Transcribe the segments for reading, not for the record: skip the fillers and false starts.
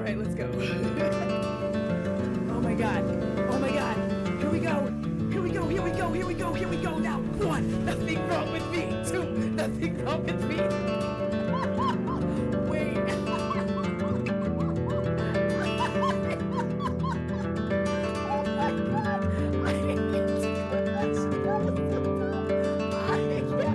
right, let's go. Oh my god. Oh my god. Here we go. Here we go. Here we go. Here we go. Here we go. Now, 1, nothing wrong with me. 2, nothing wrong with me. Wait. Oh my god. I hate you. That's so I can't believe it. I did this.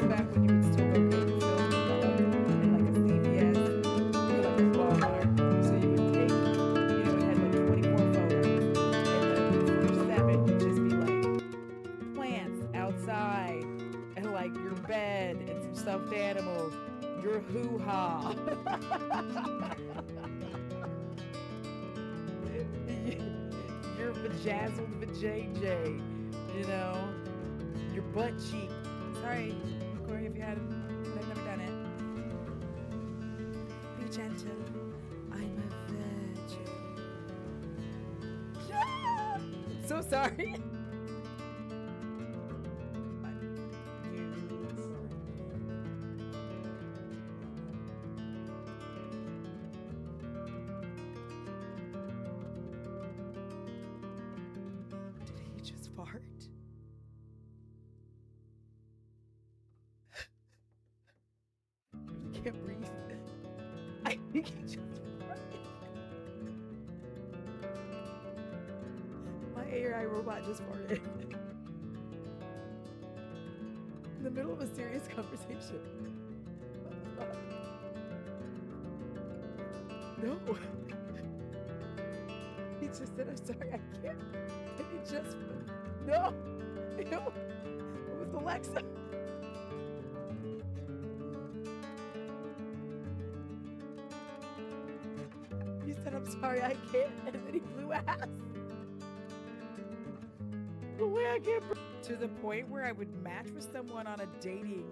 Back when you would still go get film in like a CVS or like a Walmart. So you would take, it had like 24 photos. And the first 7 would just be like plants outside and like your bed and some stuffed animals, your hoo-ha. Your bejazzled vajayjay, you know, your butt cheek. Sorry, Corey, if you hadn't, but I've never done it. Be gentle. I'm a virgin. I'm so sorry. Did he just fart? I can't breathe. I think he just farted. My AI robot just farted. In the middle of a serious conversation. What the fuck? No. He just said, I'm sorry, I can't. And he just, no. No. It was Alexa. He said, I'm sorry, I can't. And then he blew ass. The way I can't breathe. To the point where I would match with someone on a dating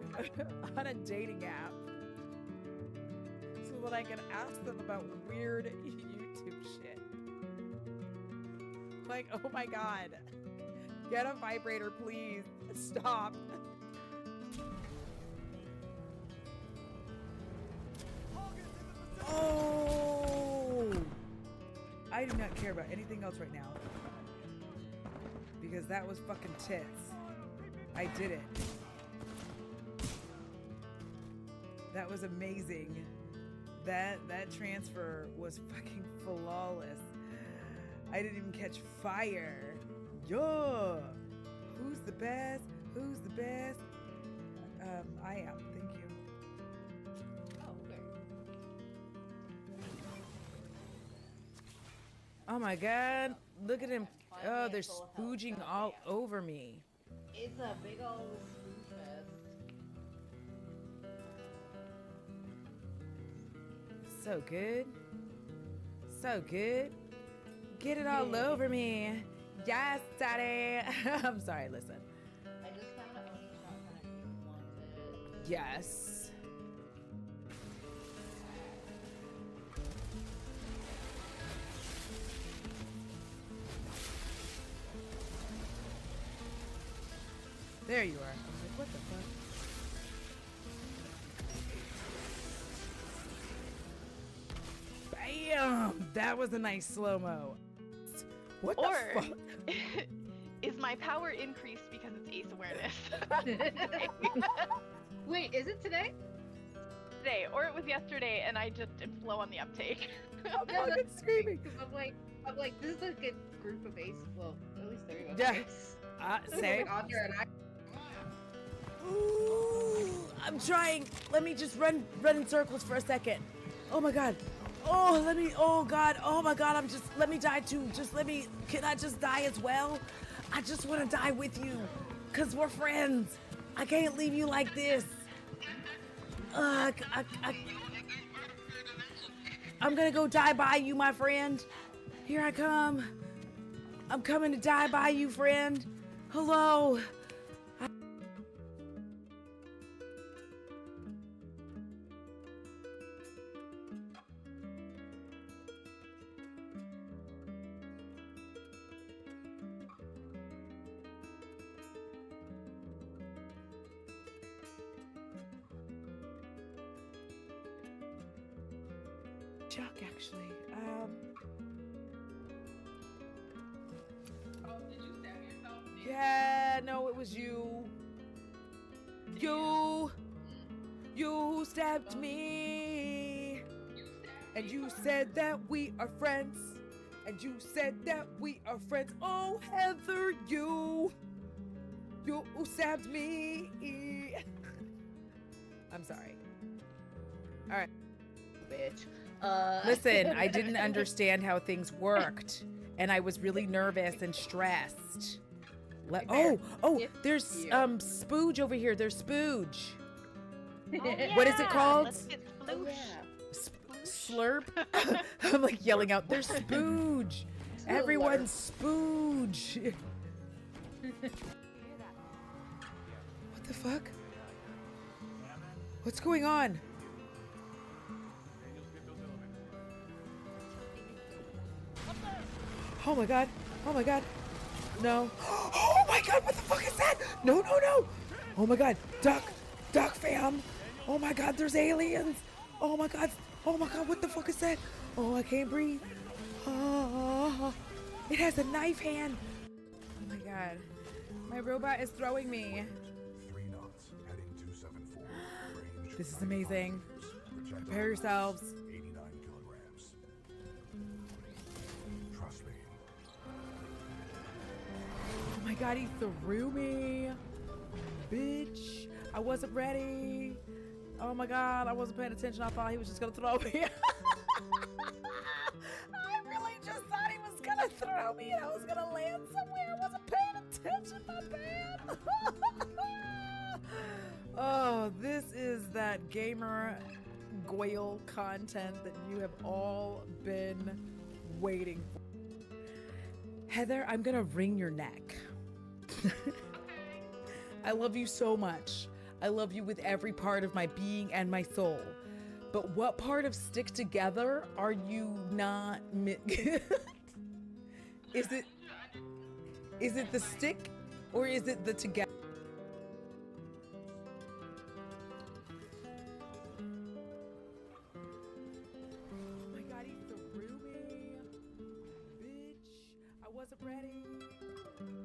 app so that I can ask them about weird YouTube shit. Like, oh my god. Get a vibrator, please. Stop. Oh! I do not care about anything else right now. Because that was fucking tits. I did it. That was amazing. That transfer was fucking flawless. I didn't even catch fire. Yo! Who's the best? Who's the best? I am. Thank you. Oh, okay. Oh my god. Look at him. Oh, they're spooging all over me. It's a big old spooge fest. So good. So good. Get it all over me. Yes, daddy. I'm sorry, listen. I just found out only shotgun if you want it. Yes. There you are. I was like, what the fuck? Bam! That was a nice slow-mo. What the fuck? Is my power increased because it's ace awareness? Wait, is it today? Today, or it was yesterday, and I just am slow on the uptake. I'm fucking screaming. I'm like, this is a good group of ace. Well, at least 3 of us. Yeah. Same. Like Audra and I. Ooh, I'm trying. Let me just run in circles for a second. Oh my god. Oh, oh god. Oh my god, let me die too. Can I just die as well? I just want to die with you. Cause we're friends. I can't leave you like this. I'm gonna go die by you, my friend. Here I come. I'm coming to die by you, friend. Hello. Chuck, actually. Oh, did you stab yourself? Yeah, no, it was you. You stabbed me. And you said that we are friends. And you said that we are friends. Oh, Heather, you stabbed me. I'm sorry. All right. Bitch. Listen, I didn't understand how things worked, and I was really nervous and stressed. Oh, there's Spooge over here. There's Spooge. What is it called? Let's get sploosh. Slurp. I'm like yelling out. There's Spooge. Everyone, Spooge. What the fuck? What's going on? Oh my god. Oh my god. No. Oh my god, what the fuck is that? No, no, no. Oh my god. Duck fam. Oh my god, there's aliens. Oh my god. Oh my god, what the fuck is that? Oh, I can't breathe. Oh, it has a knife hand. Oh my god. My robot is throwing me. 3 knots, heading 274. Range This is amazing. Prepare yourselves. 89 kilograms. Trust me. Oh my god, he threw me. Bitch. I wasn't ready. Oh my god, I wasn't paying attention. I thought he was just gonna throw me. I really just thought he was gonna throw me and I was gonna land somewhere. I wasn't paying attention, my bad. Oh, this is that gamer Goyle content that you have all been waiting for. Heather, I'm gonna wring your neck. I love you so much. I love you with every part of my being and my soul. But what part of stick together are you not Is it the stick or is it the together? Oh my god, he threw me. Bitch, I wasn't ready.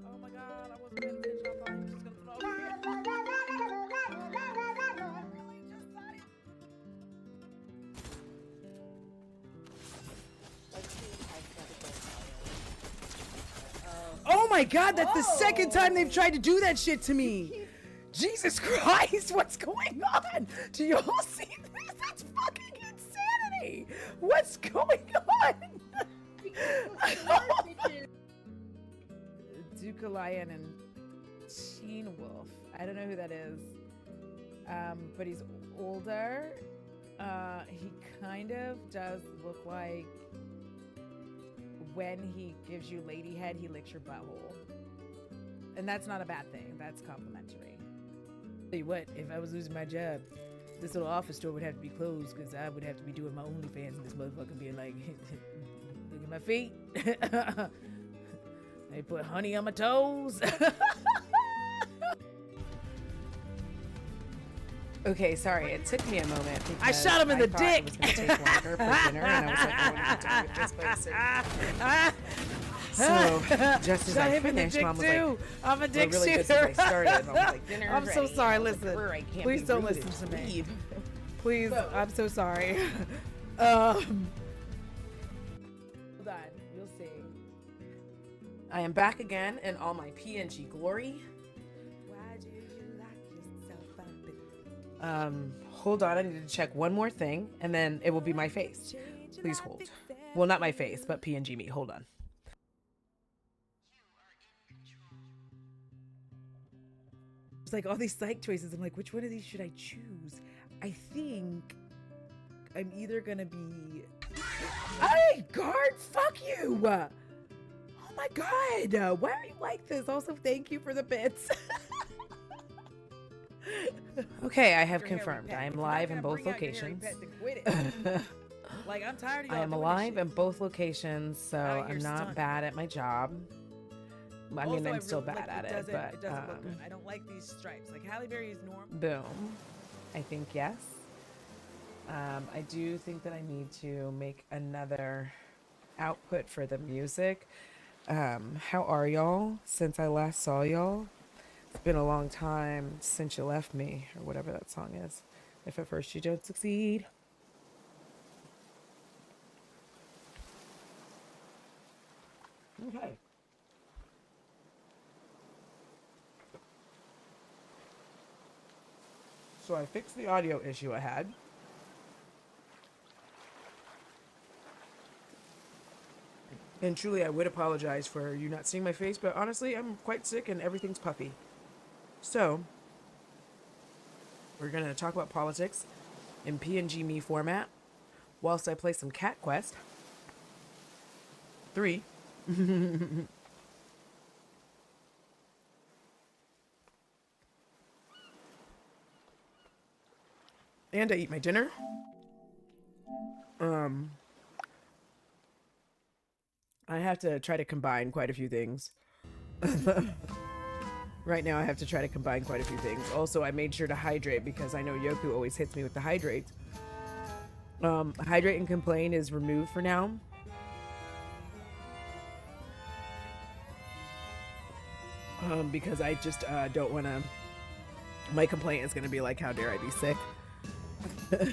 Oh my god, I wasn't paying attention. I thought he was just gonna throw me. Oh my god, that's the second time they've tried to do that shit to me. Jesus Christ, what's going on? Do you all see this? That's fucking insanity. What's going on? Duke Lion and Teen Wolf. I don't know who that is. But he's older. He kind of does look like when he gives you lady head, he licks your butthole. And that's not a bad thing. That's complimentary. Tell you what, if I was losing my job, this little office store would have to be closed because I would have to be doing my OnlyFans and this motherfucker being like, look at my feet. They put honey on my toes. Okay, sorry, it took me a moment. I shot him in the dick. It was gonna take longer for dinner, and I was like, I want to be done with this by a certain So, just as Shot I him in the finished, dick Mom was too. like, I'm a dick really good shooter. since I started. And I was like, dinner's I'm so ready. sorry. I was like, Listen, "Brr, I can't please be don't rude listen and to me. leave." Please, So- I'm so sorry. Hold on, you'll see. I am back again in all my PNG glory. Why do you lock yourself up in Hold on, I need to check one more thing, and then it will be my face. Please hold. Well, not my face, but PNG me. Hold on. It's like all these psych choices. I'm like, which one of these should I choose? I think I'm either gonna be. Hey, guard! Fuck you! Oh my god! Why are you like this? Also, thank you for the bits. Okay, I have Your hair confirmed. repet. I If am you're not live gonna in both bring out your hair locations. repet, then quit it. Like, I'm tired of I y'all am doing this alive shit. in both locations, so Outta here I'm not stunting. bad at my job. I mean, Also, I'm still really- bad like, at it, doesn't, but it doesn't look good. I don't like these stripes. Like Halle Berry is normal. boom. I think yes. I do think that I need to make another output for the music. How are y'all since I last saw y'all? It's been a long time since you left me, or whatever that song is. If at first you don't succeed. Okay. So I fixed the audio issue I had. And truly, I would apologize for you not seeing my face, but honestly, I'm quite sick and everything's puffy. So, we're going to talk about politics in PNG Me format whilst I play some Cat Quest 3. And I eat my dinner. I have to try to combine quite a few things. Right now I have to try to combine quite a few things. Also, I made sure to hydrate because I know Yoku always hits me with the hydrate. Hydrate and complain is removed for now. Because I just don't want to... My complaint is going to be like, how dare I be sick? What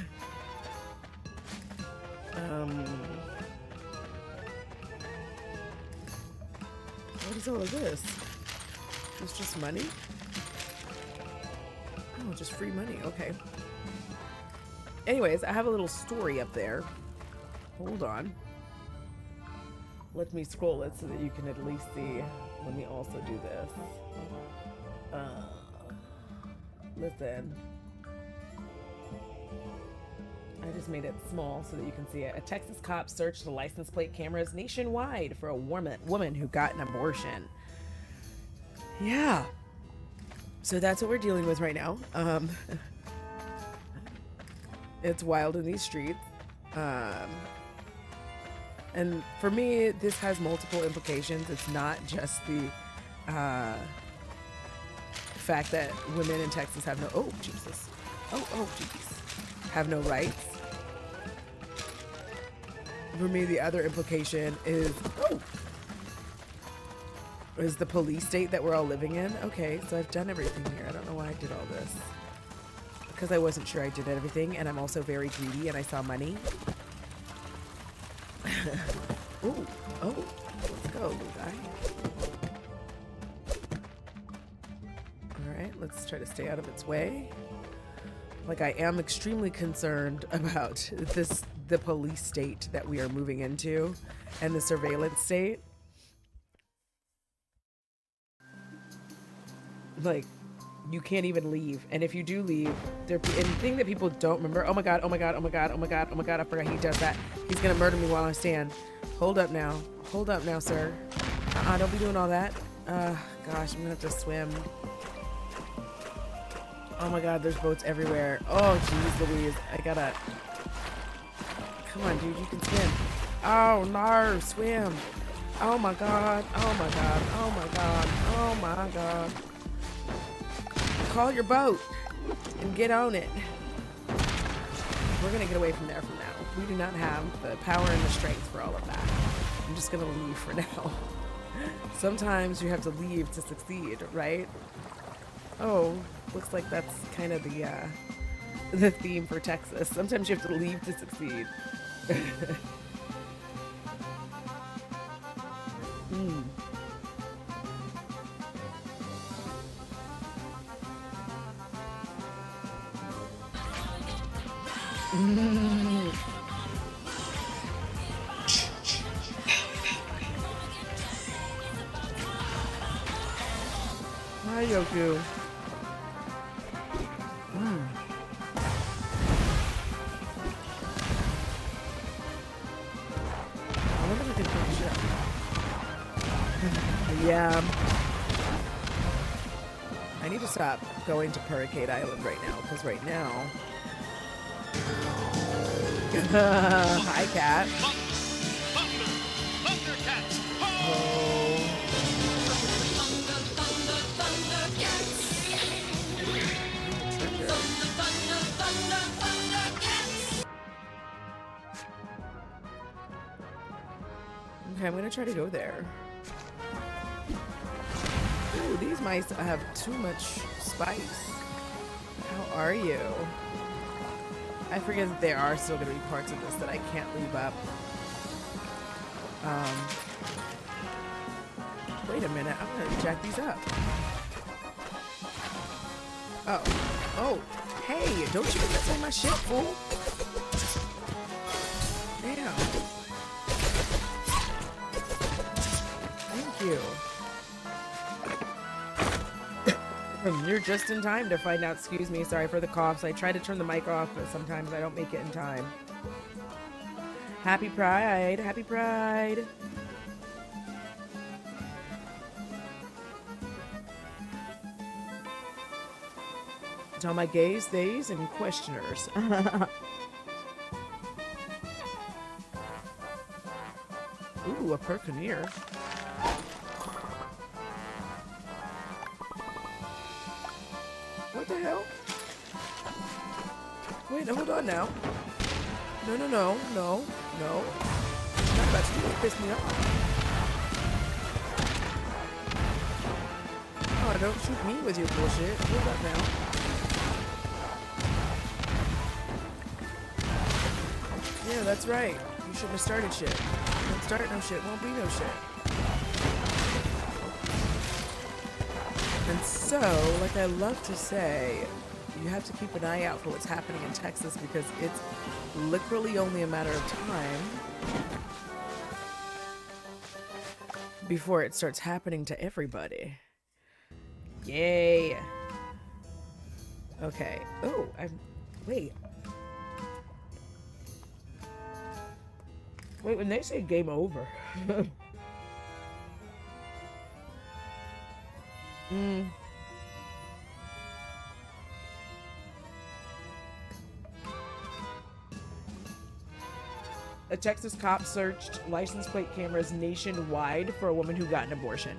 is all of this? It's just money? Oh, just free money. Okay. Anyways, I have a little story up there. Hold on. Let me scroll it so that you can at least see. Let me also do this. Listen. I just made it small so that you can see it. A Texas cop searched the license plate cameras nationwide for a woman who got an abortion. Yeah. So that's what we're dealing with right now. It's wild in these streets. And for me, this has multiple implications. It's not just the fact that women in Texas have no... Oh, Jesus. Oh, jeez. Have no rights. For me, the other implication is... Oh! Is the police state that we're all living in. Okay, so I've done everything here. I don't know why I did all this. Because I wasn't sure I did everything, and I'm also very greedy, and I saw money. Ooh, oh, let's go, little guy. Alright, let's try to stay out of its way. Like, I am extremely concerned about the police state that we are moving into, and the surveillance state. Like, you can't even leave, and if you do leave, and the thing that people don't remember, oh my god, oh my god, oh my god, oh my god, oh my god, I forgot he does that. He's gonna murder me while I stand. Hold up now, sir. Don't be doing all that. Gosh, I'm gonna have to swim. Oh my god, there's boats everywhere. Oh jeez Louise, I gotta... Come on dude, you can swim. Oh no, swim. Oh my god, oh my god, oh my god, oh my god. Call your boat and get on it. We're gonna get away from there for now. We do not have the power and the strength for all of that. I'm just gonna leave for now. Sometimes you have to leave to succeed, right? Oh, looks like that's kind of the theme for Texas. Sometimes you have to leave to succeed. Hi, Yoku. I wonder if we can finish it. Yeah. I need to stop going to Hurricane Island right now, because right now... Hi, cat. Okay, I'm gonna try to go there. Ooh, these mice have too much spice. How are you? I forget that there are still gonna be parts of this that I can't leave up. Wait a minute, I'm gonna jack these up. Oh. Oh. Hey, don't you mess with my shit, fool. Damn. Thank you. You're just in time to find out. Excuse me, sorry for the coughs. I try to turn the mic off, but sometimes I don't make it in time. Happy Pride. Happy Pride. To all my gays, theys, and questioners. Ooh, a perconeer. What the hell? Wait, hold on now. No, no, no, no, no. I'm not about to do this. Piss me off. Oh, don't shoot me with your bullshit. Hold up now. Yeah, that's right. You shouldn't have started shit. Don't start no shit. Won't be no shit. And so, like I love to say, you have to keep an eye out for what's happening in Texas because it's literally only a matter of time before it starts happening to everybody. Yay. Okay. Oh, wait. Wait, when they say game over. A Texas cop searched license plate cameras nationwide for a woman who got an abortion.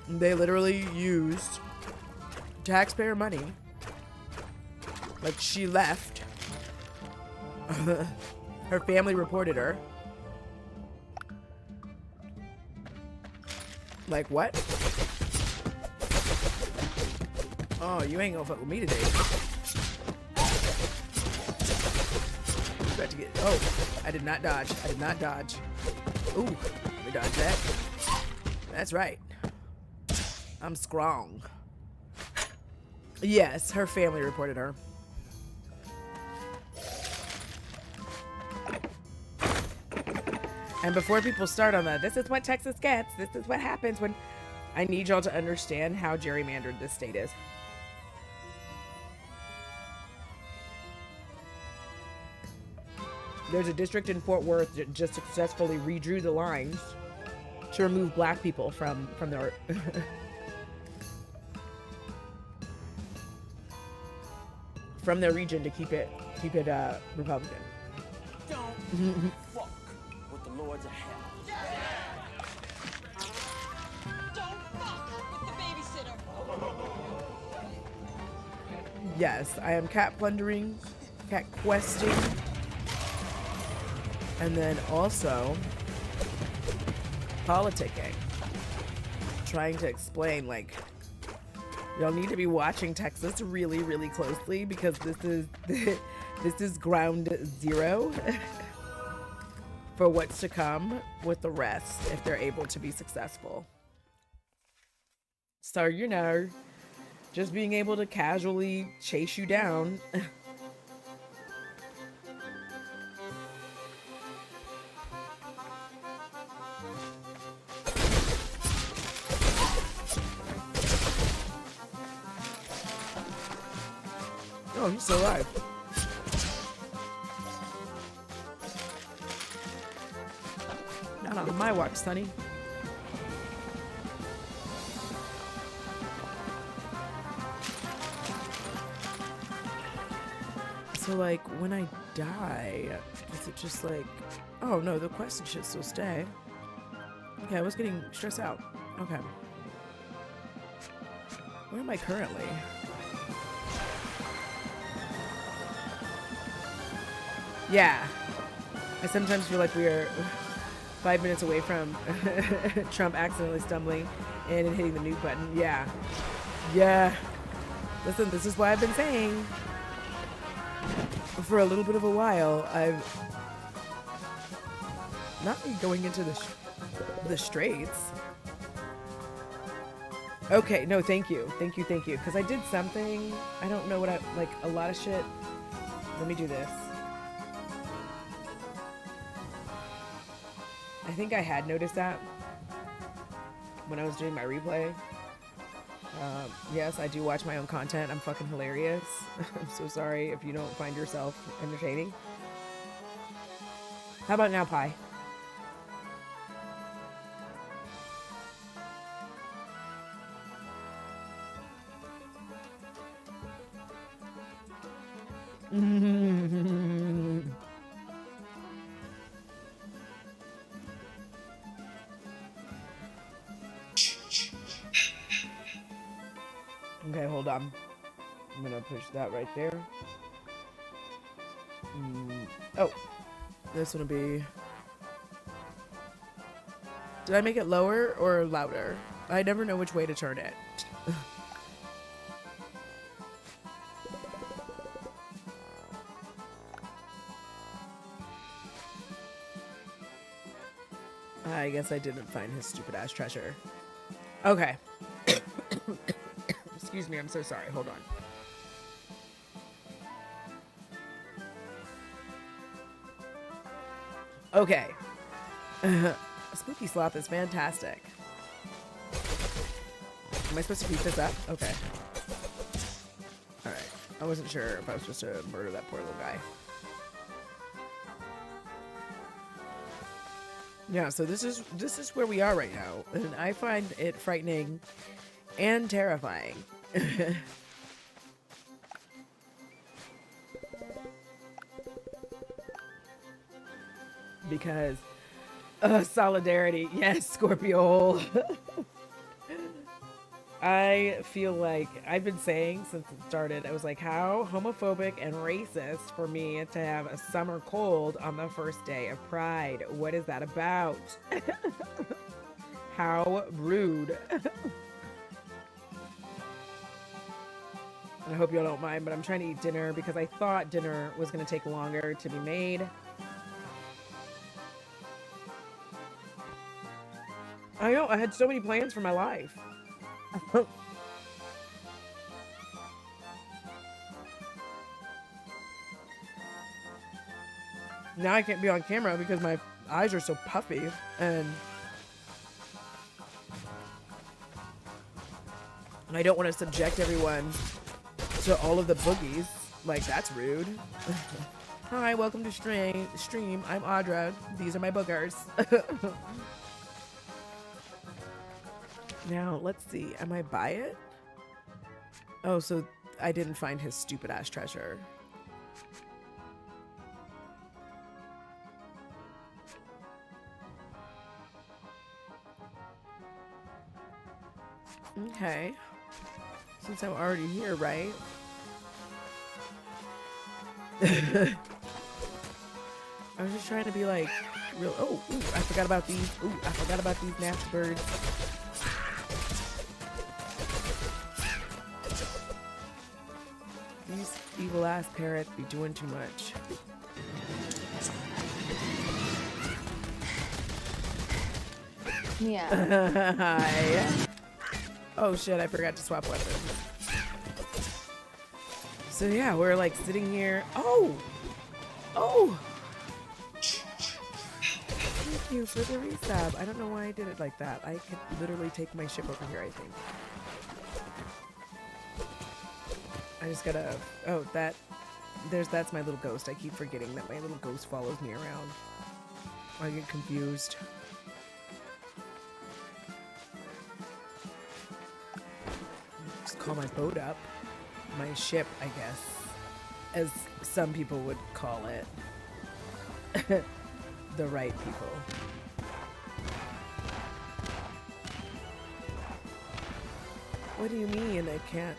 They literally used taxpayer money. Like, she left. Her family reported her. Like, what? Oh, you ain't gonna fuck with me today. You about to get... Oh, I did not dodge. I did not dodge. Ooh, let me dodge that. That's right. I'm strong. Yes, her family reported her. And before people start on that, this is what Texas gets. This is what happens when... I need y'all to understand how gerrymandered this state is. There's a district in Fort Worth that just successfully redrew the lines to remove black people from their... from their region to keep it Republican. Don't fuck with the lords of hell. Don't fuck with the babysitter. Yes, I am cat plundering, cat questing, and then also politicking. Trying to explain, like, y'all need to be watching Texas really, really closely because this is ground zero for what's to come with the rest if they're able to be successful. So, you know, just being able to casually chase you down. Oh, he's still alive. Not on my watch, Sonny. So, like, when I die, is it just like... Oh, no, the question should still stay. Okay, I was getting stressed out. Okay. Where am I currently? Yeah. I sometimes feel like we are 5 minutes away from Trump accidentally stumbling and hitting the mute button. Yeah. Yeah. Listen, this is why I've been saying for a little bit of a while, I've not been going into the straights. Okay, no, thank you. Thank you, thank you. Because I did something. I don't know what I, like, a lot of shit. Let me do this. I think I had noticed that when I was doing my replay. Yes, I do watch my own content. I'm fucking hilarious. I'm so sorry if you don't find yourself entertaining. How about now, Pie? Okay, hold on. I'm gonna push that right there. Oh, this one will be. Did I make it lower or louder? I never know which way to turn it. I guess I didn't find his stupid ass treasure. Okay. Excuse me, I'm so sorry. Hold on. Okay. Spooky Sloth is fantastic. Am I supposed to keep this up? Okay. Alright. I wasn't sure if I was supposed to murder that poor little guy. Yeah, so this is where we are right now. And I find it frightening and terrifying. Because solidarity. Yes, Scorpio. I feel like I've been saying since it started, I was like, how homophobic and racist for me to have a summer cold on the first day of Pride. What is that about? How rude. I hope y'all don't mind, but I'm trying to eat dinner because I thought dinner was going to take longer to be made. I know, I had so many plans for my life. Now I can't be on camera because my eyes are so puffy and I don't want to subject everyone to all of the boogies. Like, that's rude. Hi, welcome to stream. I'm Audra. These are my boogers. Now, let's see. Am I by it? Oh, so I didn't find his stupid ass treasure. Okay. Since I'm already here, right? I was just trying to be like real. Oh, ooh, I forgot about these. Ooh, I forgot about these nasty birds. These evil ass parrots be doing too much. Yeah. Hi. Oh shit, I forgot to swap weapons. So yeah, we're like sitting here. Oh! Oh! Thank you for the resub. I don't know why I did it like that. I could literally take my ship over here, I think. I just gotta... Oh, that's my little ghost. I keep forgetting that my little ghost follows me around. I get confused. Just call my boat up. My ship, I guess. As some people would call it. The right people. What do you mean I can't?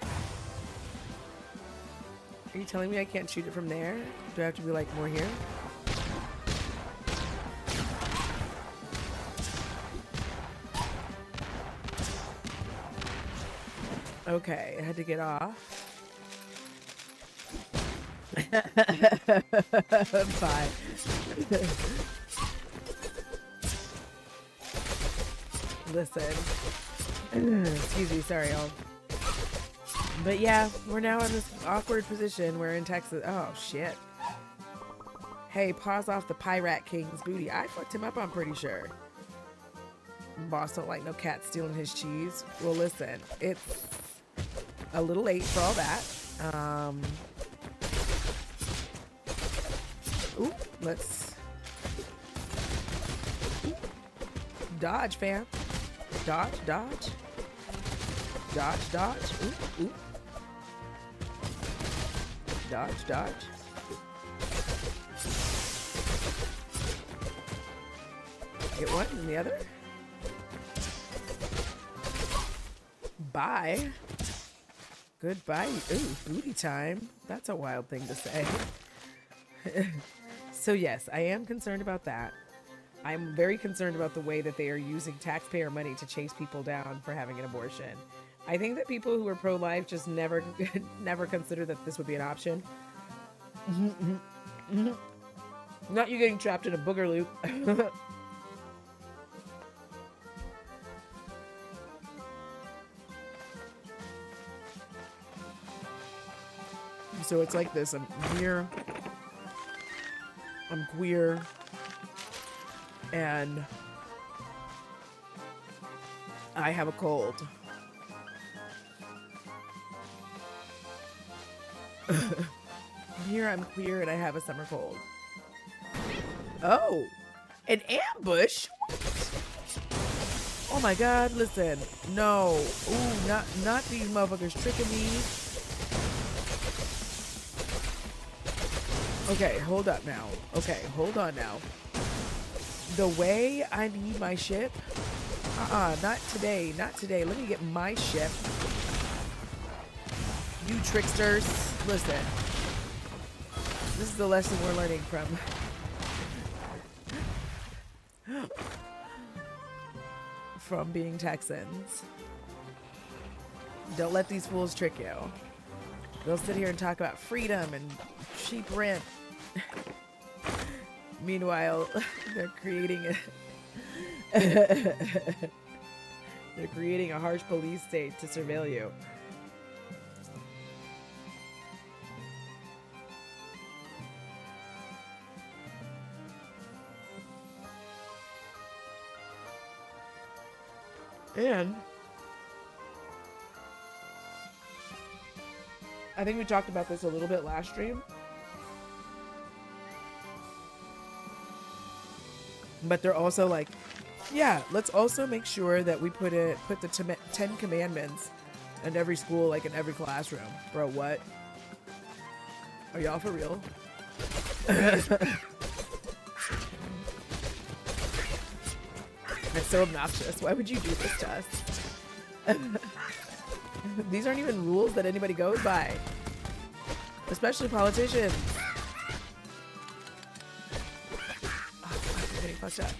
Are you telling me I can't shoot it from there? Do I have to be like more here? Okay, I had to get off. Bye. Listen. Excuse me, sorry, y'all. But yeah, we're now in this awkward position. We're in Texas. Oh, shit. Hey, paws off the Pirate King's booty. I fucked him up, I'm pretty sure. Boss don't like no cat stealing his cheese. Well, listen, it's a little late for all that. Ooh, let's dodge, fam. Dodge, dodge. Dodge, dodge. Ooh, ooh. Dodge, dodge. Get one and the other. Bye. Goodbye. Ooh, booty time. That's a wild thing to say. So yes, I am concerned about that. I'm very concerned about the way that they are using taxpayer money to chase people down for having an abortion. I think that people who are pro-life just never consider that this would be an option. Not you getting trapped in a booger loop. So it's like this. I'm here. I'm queer. And I have a cold. Here I'm queer and I have a summer cold. Oh, an ambush? Oh my God, listen. No. Ooh, not these motherfuckers tricking me. Okay, hold up now. Okay, hold on now. The way I need my ship? Not today. Not today. Let me get my ship. You tricksters. Listen. This is the lesson we're learning from being Texans. Don't let these fools trick you. They'll sit here and talk about freedom and cheap rent. Meanwhile, they're creating a harsh police state to surveil you. And I think we talked about this a little bit last stream. But they're also like, yeah, let's also make sure that we put the 10 commandments in every school, like in every classroom. Bro, what? Are y'all for real? It's so obnoxious. Why would you do this to us? These aren't even rules that anybody goes by. Especially politicians. Oh, fuck, I'm getting fucked up.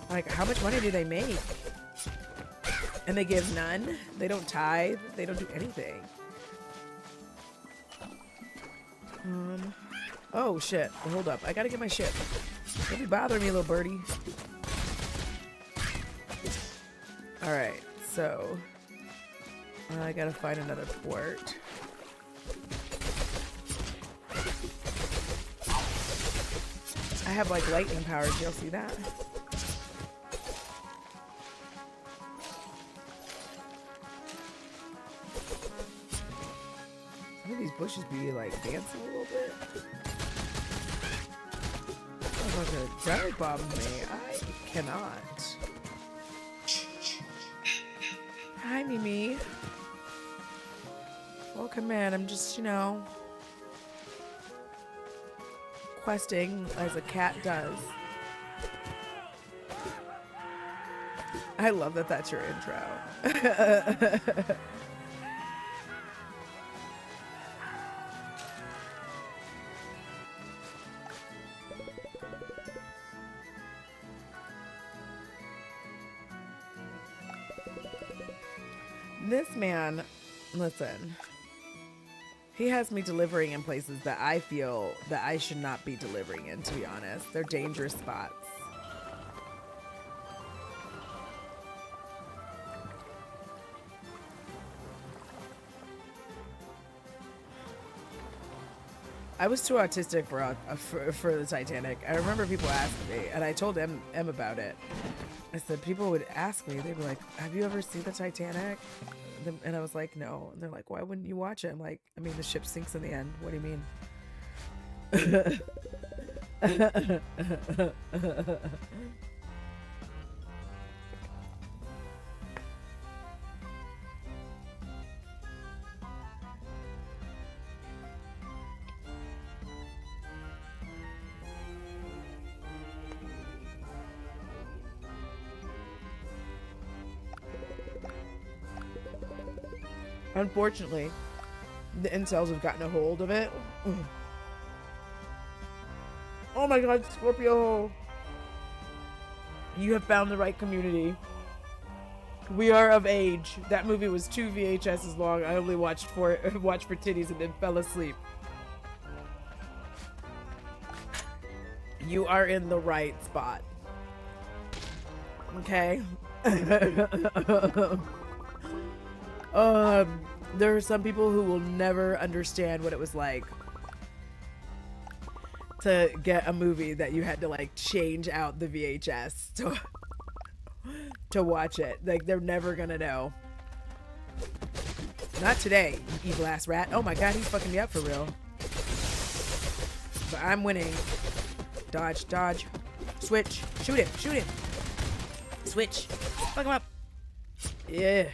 Like, how much money do they make? And they give none? They don't tithe? They don't do anything. Oh, shit. Well, hold up. I gotta get my ship. Don't be bothering me, little birdie. Alright, so... I gotta find another port. I have, like, lightning powers. Y'all see that? Some of these bushes be, like, dancing a little bit. I'm not gonna dive bomb me. I cannot. Hi, Mimi. Welcome in. I'm just, you know, questing as a cat does. I love that that's your intro. This man, listen, he has me delivering in places that I feel that I should not be delivering in, to be honest. They're dangerous spots. I was too autistic for the Titanic. I remember people asking me, and I told M about it. I said, people would ask me, they'd be like, have you ever seen the Titanic? And I was like, no. And they're like, why wouldn't you watch it? I'm like, I mean, the ship sinks in the end. What do you mean? Unfortunately, the incels have gotten a hold of it. Oh my god, Scorpio! You have found the right community. We are of age. That movie was 2 VHSs long. I only watched for titties and then fell asleep. You are in the right spot. Okay? There are some people who will never understand what it was like to get a movie that you had to like change out the VHS to watch it. Like, they're never gonna know. Not today, you evil ass rat. Oh my god, he's fucking me up for real. But I'm winning. Dodge, dodge. Switch. Shoot him, shoot him. Switch. Fuck him up. Yeah.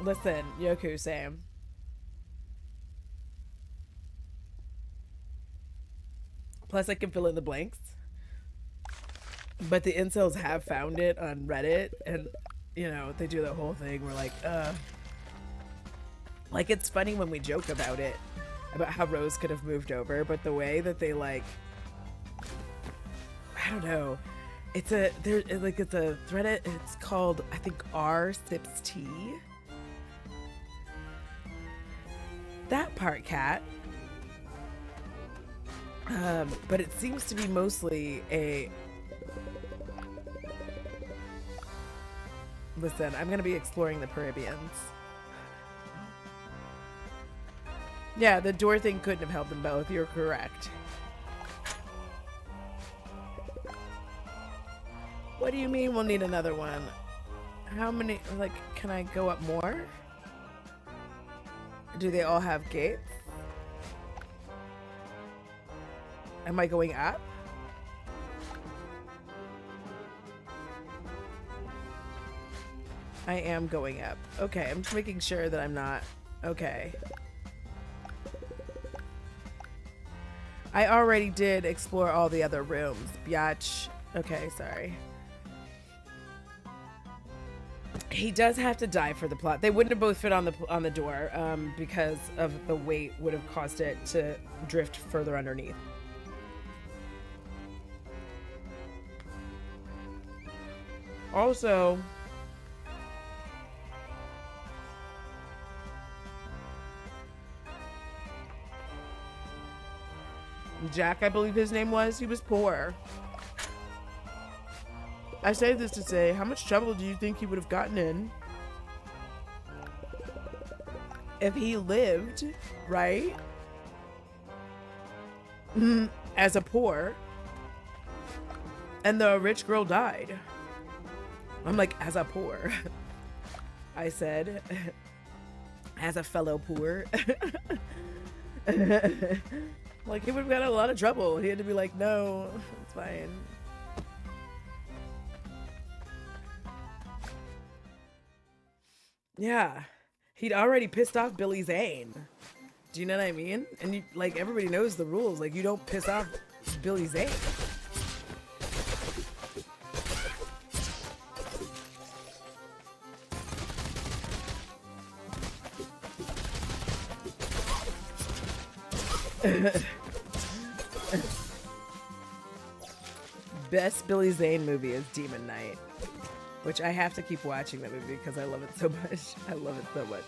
Listen, Yoku, Sam. Plus, I can fill in the blanks. But the incels have found it on Reddit, and, you know, they do the whole thing. We're like, Like, it's funny when we joke about it, about how Rose could have moved over, but the way that they, like, I don't know. It's a thread. It's called, I think, R Sips Tea. That part, cat. But it seems to be mostly a... Listen, I'm gonna be exploring the Caribbeans. Yeah, the door thing couldn't have helped them both. You're correct. What do you mean we'll need another one? How many, like, can I go up more? Do they all have gates? Am I going up? I am going up. Okay, I'm just making sure that I'm not... Okay. I already did explore all the other rooms. Biatch. Okay, sorry. He does have to die for the plot. They wouldn't have both fit on the door because of the weight would have caused it to drift further underneath. Also, Jack, I believe his name was, he was poor. I say this to say, how much trouble do you think he would have gotten in if he lived, right? As a poor, and the rich girl died. I'm like, as a poor. I said, as a fellow poor. Like, he would have got in a lot of trouble. He had to be like, no, it's fine. Yeah, he'd already pissed off Billy Zane. Do you know what I mean? And you, like, everybody knows the rules. Like, you don't piss off Billy Zane. Best Billy Zane movie is Demon Knight. Which I have to keep watching that movie because I love it so much. I love it so much.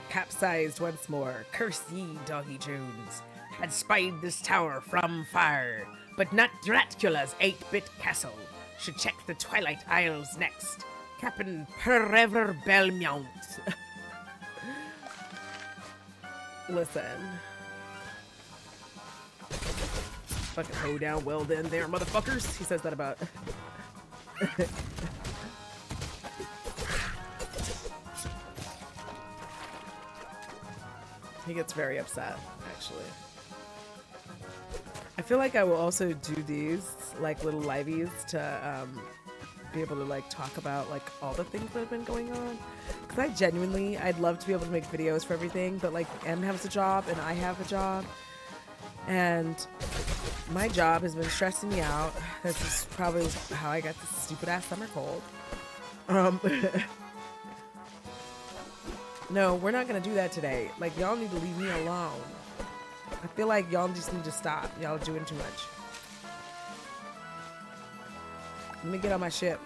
Capsized once more. Curse ye, Doggy Jones. Had spied this tower from fire, but not Dracula's 8-bit castle. Should check the Twilight Isles next. Captain Perever Belmont. Listen. Fucking hoe down well then there, motherfuckers. He says that about... He gets very upset, actually. I feel like I will also do these, like, little liveys to be able to, like, talk about, like, all the things that have been going on. Because I genuinely, I'd love to be able to make videos for everything, but, like, M has a job and I have a job. And my job has been stressing me out. This is probably how I got this stupid-ass summer cold. No, we're not gonna do that today. Like, y'all need to leave me alone. I feel like y'all just need to stop. Y'all are doing too much. Let me get on my ship.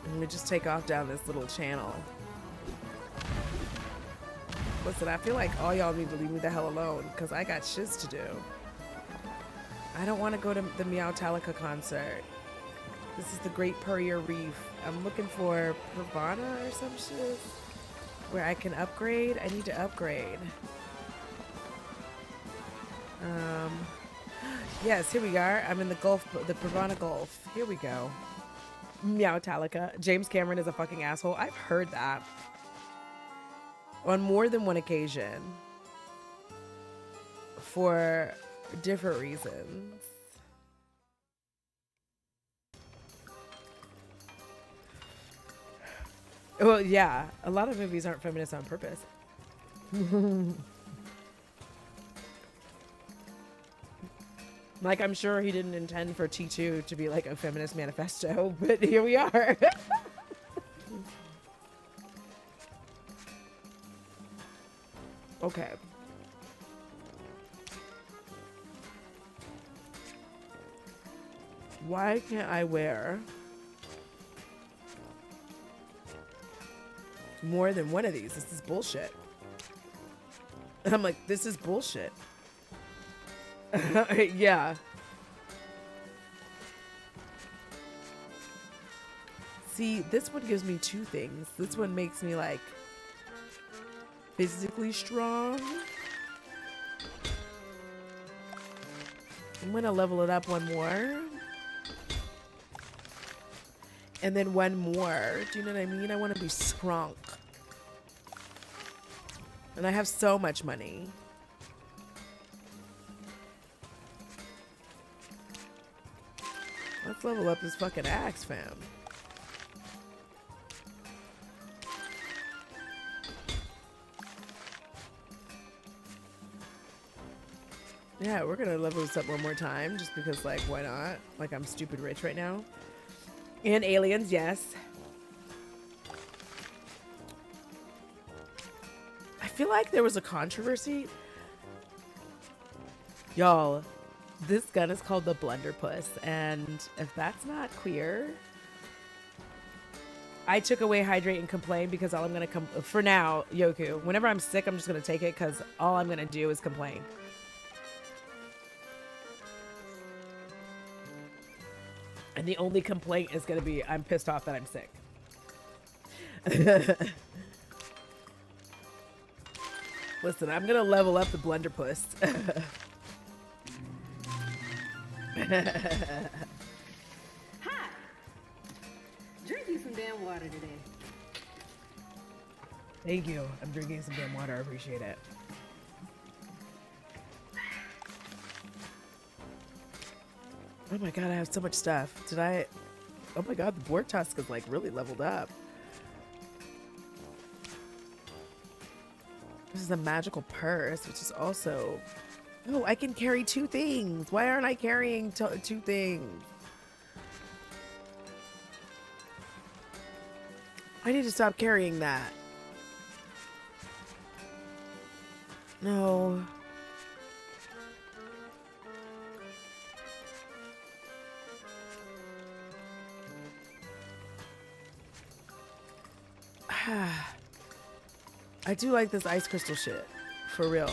Let me just take off down this little channel. Listen, I feel like all y'all need to leave me the hell alone because I got shiz to do. I don't want to go to the Meowtalica concert. This is the Great Purrier Reef. I'm looking for Purvana or some shit where I can upgrade. I need to upgrade. Yes, here we are. I'm in the Gulf, the Purvana Gulf. Here we go. Meowtalica. James Cameron is a fucking asshole. I've heard that on more than one occasion for different reasons. Well, yeah, a lot of movies aren't feminist on purpose. Like, I'm sure he didn't intend for T2 to be like a feminist manifesto, but here we are. Okay. Why can't I wear more than one of these? This is bullshit. And I'm like, this is bullshit. Yeah. See, this one gives me two things. This one makes me like physically strong. I'm gonna level it up one more. And then one more. Do you know what I mean? I want to be strong. And I have so much money. Let's level up this fucking axe, fam. Yeah, we're gonna level this up one more time just because, like, why not? Like, I'm stupid rich right now. And aliens, yes. I feel like there was a controversy. Y'all, this gun is called the Blunderpuss, and if that's not queer... I took away hydrate and complain because all I'm gonna for now, Yoku, whenever I'm sick, I'm just gonna take it because all I'm gonna do is complain. And the only complaint is gonna be, I'm pissed off that I'm sick. Listen, I'm gonna level up the Blunderpuss. Hi! Drink you some damn water today. Thank you. I'm drinking some damn water. I appreciate it. Oh my god, I have so much stuff. Did I... Oh my god, the boar tusk is like really leveled up. This is a magical purse, which is also... Oh, I can carry two things. Why aren't I carrying two things? I need to stop carrying that. No. I do like this ice crystal shit. For real.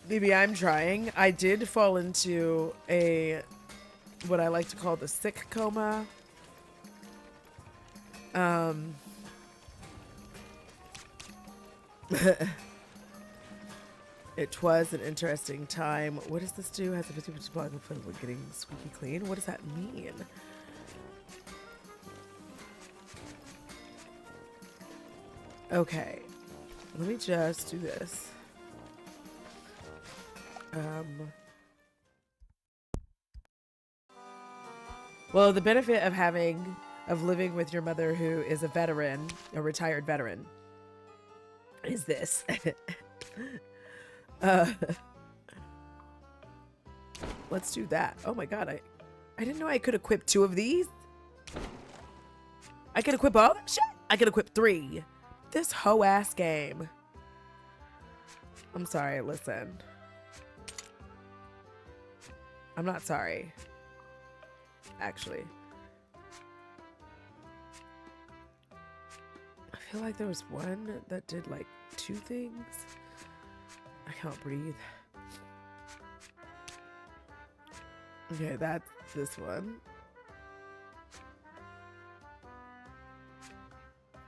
Maybe I'm trying. I did fall into what I like to call the sick coma. It was an interesting time. What does this do? Has a 50% block of getting squeaky clean? What does that mean? Okay. Let me just do this. Well, the benefit of living with your mother who is a veteran, a retired veteran, is this. Let's do that. Oh my god, I didn't know I could equip 2 of these. I could equip all that shit? I could equip 3. This hoe ass game. I'm sorry, listen. I'm not sorry. Actually. I feel like there was one that did like 2 things. I can't breathe. Okay, that's this one.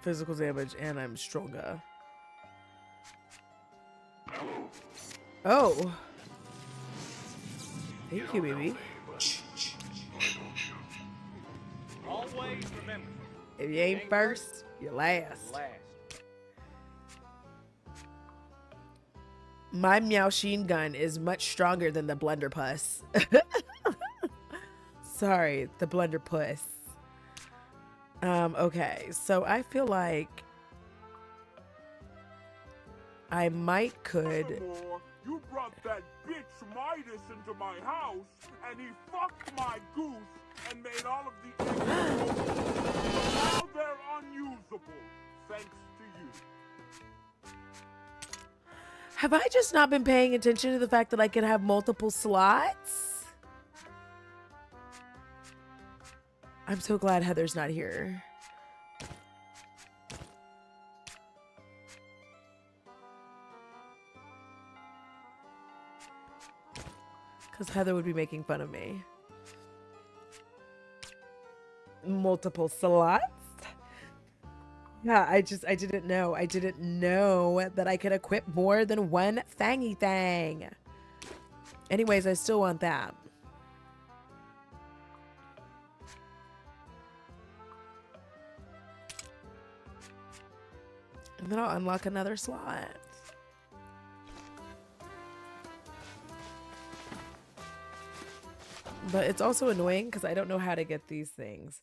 Physical damage, and I'm stronger. Oh. Thank you, baby. Always remember. If you ain't first, you're last. My Meowsheen gun is much stronger than the Blunderpuss. Sorry, the Blunderpuss. Okay, so I feel like I might could. Furthermore, you brought that bitch Midas into my house, and he fucked my goose and made all of the eggs. Now they're unusable, thanks to you. Have I just not been paying attention to the fact that I can have multiple slots? I'm so glad Heather's not here. Because Heather would be making fun of me. Multiple slots? Yeah, I didn't know. I didn't know that I could equip more than one thingy thing. Anyways, I still want that. And then I'll unlock another slot. But it's also annoying because I don't know how to get these things.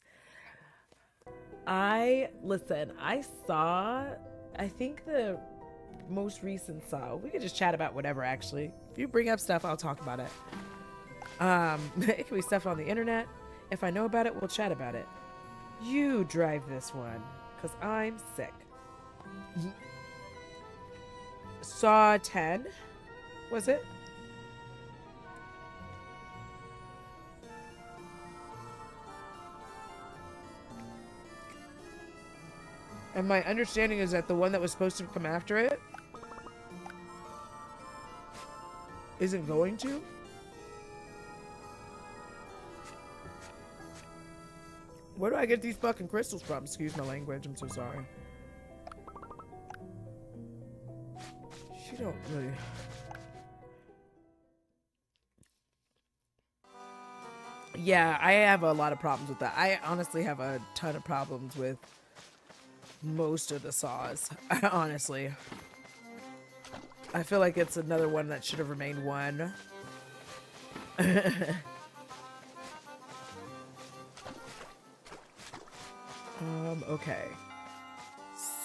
Listen, I think the most recent we could just chat about whatever, actually. If you bring up stuff, I'll talk about it. It can be stuff on the internet. If I know about it, we'll chat about it. You drive this one, because I'm sick. Saw 10, was it? And my understanding is that the one that was supposed to come after it isn't going to. Where do I get these fucking crystals from? Excuse my language, I'm so sorry. She don't really... Yeah, I have a lot of problems with that. I honestly have a ton of problems with most of the saws, honestly. I feel like it's another one that should have remained one. Okay.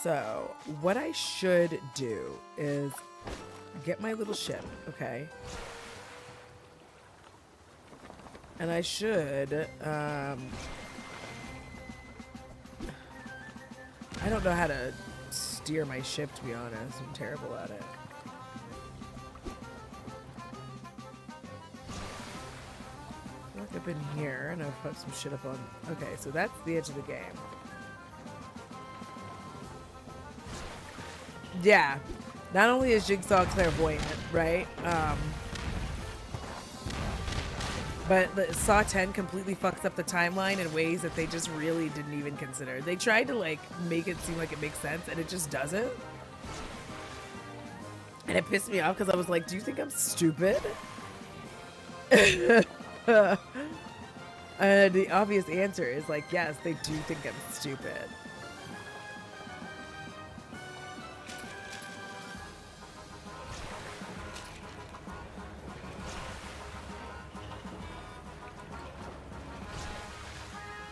So, what I should do is get my little ship, okay? And I should, I don't know how to steer my ship, to be honest. I'm terrible at it. up in here and I've put some shit up on. Okay, so that's the edge of the game. Yeah. Not only is Jigsaw clairvoyant, right? But the Saw 10 completely fucks up the timeline in ways that they just really didn't even consider. They tried to like make it seem like it makes sense and it just doesn't. And it pissed me off because I was like, do you think I'm stupid? The obvious answer is like, yes, they do think I'm stupid.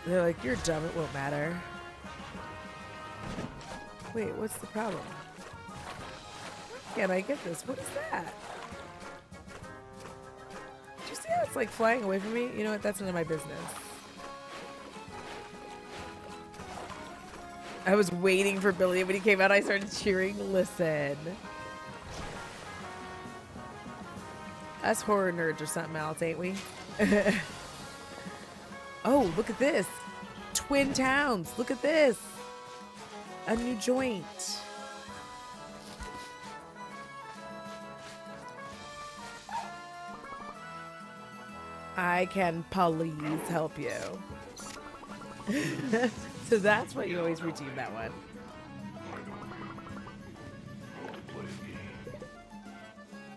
They're like, you're dumb, it won't matter. Wait, what's the problem? Can't I get this? What is that? Did you see how it's like flying away from me? You know what? That's none of my business. I was waiting for Billy. When he came out, I started cheering. Listen. Us horror nerds or something else, ain't we? Oh, look at this. Twin Towns. Look at this. A new joint. I can please help you. So that's why you always redeem that one.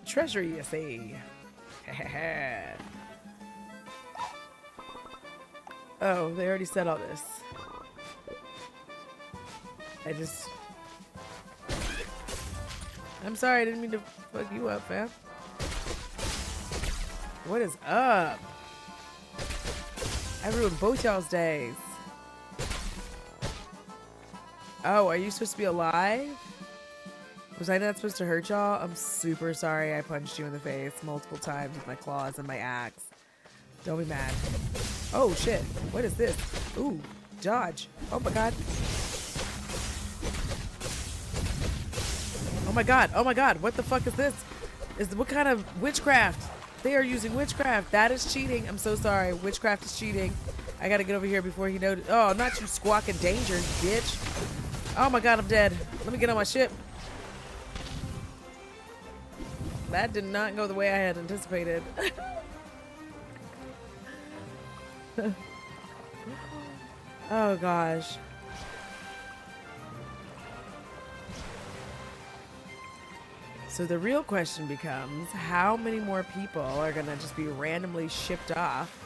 Treasure, you see. Oh, they already said all this. I'm sorry, I didn't mean to fuck you up, fam. What is up? I ruined both y'all's days. Oh, are you supposed to be alive? Was I not supposed to hurt y'all? I'm super sorry I punched you in the face multiple times with my claws and my axe. Don't be mad. Oh shit, what is this? Ooh, dodge. Oh my god. Oh my god, what the fuck is this? What kind of witchcraft? They are using witchcraft. That is cheating. I'm so sorry. Witchcraft is cheating. I gotta get over here before he notices. Oh, not you squawking danger, bitch. Oh my god, I'm dead. Let me get on my ship. That did not go the way I had anticipated. Oh gosh. So the real question becomes, how many more people are gonna just be randomly shipped off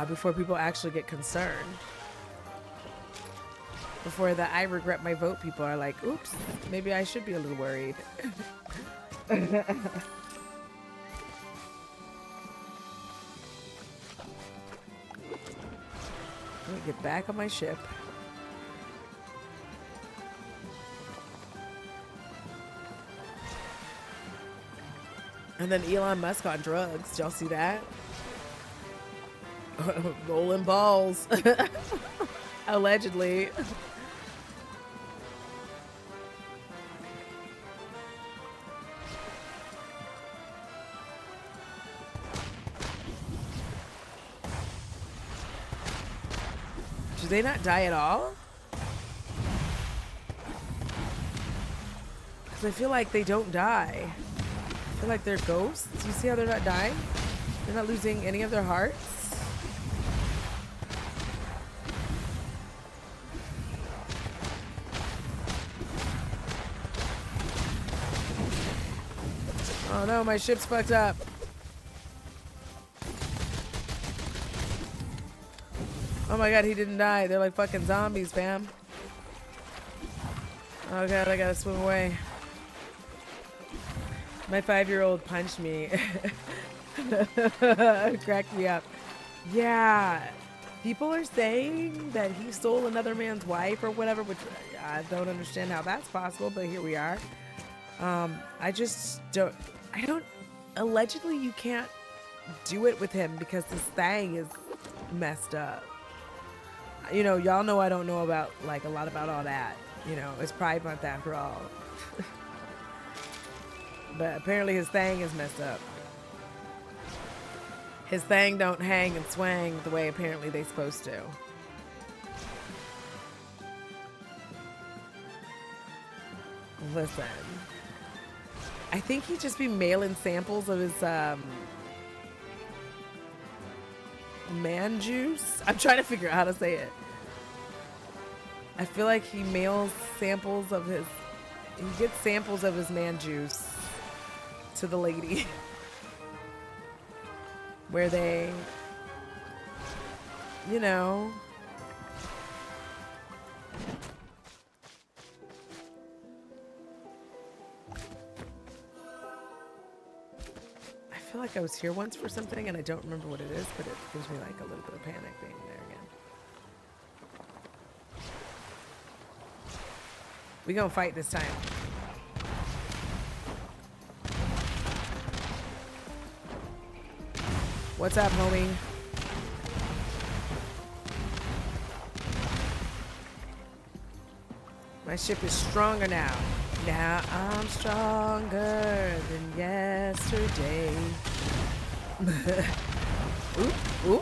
before people actually get concerned? Before the I regret my vote people are like, oops, maybe I should be a little worried. Let me get back on my ship. And then Elon Musk on drugs. Did y'all see that? Rolling balls. Allegedly. Do they not die at all? Because I feel like they don't die. I feel like they're ghosts. You see how they're not dying? They're not losing any of their hearts? Oh no, my ship's fucked up. Oh my god, he didn't die. They're like fucking zombies, fam. Oh god, I gotta swim away. My 5-year-old punched me. Cracked me up. Yeah. People are saying that he stole another man's wife or whatever, which I don't understand how that's possible, but here we are. I don't, allegedly you can't do it with him because his thing is messed up. You know, y'all know I don't know about, like, a lot about all that. You know, it's Pride Month after all. But apparently his thing is messed up. His thing don't hang and swang the way apparently they supposed to. Listen. I think he'd just be mailing samples of his man juice. I'm trying to figure out how to say it. I feel like he mails samples of his, he gets samples of his man juice to the lady. Where they, you know, I feel like I was here once for something and I don't remember what it is, but it gives me like a little bit of panic being there again. We gonna fight this time. What's up, homie? My ship is stronger now. Now I'm stronger than yesterday. Ooh, ooh.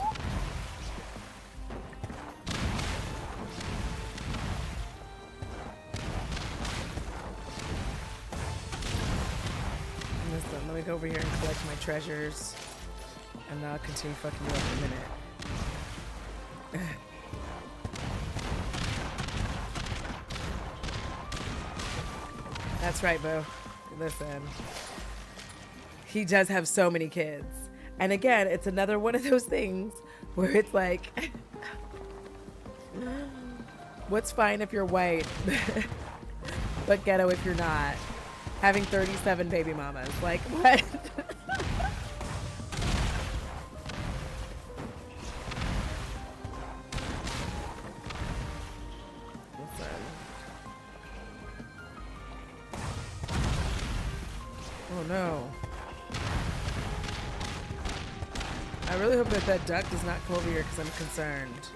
Listen, let me go over here and collect my treasures. And I'll continue fucking you up in a minute. That's right, Bo. Listen. He does have so many kids. And again, it's another one of those things where it's like, what's fine if you're white, but ghetto if you're not? Having 37 baby mamas. Like, what? Oh no. I really hope that duck does not come over here because I'm concerned.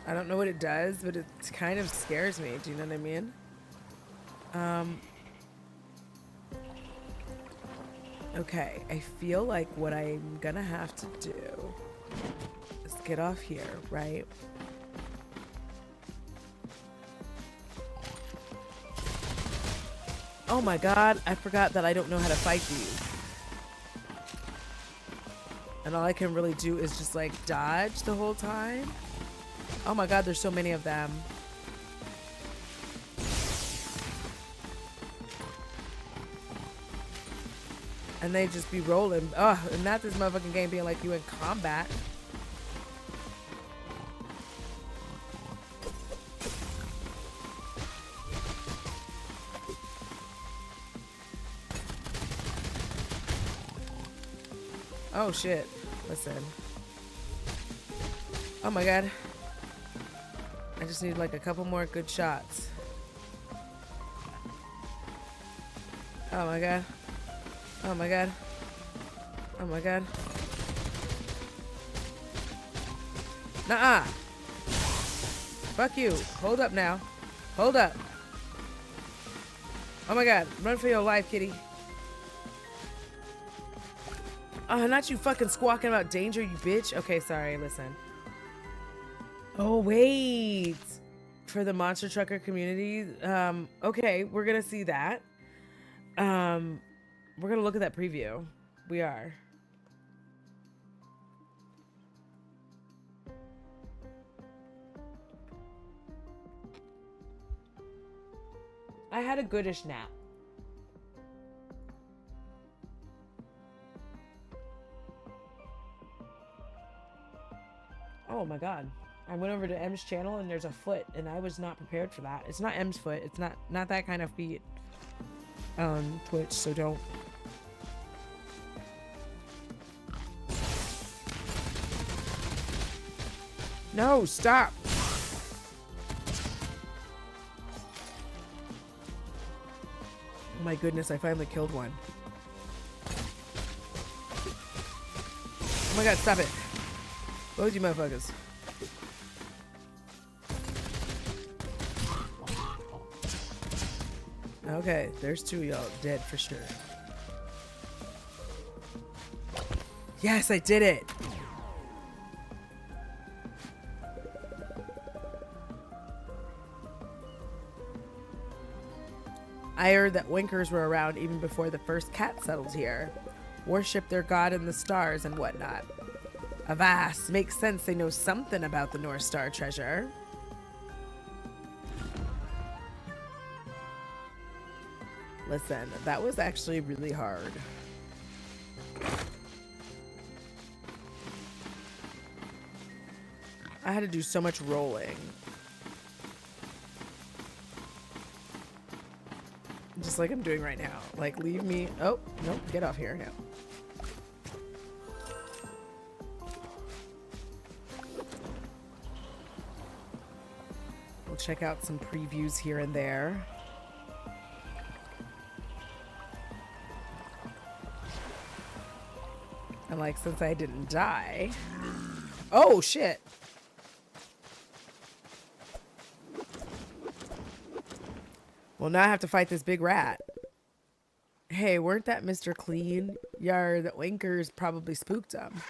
I don't know what it does, but it kind of scares me. Do you know what I mean? Okay, I feel like what I'm gonna have to do is get off here, right? Oh my god, I forgot that I don't know how to fight these. And all I can really do is just like dodge the whole time. Oh my god, there's so many of them. And they just be rolling. Oh, and not this motherfucking game being like you in combat. Oh shit. Listen. Oh my god. I just need like a couple more good shots. Oh my god. Oh my god. Oh my god. Nuh-uh. Fuck you. Hold up now. Hold up. Oh my god. Run for your life, kitty. Oh, not you fucking squawking about danger, you bitch. Okay, sorry. Listen. Oh, wait. For the monster trucker community. Okay, we're gonna see that. We're gonna look at that preview. We are. I had a goodish nap. Oh my god. I went over to M's channel and there's a foot and I was not prepared for that. It's not M's foot. It's not that kind of feet on Twitch, so don't. No, stop. Oh my goodness, I finally killed one. Oh my god, stop it. Both you motherfuckers. Okay, there's 2 of y'all dead for sure. Yes, I did it. I heard that Winkers were around even before the first cat settled here. Worship their god in the stars and whatnot. Avast, makes sense they know something about the North Star treasure. Listen, that was actually really hard. I had to do so much rolling. Just like I'm doing right now. Like, leave me. Oh, nope. Get off here now. We'll check out some previews here and there. And like, since I didn't die. Oh, shit. Well, now I have to fight this big rat. Hey, weren't that Mr. Clean? Yar, the Winkers probably spooked him.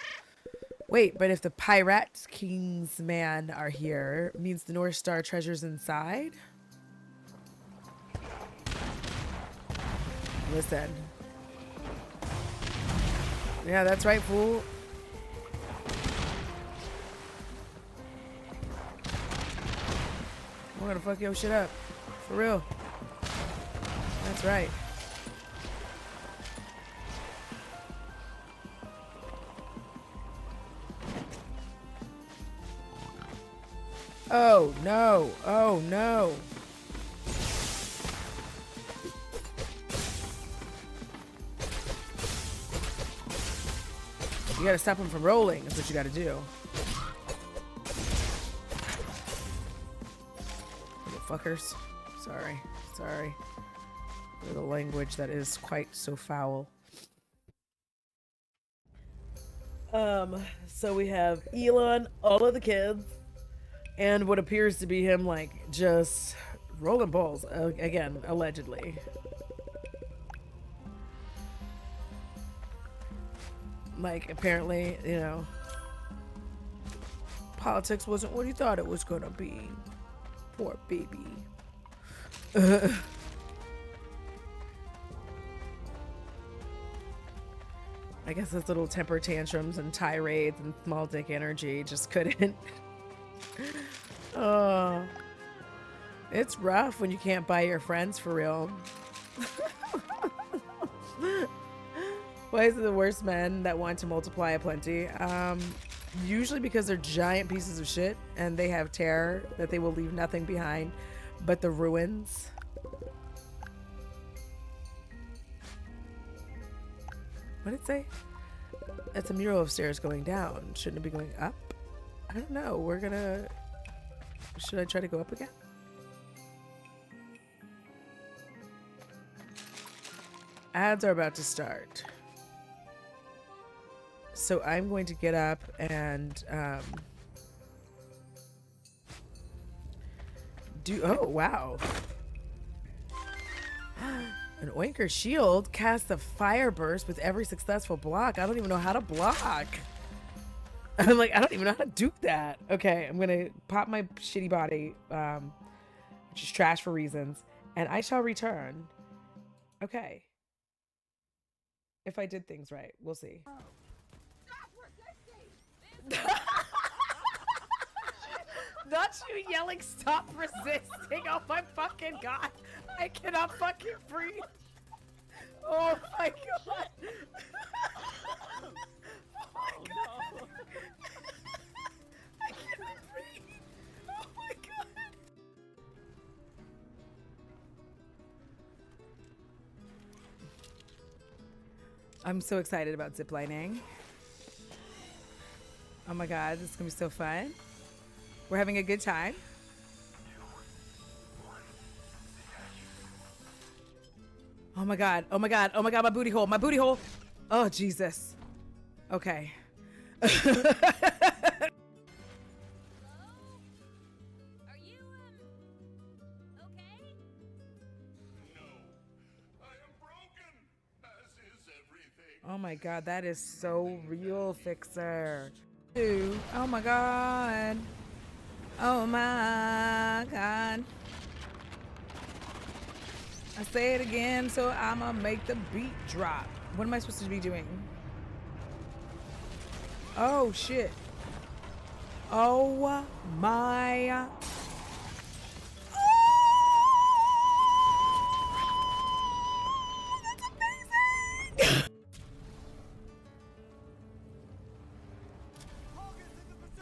Wait, but if the Pirate King's man are here, means the North Star treasure's inside? Listen. Yeah, that's right, fool. I'm gonna fuck your shit up. For real. That's right. Oh no. Oh no. You gotta stop him from rolling, is what you gotta do. Little fuckers. Sorry. Sorry. The language that is quite so foul. So we have Elon, all of the kids, and what appears to be him, like, just rolling balls, again, allegedly. Like, apparently, you know, politics wasn't what he thought it was gonna be. Poor baby. I guess his little temper tantrums and tirades and small dick energy just couldn't. Oh, it's rough when you can't buy your friends for real. Why is it the worst men that want to multiply aplenty? Usually because they're giant pieces of shit and they have terror that they will leave nothing behind but the ruins. What did it say? It's a mural of stairs going down. Shouldn't it be going up? I don't know. We're gonna... Should I try to go up again? Ads are about to start. So I'm going to get up and do... Oh, wow. An Oinker shield casts a fire burst with every successful block. I don't even know how to block. I'm like, I don't even know how to do that. Okay, I'm gonna pop my shitty body, which is trash for reasons, and I shall return. Okay. If I did things right, we'll see. Not you yelling, stop resisting. Oh my fucking god. I cannot fucking breathe. Oh my god. Oh my god. I cannot breathe. Oh my god. I'm so excited about ziplining. Oh my god, this is gonna be so fun. We're having a good time. Oh my god, oh my god, oh my god, my booty hole, my booty hole. Oh, Jesus. Okay. Are you, okay? Oh my god, that is so real, Fixer. Dude, oh my god. Oh my god. I say it again, so I'ma make the beat drop. What am I supposed to be doing? Oh shit. Oh my. That's amazing!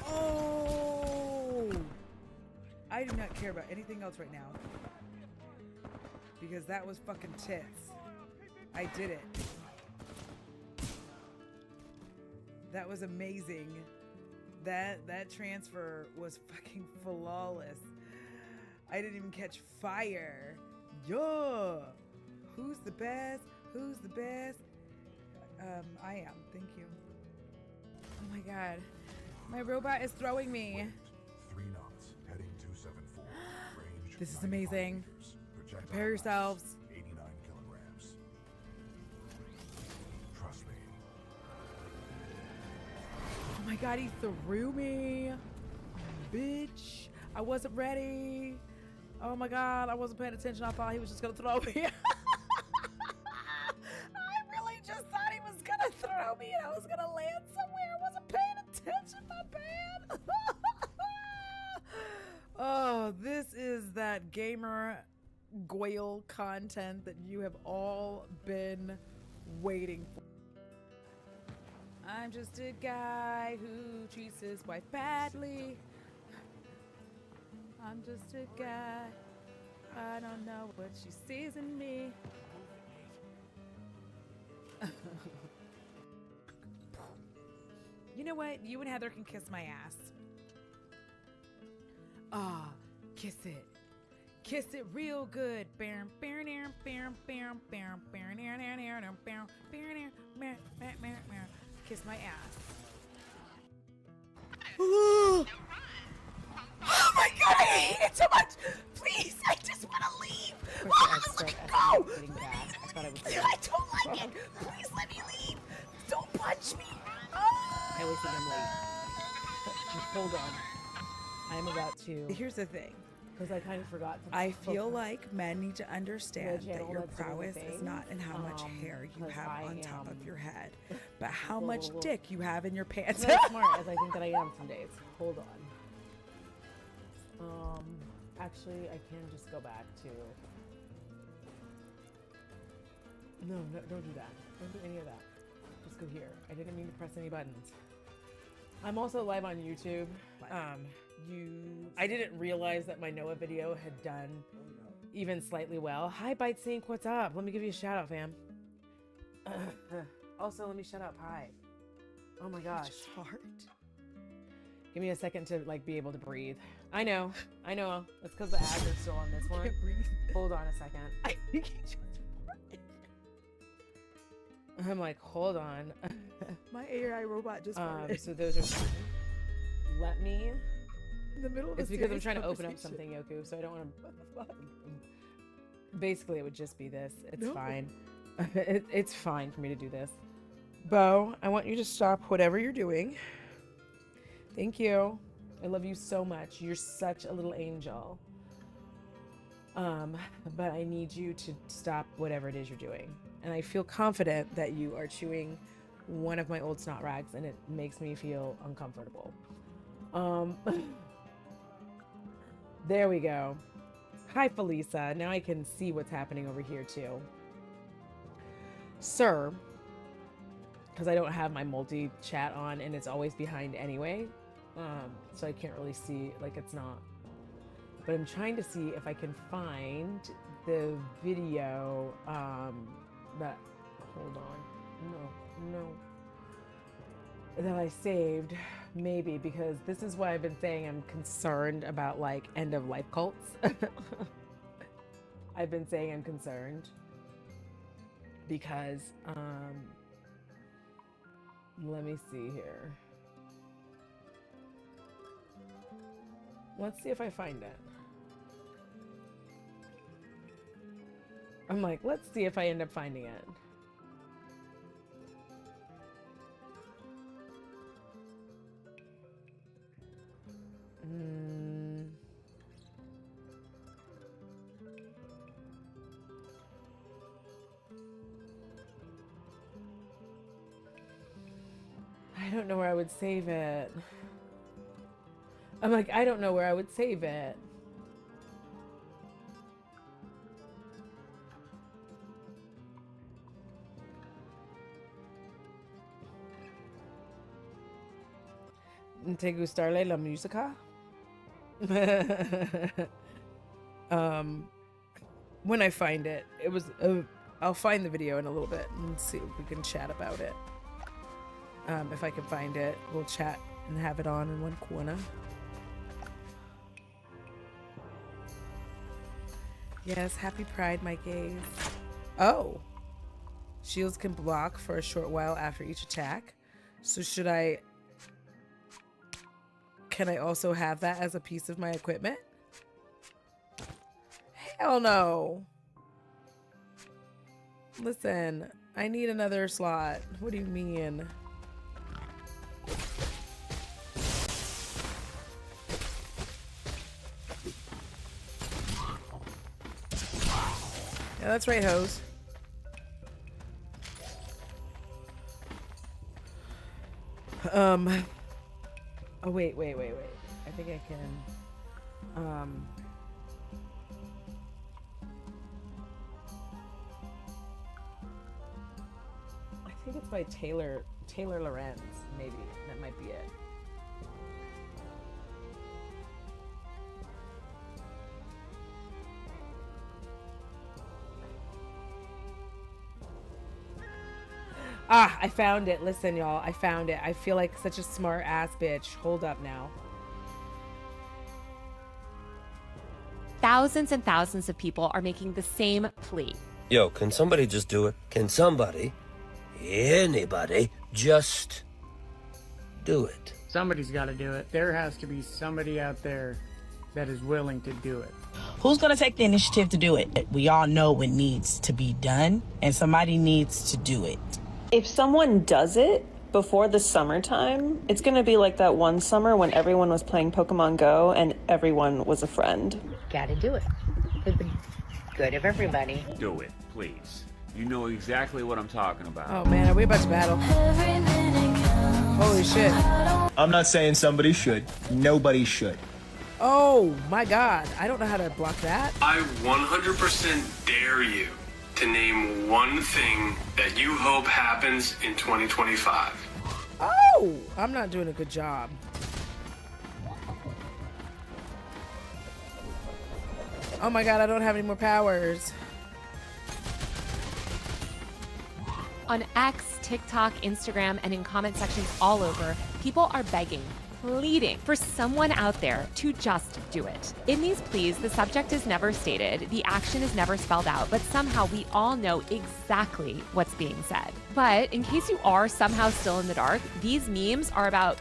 Oh! I do not care about anything else right now. Because that was fucking tits. I did it. That was amazing. That transfer was fucking flawless. I didn't even catch fire. Yeah. Who's the best? Who's the best? I am. Thank you. Oh my god. My robot is throwing me. 3 knots, heading 274. Range This is 95 amazing. meters. Projectile Prepare yourselves. mass 89 kilograms. Trust me. Oh my god, he threw me. Bitch. I wasn't ready. Oh my god, I wasn't paying attention. I thought he was just gonna throw me. I really just thought he was gonna throw me and I was gonna land somewhere. I wasn't paying attention, my bad. Oh, this is that gamer Goyle content that you have all been waiting for. I'm just a guy who treats his wife badly. I'm just a guy. I don't know what she sees in me. You know what? You and Heather can kiss my ass. Ah, kiss it. Kiss it real good. Kiss my ass. Oh my god, I hate it so much! Please, I just want to leave! Oh, let me go! Please, I don't like it! Please let me leave! Don't punch me! Oh. I always think I'm late. Hold on. I'm about to. Here's the thing. Because I kind of forgot to. I feel like men need to understand that channel your that's doing the prowess is thing, not in how much hair you 'cause have I on top of am your head, but how a much little- dick you have in your pants. Not as smart as I think that I am some days. Hold on. Actually, I can just go back to. No, don't do that. Don't do any of that. Just go here. I didn't mean to press any buttons. I'm also live on YouTube. I didn't realize that my Noah video had done even slightly well. Hi, Bite Sync, what's up? Let me give you a shout out, fam. Also, let me shout out Pi. Oh my gosh. Just fart. Give me a second to like be able to breathe. I know. That's because the ads are still on this one. Can't breathe. Hold on a second. I think he just farted. I'm like, hold on. My AI robot just farted. So those are fine. Let me. In the middle of It's a because I'm serious trying to open up conversation. something, Yoku, so I don't want to. What the fuck? Basically, it would just be this. It's No. fine. It's fine for me to do this. Bo, I want you to stop whatever you're doing. Thank you. I love you so much. You're such a little angel. But I need you to stop whatever it is you're doing. And I feel confident that you are chewing one of my old snot rags, and it makes me feel uncomfortable. There we go. Hi, Felisa. Now I can see what's happening over here too. Sir, because I don't have my multi-chat on and it's always behind anyway. So I can't really see, like it's not. But I'm trying to see if I can find the video that, hold on, no, that I saved, maybe, because this is why I've been saying I'm concerned about like end of life cults. I've been saying I'm concerned because, let me see here. Let's see if I find it. I'm like, let's see if I end up finding it. don't know where I would save it. I'm like, I don't know where I would save it. ¿Te gustarle la música? When I find it, I'll find the video in a little bit and see if we can chat about it. If I can find it, we'll chat and have it on in one corner. Yes, happy Pride, my gays. Oh, shields can block for a short while after each attack. So can I also have that as a piece of my equipment? Hell no. Listen, I need another slot. What do you mean? Yeah, that's right, hose. Oh, wait. I think I can, I think it's by Taylor Lorenz, maybe. That might be it. Ah, I found it. Listen, y'all. I found it. I feel like such a smart ass bitch. Hold up now. Thousands and thousands of people are making the same plea. Yo, can somebody just do it? Can somebody, anybody, just do it? Somebody's got to do it. There has to be somebody out there that is willing to do it. Who's going to take the initiative to do it? We all know it needs to be done, and somebody needs to do it. If someone does it before the summertime, it's going to be like that one summer when everyone was playing Pokemon Go and everyone was a friend. Gotta do it. For the good of everybody. Do it, please. You know exactly what I'm talking about. Oh man, are we about to battle? Holy shit. I'm not saying somebody should. Nobody should. Oh my god. I don't know how to block that. I 100% dare you to name one thing that you hope happens in 2025. Oh, I'm not doing a good job. Oh my god, I don't have any more powers. On X, TikTok, Instagram, and in comment sections all over, people are begging, pleading for someone out there to just do it. In these pleas, the subject is never stated, the action is never spelled out, but somehow we all know exactly what's being said. But in case you are somehow still in the dark, these memes are about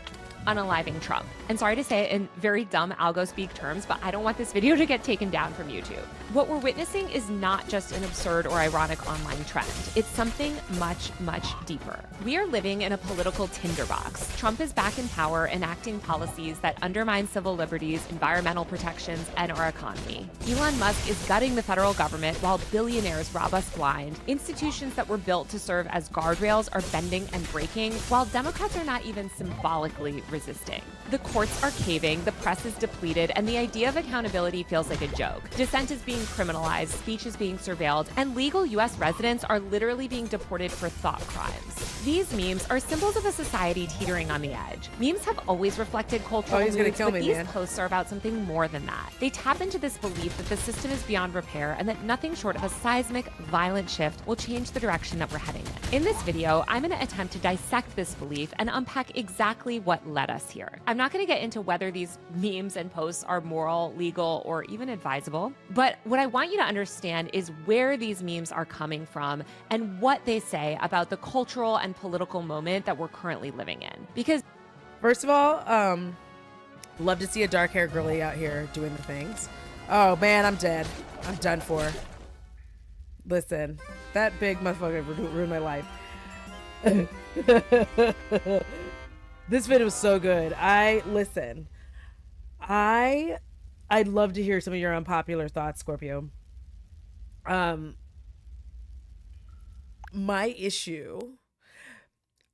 unaliving Trump. And sorry to say it in very dumb algo speak terms, but I don't want this video to get taken down from YouTube. What we're witnessing is not just an absurd or ironic online trend. It's something much, much deeper. We are living in a political tinderbox. Trump is back in power, enacting policies that undermine civil liberties, environmental protections, and our economy. Elon Musk is gutting the federal government while billionaires rob us blind. Institutions that were built to serve as guardrails are bending and breaking, while Democrats are not even symbolically resisting. The courts are caving, the press is depleted, and the idea of accountability feels like a joke. Dissent is being criminalized, speech is being surveilled, and legal U.S. residents are literally being deported for thought crimes. These memes are symbols of a society teetering on the edge. Memes have always reflected cultural moods, but these posts are about something more than that. They tap into this belief that the system is beyond repair and that nothing short of a seismic, violent shift will change the direction that we're heading in. In this video, I'm going to attempt to dissect this belief and unpack exactly what led us here. I'm not going to get into whether these memes and posts are moral, legal, or even advisable, but what I want you to understand is where these memes are coming from and what they say about the cultural and political moment that we're currently living in. Because first of all, love to see a dark haired girly out here doing the things. Oh man, I'm dead. I'm done for. Listen, that big motherfucker ruined my life. This video was so good. I'd love to hear some of your unpopular thoughts, Scorpio. My issue,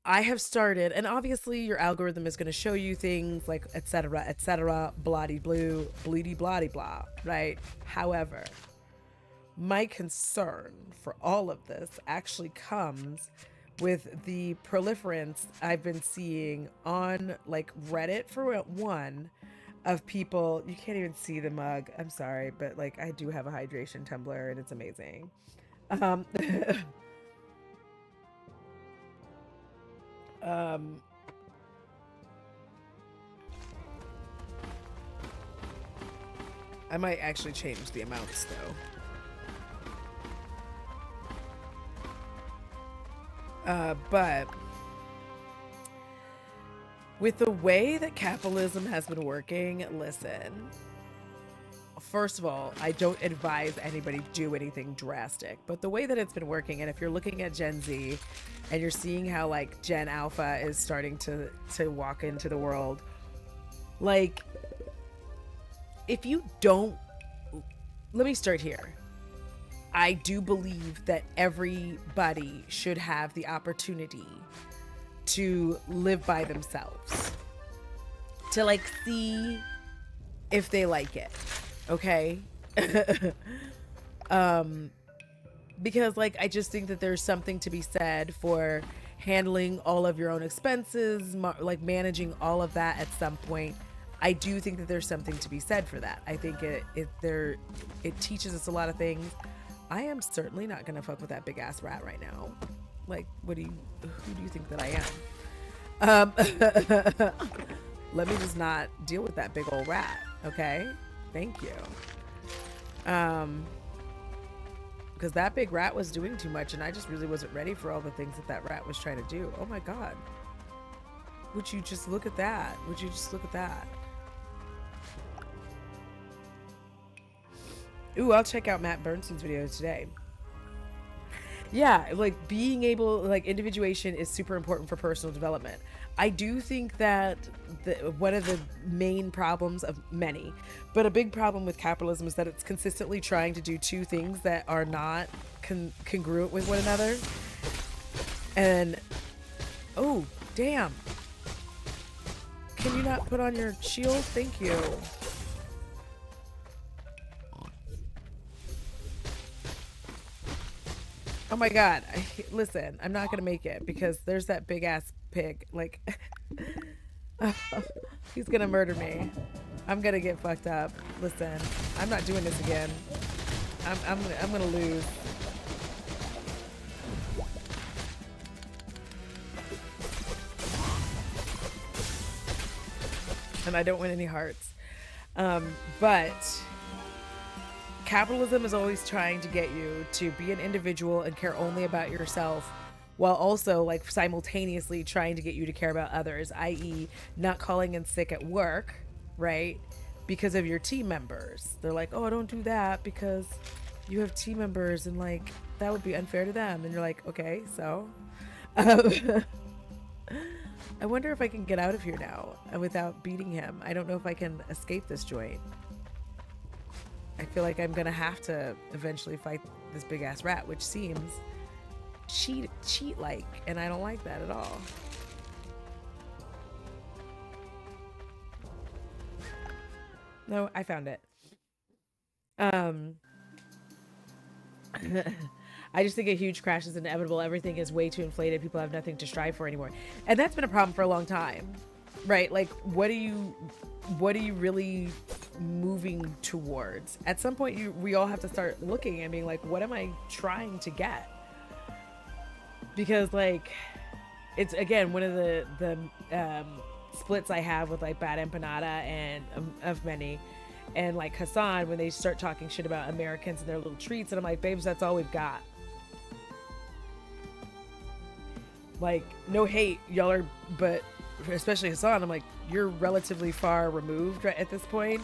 I have started, and obviously your algorithm is going to show you things like etc., bloody blue, bleedy bloody blah, right? However, my concern for all of this actually comes with the proliferance I've been seeing on like Reddit for one of people. You can't even see the mug. I'm sorry, but like I do have a hydration tumbler and it's amazing. I might actually change the amounts though. But with the way that capitalism has been working, listen, first of all, I don't advise anybody do anything drastic, but the way that it's been working, and if you're looking at Gen Z and you're seeing how like Gen Alpha is starting to walk into the world, like if you don't, let me start here. I do believe that everybody should have the opportunity to live by themselves, to like see if they like it, okay? Because like I just think that there's something to be said for handling all of your own expenses, like managing all of that at some point. I do think that there's something to be said for that. I think it teaches us a lot of things. I am certainly not gonna fuck with that big ass rat right now. Like, who do you think that I am? Let me just not deal with that big old rat, okay? Thank you. Because that big rat was doing too much and I just really wasn't ready for all the things that rat was trying to do. Oh my God. Would you just look at that? Would you just look at that? Ooh, I'll check out Matt Bernstein's video today. Yeah, like being able, like individuation is super important for personal development. I do think that one of the main problems of many, but a big problem with capitalism is that it's consistently trying to do two things that are not congruent with one another. And, oh, damn. Can you not put on your shield? Thank you. Oh my God. Listen, I'm not going to make it because there's that big ass pig. Like, he's going to murder me. I'm going to get fucked up. Listen, I'm not doing this again. I'm going to lose. And I don't win any hearts. But capitalism is always trying to get you to be an individual and care only about yourself, while also like simultaneously trying to get you to care about others, i.e. not calling in sick at work, right? Because of your team members. They're like, oh, don't do that because you have team members and like that would be unfair to them. And you're like, okay, so I wonder if I can get out of here now without beating him. I don't know if I can escape this joint. I feel like I'm gonna have to eventually fight this big ass rat, which seems cheat like, and I don't like that at all. No, I found it. I just think a huge crash is inevitable. Everything is way too inflated. People have nothing to strive for anymore. And that's been a problem for a long time, right? Like, what are you really moving towards? At some point, we all have to start looking and being like, what am I trying to get? Because like, it's again, one of the splits I have with like Bad Empanada and of many, and like Hassan, when they start talking shit about Americans and their little treats, and I'm like, babes, that's all we've got. Like, no hate, y'all are, but especially Hassan, I'm like, you're relatively far removed right at this point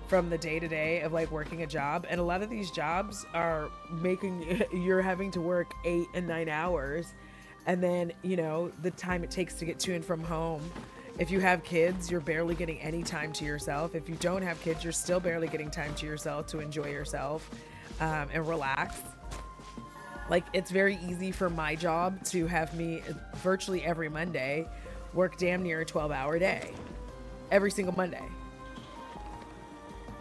from the day-to-day of like working a job, and a lot of these jobs are making you're having to work 8 and 9 hours, and then you know the time it takes to get to and from home. If you have kids, you're barely getting any time to yourself. If you don't have kids, you're still barely getting time to yourself to enjoy yourself and relax. Like, it's very easy for my job to have me virtually every Monday work damn near a 12-hour day. Every single Monday.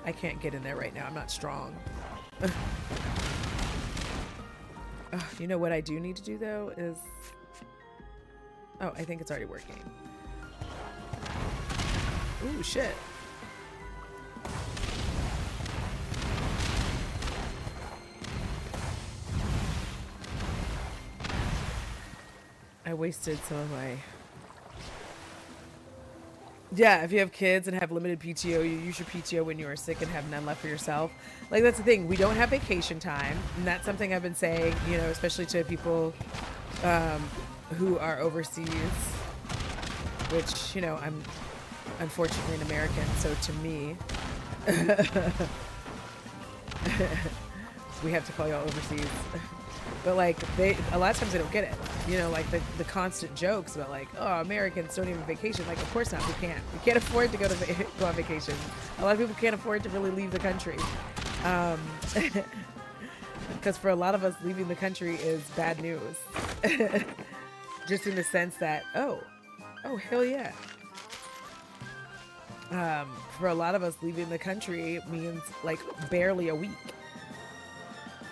I can't get in there right now. I'm not strong. You know what I do need to do, though, is... Oh, I think it's already working. Ooh, shit. I wasted some of my... Yeah, if you have kids and have limited PTO, you use your PTO when you are sick and have none left for yourself. Like, that's the thing. We don't have vacation time. And that's something I've been saying, you know, especially to people who are overseas, which, you know, I'm unfortunately an American. So to me, we have to call y'all overseas. But like, a lot of times they don't get it. You know, like the constant jokes about like, oh, Americans don't even vacation. Like, of course not. We can't. We can't afford to go on vacation. A lot of people can't afford to really leave the country. Because for a lot of us, leaving the country is bad news. Just in the sense that, oh, hell yeah. For a lot of us, leaving the country means like barely a week.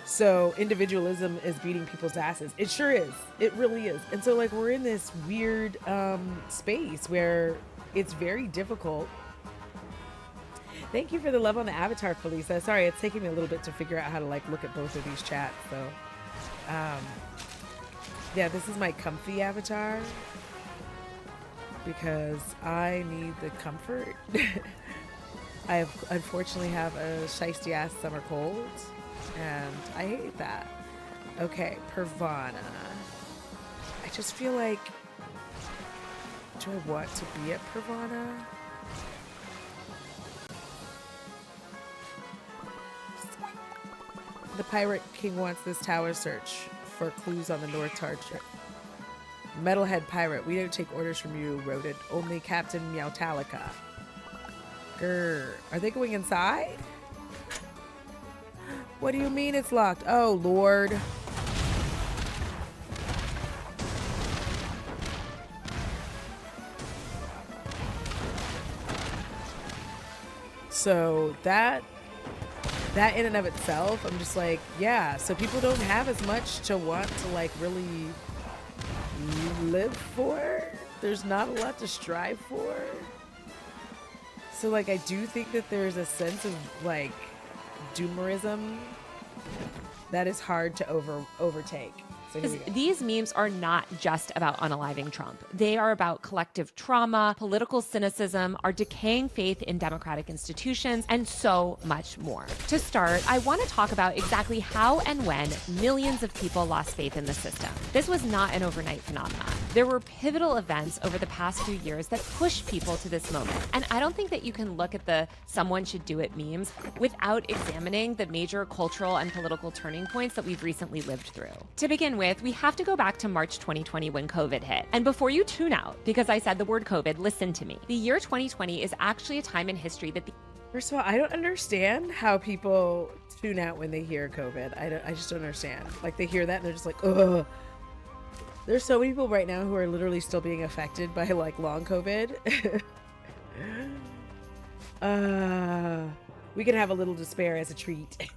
So individualism is beating people's asses. It sure is. It really is. And so like we're in this weird space where it's very difficult. Thank you for the love on the avatar, Felisa. Sorry, it's taking me a little bit to figure out how to like look at both of these chats. So yeah, this is my comfy avatar because I need the comfort. I unfortunately have a shiesty ass summer cold. And I hate that. Okay, Pervana. I just feel like... Do I want to be at Pervana? The Pirate King wants this tower search for clues on the North Tower. Metalhead Pirate, we don't take orders from you, Rodent. Only Captain Meowtalica. Grr. Are they going inside? What do you mean it's locked? Oh, Lord. So that in and of itself, I'm just like, yeah, so people don't have as much to want to like really live for. There's not a lot to strive for. So like, I do think that there's a sense of like doomerism that is hard to overtake. So here we go. These memes are not just about unaliving Trump. They are about collective trauma, political cynicism, our decaying faith in democratic institutions, and so much more. To start, I want to talk about exactly how and when millions of people lost faith in the system. This was not an overnight phenomenon. There were pivotal events over the past few years that pushed people to this moment. And I don't think that you can look at the someone should do it memes without examining the major cultural and political turning points that we've recently lived through. To begin with, we have to go back to March 2020 when COVID hit. And before you tune out, because I said the word COVID, listen to me. The year 2020 is actually a time in history that First of all, I don't understand how people tune out when they hear COVID. I just don't understand. Like, they hear that and they're just like, ugh. There's so many people right now who are literally still being affected by like long COVID. We can have a little despair as a treat.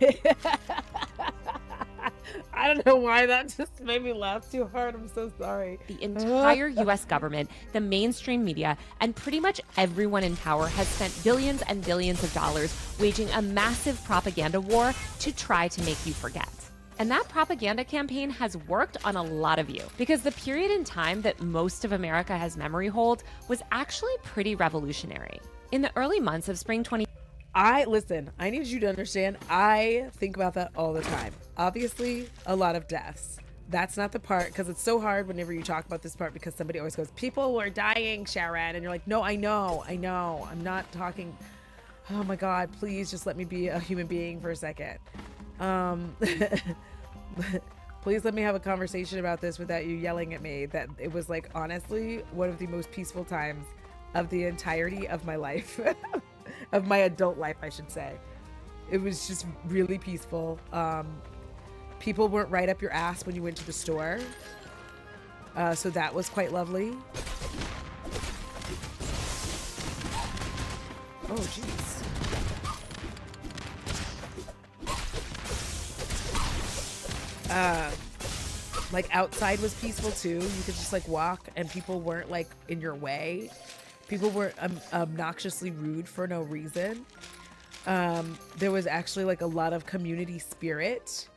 I don't know why that just made me laugh too hard. I'm so sorry. The entire US government, the mainstream media, and pretty much everyone in power has spent billions and billions of dollars waging a massive propaganda war to try to make you forget. And that propaganda campaign has worked on a lot of you, because the period in time that most of America has memory hold was actually pretty revolutionary. In the early months of spring 20... Listen, I need you to understand, I think about that all the time. Obviously, a lot of deaths. That's not the part, because it's so hard whenever you talk about this part, because somebody always goes, people were dying, Sharon. And you're like, no, I know. I'm not talking. Oh my God, please just let me be a human being for a second. Please let me have a conversation about this without you yelling at me. That it was like, honestly, one of the most peaceful times of the entirety of my life. Of my adult life, I should say. It was just really peaceful. People weren't right up your ass when you went to the store. So that was quite lovely. Oh, jeez. Like outside was peaceful too. You could just like walk and people weren't like in your way. People weren't obnoxiously rude for no reason. There was actually like a lot of community spirit.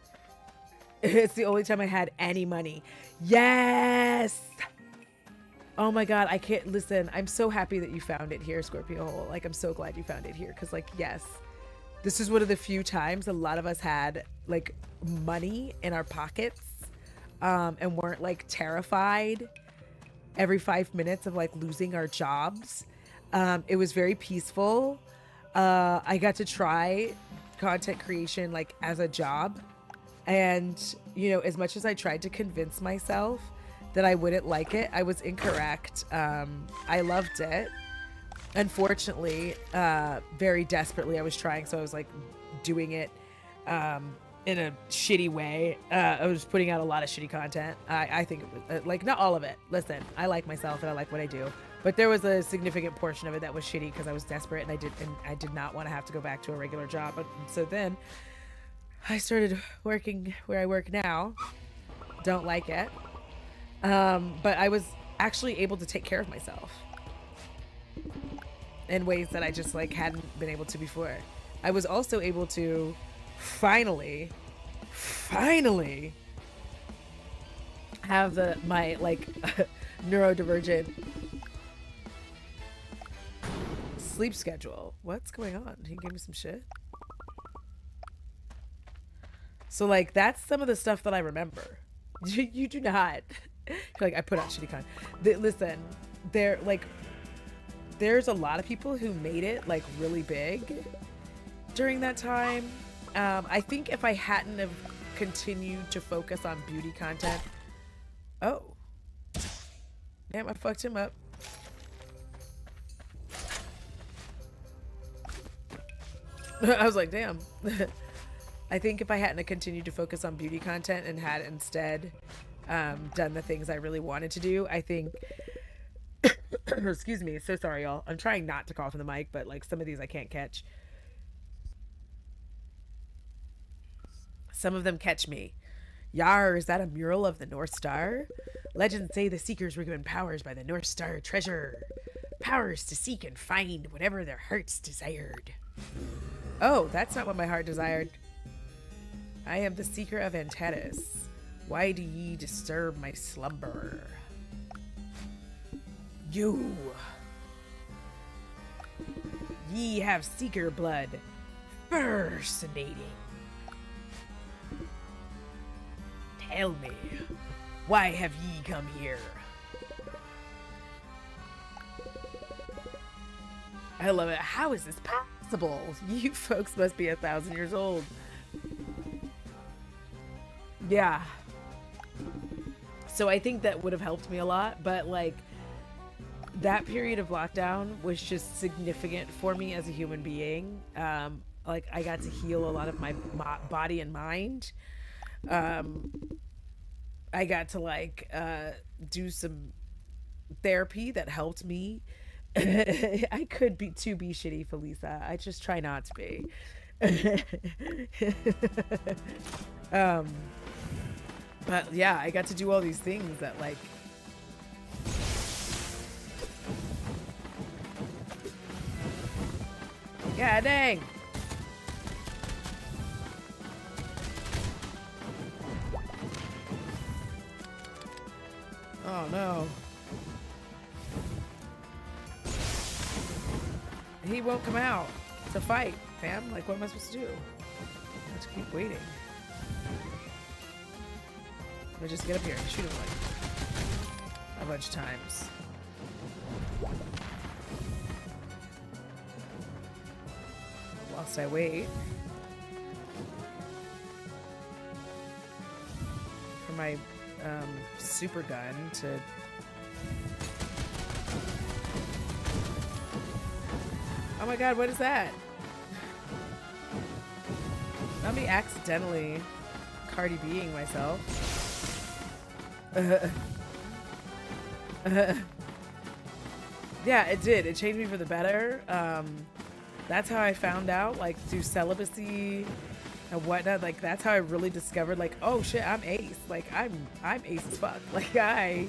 It's the only time I had any money. Yes! Oh my God, I can't listen. I'm so happy that you found it here, Scorpio Hole. Like, I'm so glad you found it here. Cause like, yes, this is one of the few times a lot of us had like money in our pockets, and weren't like terrified every 5 minutes of like losing our jobs. It was very peaceful. I got to try content creation like as a job. And, you know, as much as I tried to convince myself that I wouldn't like it, I was incorrect. I loved it. Unfortunately, very desperately, I was trying. So I was like doing it in a shitty way. I was putting out a lot of shitty content. I think it was like, not all of it. Listen, I like myself and I like what I do. But there was a significant portion of it that was shitty because I was desperate and I did not want to have to go back to a regular job. But so then I started working where I work now. Don't like it. But I was actually able to take care of myself in ways that I just like hadn't been able to before. I was also able to finally have my like neurodivergent sleep schedule. What's going on? He gave me some shit. So like that's some of the stuff that I remember. You do not. Like I put out shitty content. Listen, there's a lot of people who made it like really big during that time. I think if I hadn't have continued to focus on beauty content. Oh. Damn, I fucked him up. I was like, damn. I think if I hadn't have continued to focus on beauty content and had instead done the things I really wanted to do, I think excuse me, so sorry y'all. I'm trying not to cough in the mic, but like some of these I can't catch. Some of them catch me. Yar, is that a mural of the North Star? Legends say the Seekers were given powers by the North Star treasure. Powers to seek and find whatever their hearts desired. Oh, that's not what my heart desired. I am the Seeker of Antares. Why do ye disturb my slumber? You. Ye have Seeker blood. Fascinating. Tell me, why have ye come here? I love it. How is this possible? You folks must be 1,000 years old. Yeah. So I think that would have helped me a lot, but like that period of lockdown was just significant for me as a human being. Like I got to heal a lot of my body and mind. I got to like do some therapy that helped me. I could be shitty, Felisa. I just try not to be. But yeah, I got to do all these things that like yeah, dang. Oh no. He won't come out to fight, fam. Like, what am I supposed to do? I have to keep waiting. Or just get up here and shoot him like a bunch of times. Whilst I wait for my super gun to oh my god, what is that? Let me accidentally Cardi Bing myself. Yeah, it did. It changed me for the better. That's how I found out, like, through celibacy and whatnot. Like, that's how I really discovered, like, oh shit, I'm ace. Like, I'm ace as fuck. Like, I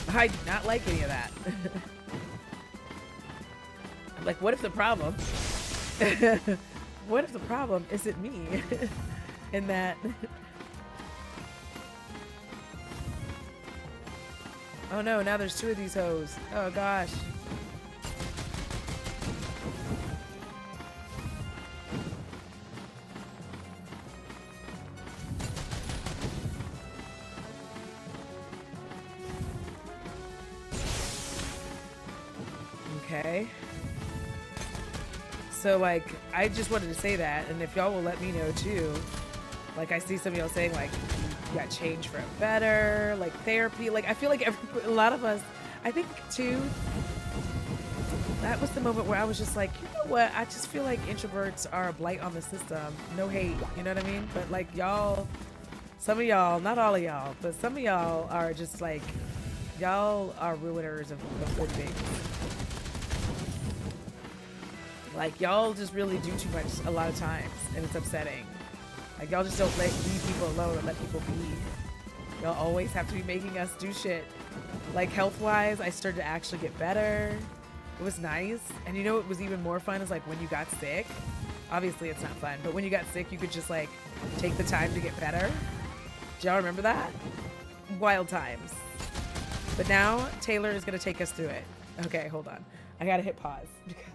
do not like any of that. I'm like, what if the problem? What if the problem isn't me? In that. Oh no, now there's 2 of these hoes. Oh gosh. Okay. So, like, I just wanted to say that, and if y'all will let me know too. Like, I see some of y'all saying, like, you got changed for better, like therapy. Like, I feel like a lot of us, I think too, that was the moment where I was just like, you know what? I just feel like introverts are a blight on the system. No hate, you know what I mean? But like y'all, some of y'all, not all of y'all, but some of y'all are just like, y'all are ruiners of good things. Like, y'all just really do too much a lot of times, and it's upsetting. Like, y'all just don't leave people alone and let people be. Y'all always have to be making us do shit. Like, health-wise, I started to actually get better. It was nice. And you know what was even more fun is, like, when you got sick. Obviously, it's not fun, but when you got sick, you could just, like, take the time to get better. Do y'all remember that? Wild times. But now, Taylor is going to take us through it. Okay, hold on. I got to hit pause because...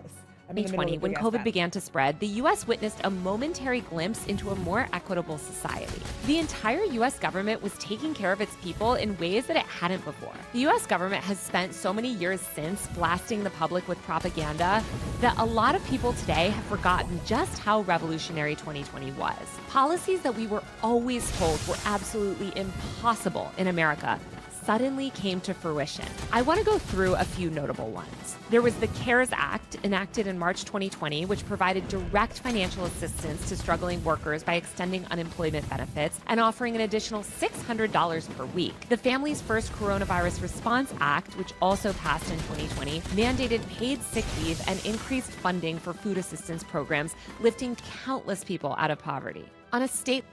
2020, when COVID began to spread, the U.S. witnessed a momentary glimpse into a more equitable society. The entire U.S. government was taking care of its people in ways that it hadn't before. The U.S. government has spent so many years since blasting the public with propaganda that a lot of people today have forgotten just how revolutionary 2020 was. Policies that we were always told were absolutely impossible in America suddenly came to fruition. I want to go through a few notable ones. There was the CARES Act, enacted in March 2020, which provided direct financial assistance to struggling workers by extending unemployment benefits and offering an additional $600 per week. The Families First Coronavirus Response Act, which also passed in 2020, mandated paid sick leave and increased funding for food assistance programs, lifting countless people out of poverty. On a state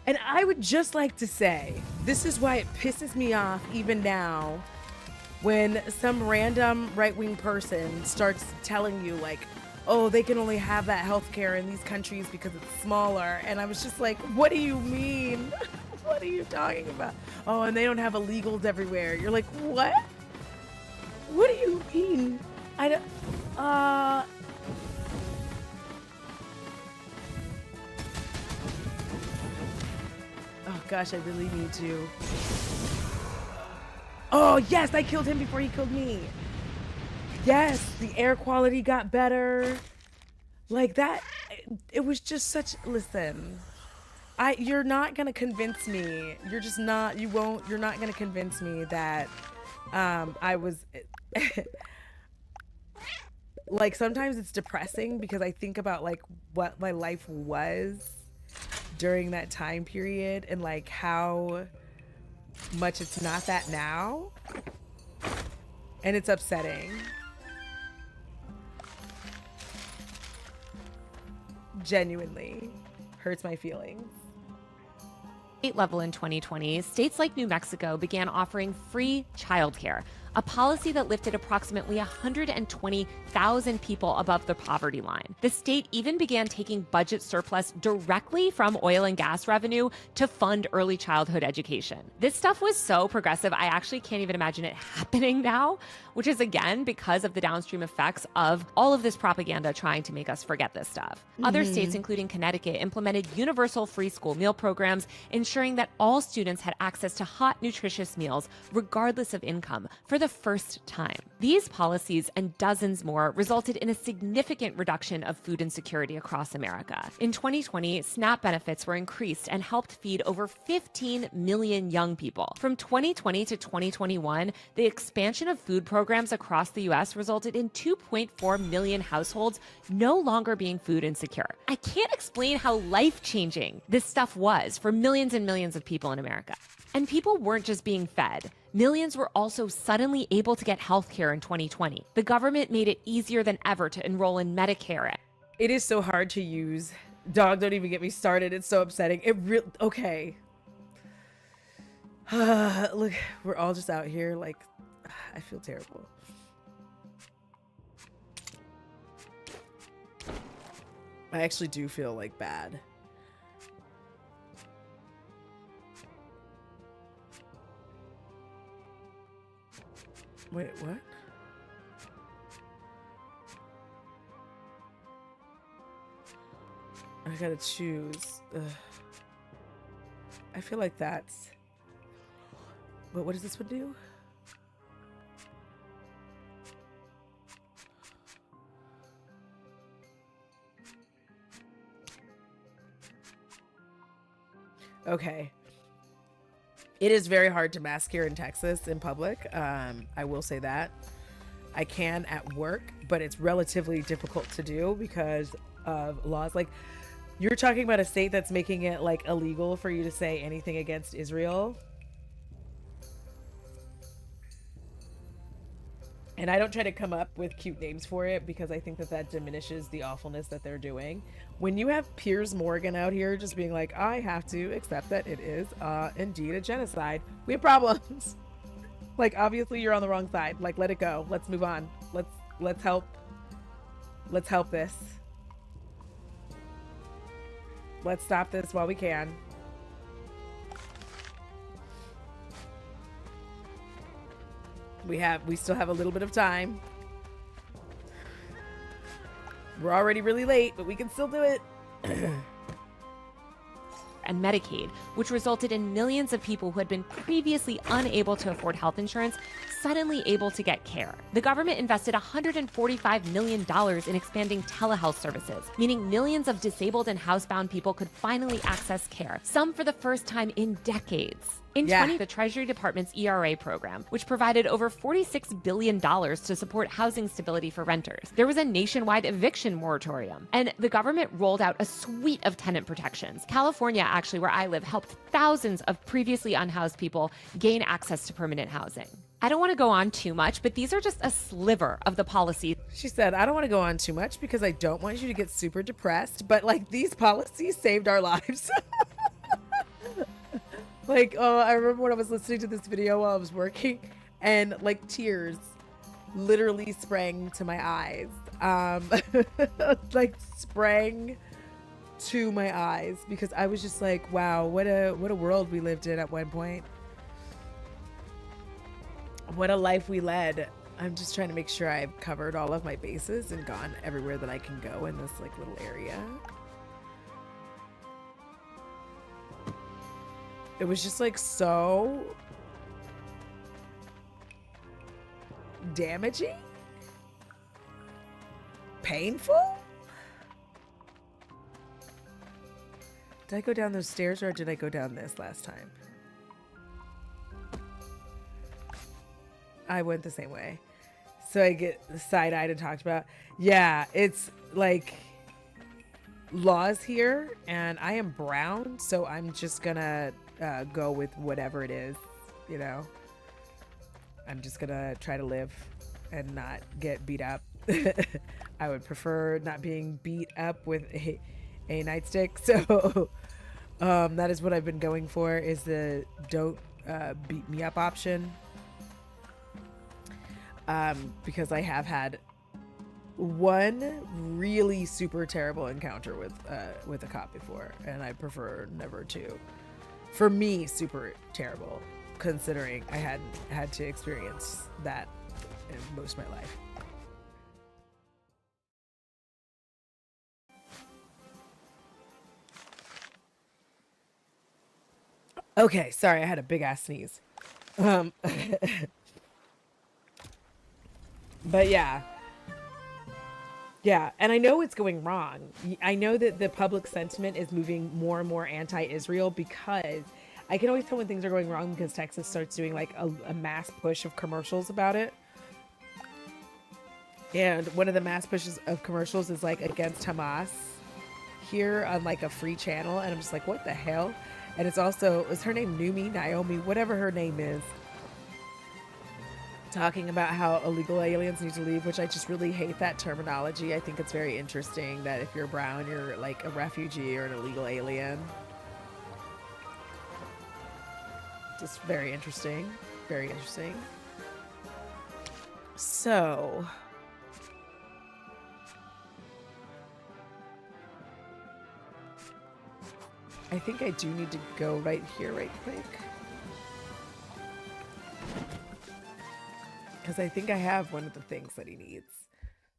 And I would just like to say, this is why it pisses me off even now when some random right-wing person starts telling you like, oh, they can only have that healthcare in these countries because it's smaller. And I was just like, what do you mean? What are you talking about? Oh, and they don't have illegals everywhere. You're like, what? What do you mean? I don't, oh gosh, I really need to. Oh yes, I killed him before he killed me. Yes, the air quality got better. Like that, it was just such, listen, you're not gonna convince me. You're just not, you're not gonna convince me that I was, like sometimes it's depressing because I think about like what my life was during that time period and like how much it's not that now, and it's upsetting. Genuinely hurts my feelings. State level in 2020, states like New Mexico began offering free childcare, a policy that lifted approximately 120,000 people above the poverty line. The state even began taking budget surplus directly from oil and gas revenue to fund early childhood education. This stuff was so progressive, I actually can't even imagine it happening now, which is again because of the downstream effects of all of this propaganda trying to make us forget this stuff. Other states, including Connecticut, implemented universal free school meal programs, ensuring that all students had access to hot, nutritious meals, regardless of income, for the the first time. These policies and dozens more resulted in a significant reduction of food insecurity across America. In 2020, SNAP benefits were increased and helped feed over 15 million young people. From 2020 to 2021, the expansion of food programs across the U.S. resulted in 2.4 million households no longer being food insecure. I can't explain how life-changing this stuff was for millions and millions of people in America. And people weren't just being fed. Millions were also suddenly able to get health care in 2020. The government made it easier than ever to enroll in Medicare. It is so hard to use. Dog, don't even get me started. It's so upsetting. It really, okay. Look, we're all just out here like, I feel terrible. I actually do feel like bad. Wait, what? I gotta choose. Ugh. I feel like that's... But what does this one do? Okay. It is very hard to mask here in Texas in public. I will say that. I can at work, but it's relatively difficult to do because of laws. Like, you're talking about a state that's making it like illegal for you to say anything against Israel. And I don't try to come up with cute names for it because I think that that diminishes the awfulness that they're doing. When you have Piers Morgan out here just being like, I have to accept that it is indeed a genocide, we have problems. Like, obviously you're on the wrong side. Like, let it go. Let's move on. Let's help this. Let's stop this while we can. We still have a little bit of time. We're already really late, but we can still do it. And Medicaid, which resulted in millions of people who had been previously unable to afford health insurance suddenly able to get care. The government invested $145 million in expanding telehealth services, meaning millions of disabled and housebound people could finally access care, some for the first time in decades. In the Treasury Department's ERA program, which provided over $46 billion to support housing stability for renters. There was a nationwide eviction moratorium, and the government rolled out a suite of tenant protections. California, actually, where I live, helped thousands of previously unhoused people gain access to permanent housing. I don't want to go on too much, but these are just a sliver of the policy. She said, I don't want to go on too much because I don't want you to get super depressed, but like these policies saved our lives. Like, oh, I remember when I was listening to this video while I was working and like tears literally sprang to my eyes. Like sprang to my eyes because I was just like, wow, what a world we lived in at one point. What a life we led. I'm just trying to make sure I've covered all of my bases and gone everywhere that I can go in this like little area. It was just like so damaging, painful. Did I go down those stairs or did I go down this last time? I went the same way. So I get side-eyed and talked about. Yeah, it's like laws here and I am brown, so I'm just gonna go with whatever it is, you know. I'm just gonna try to live and not get beat up. I would prefer not being beat up with a nightstick. So that is what I've been going for, is the don't beat me up option. Because I have had one really super terrible encounter with a cop before, and I prefer never to. For me, super terrible, considering I hadn't had to experience that in most of my life. Okay, sorry, I had a big ass sneeze. But yeah. Yeah, and I know it's going wrong. I know that the public sentiment is moving more and more anti-Israel because I can always tell when things are going wrong because Texas starts doing like a mass push of commercials about it. And one of the mass pushes of commercials is like against Hamas here on like a free channel. And I'm just like, what the hell? And it's also, is her name Naomi, whatever her name is, talking about how illegal aliens need to leave, which I just really hate that terminology. I think it's very interesting that if you're brown, you're like a refugee or an illegal alien. Just very interesting. Very interesting. So... I think I do need to go right here right quick. Because I think I have one of the things that he needs.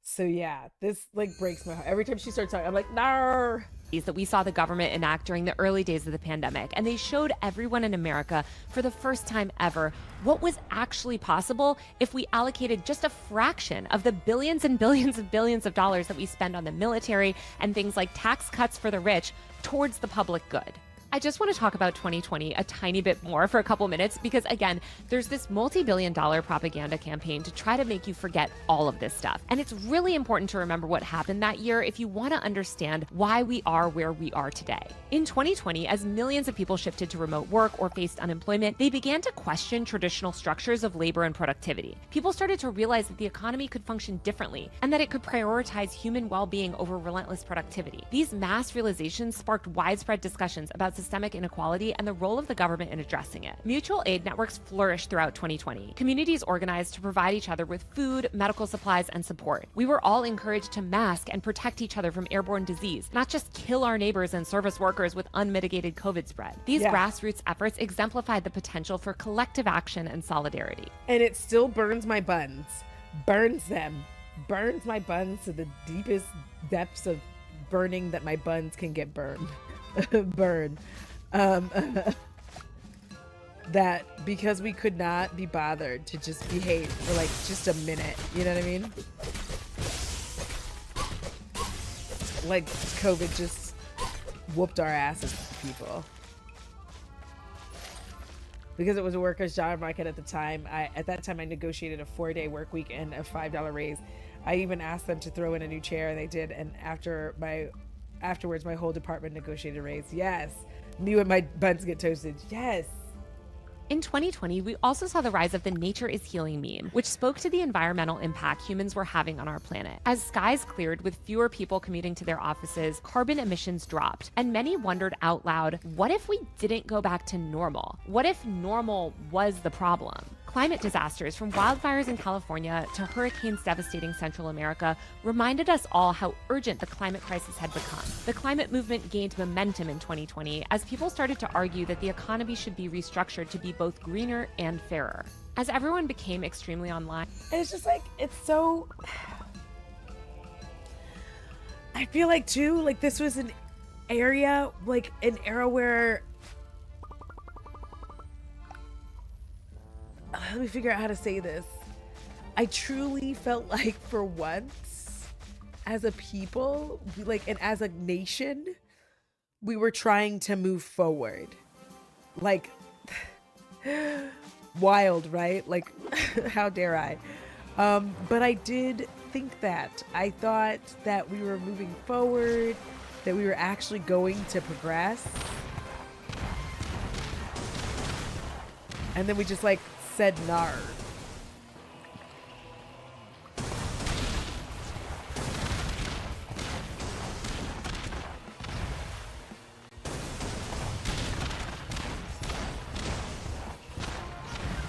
So yeah, this like breaks my heart. Every time she starts talking, I'm like, no. That we saw the government enact during the early days of the pandemic, and they showed everyone in America for the first time ever what was actually possible if we allocated just a fraction of the billions and billions and billions of dollars that we spend on the military and things like tax cuts for the rich towards the public good. I just want to talk about 2020 a tiny bit more for a couple minutes because, again, there's this multi-billion-dollar propaganda campaign to try to make you forget all of this stuff. And it's really important to remember what happened that year if you want to understand why we are where we are today. In 2020, as millions of people shifted to remote work or faced unemployment, they began to question traditional structures of labor and productivity. People started to realize that the economy could function differently and that it could prioritize human well-being over relentless productivity. These mass realizations sparked widespread discussions about systemic inequality and the role of the government in addressing it. Mutual aid networks flourished throughout 2020. Communities organized to provide each other with food, medical supplies, and support. We were all encouraged to mask and protect each other from airborne disease, not just kill our neighbors and service workers with unmitigated COVID spread. These grassroots efforts exemplified the potential for collective action and solidarity. And it still burns my buns. Burns them. Burns my buns to the deepest depths of burning that my buns can get burned. Burn. That because we could not be bothered to just behave for like just a minute, you know what I mean? Like COVID just whooped our asses, people. Because it was a workers' job market at the time. At that time I negotiated a 4-day work week and a $5 raise. I even asked them to throw in a new chair and they did, and afterwards my whole department negotiated a raise. Yes. Me when my buns get toasted. Yes. In 2020, we also saw the rise of the nature is healing meme, which spoke to the environmental impact humans were having on our planet. As skies cleared with fewer people commuting to their offices, carbon emissions dropped, and many wondered out loud, what if we didn't go back to normal? What if normal was the problem? Climate disasters, from wildfires in California to hurricanes devastating Central America, reminded us all how urgent the climate crisis had become. The climate movement gained momentum in 2020 as people started to argue that the economy should be restructured to be both greener and fairer. As everyone became extremely online, and it's just like, it's so... I feel like too, like this was an era where... Let me figure out how to say this. I truly felt like for once, as a people, and as a nation, we were trying to move forward. Like, wild, right? Like, how dare I? But I did think that. I thought that we were moving forward, that we were actually going to progress. And then we just said nar.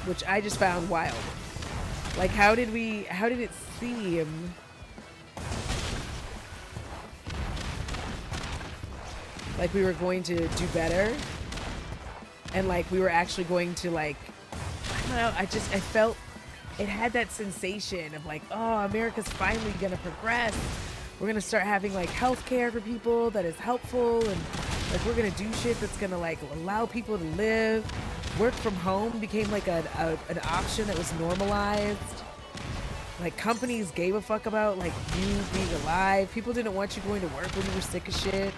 Which I just found wild. Like, how did it seem like we were going to do better? And we were actually going to I don't know, I felt it had that sensation of oh, America's finally gonna progress. We're gonna start having healthcare for people that is helpful, and we're gonna do shit that's gonna allow people to live. Work from home became an option that was normalized. Like, companies gave a fuck about, like, you being alive. People didn't want you going to work when you were sick of shit.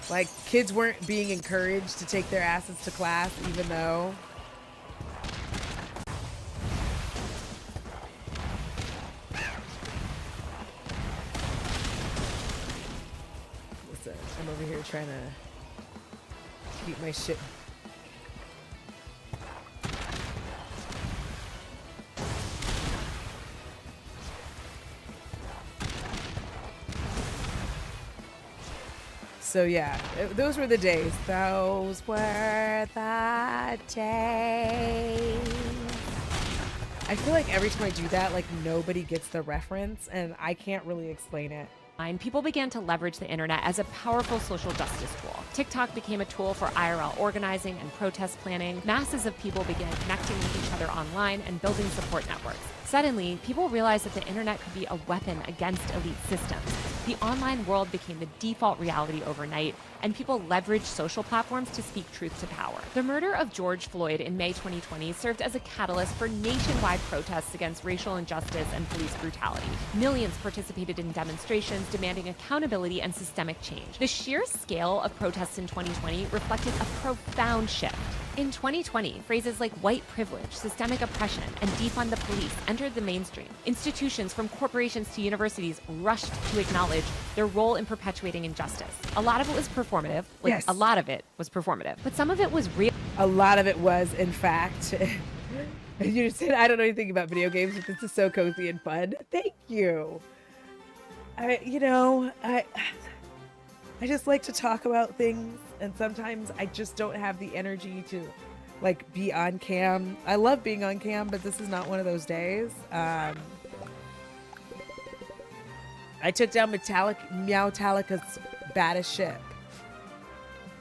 Like, kids weren't being encouraged to take their asses to class, even though... Listen, I'm over here trying to keep my shit... So yeah, those were the days. Those were the days. I feel like every time I do that, like nobody gets the reference and I can't really explain it. People began to leverage the internet as a powerful social justice tool. TikTok became a tool for IRL organizing and protest planning. Masses of people began connecting with each other online and building support networks. Suddenly, people realized that the internet could be a weapon against elite systems. The online world became the default reality overnight, and people leveraged social platforms to speak truth to power. The murder of George Floyd in May 2020 served as a catalyst for nationwide protests against racial injustice and police brutality. Millions participated in demonstrations demanding accountability and systemic change. The sheer scale of protests in 2020 reflected a profound shift. In 2020, phrases like white privilege, systemic oppression, and defund the police entered the mainstream. Institutions from corporations to universities rushed to acknowledge their role in perpetuating injustice. A lot of it was performative. Yes. A lot of it was performative. But some of it was real. A lot of it was, in fact... You said, I don't know anything about video games, but this is so cozy and fun. Thank you. I just like to talk about things, and sometimes I just don't have the energy to, like, be on cam. I love being on cam, but this is not one of those days. I took down Meowtalica's baddest ship.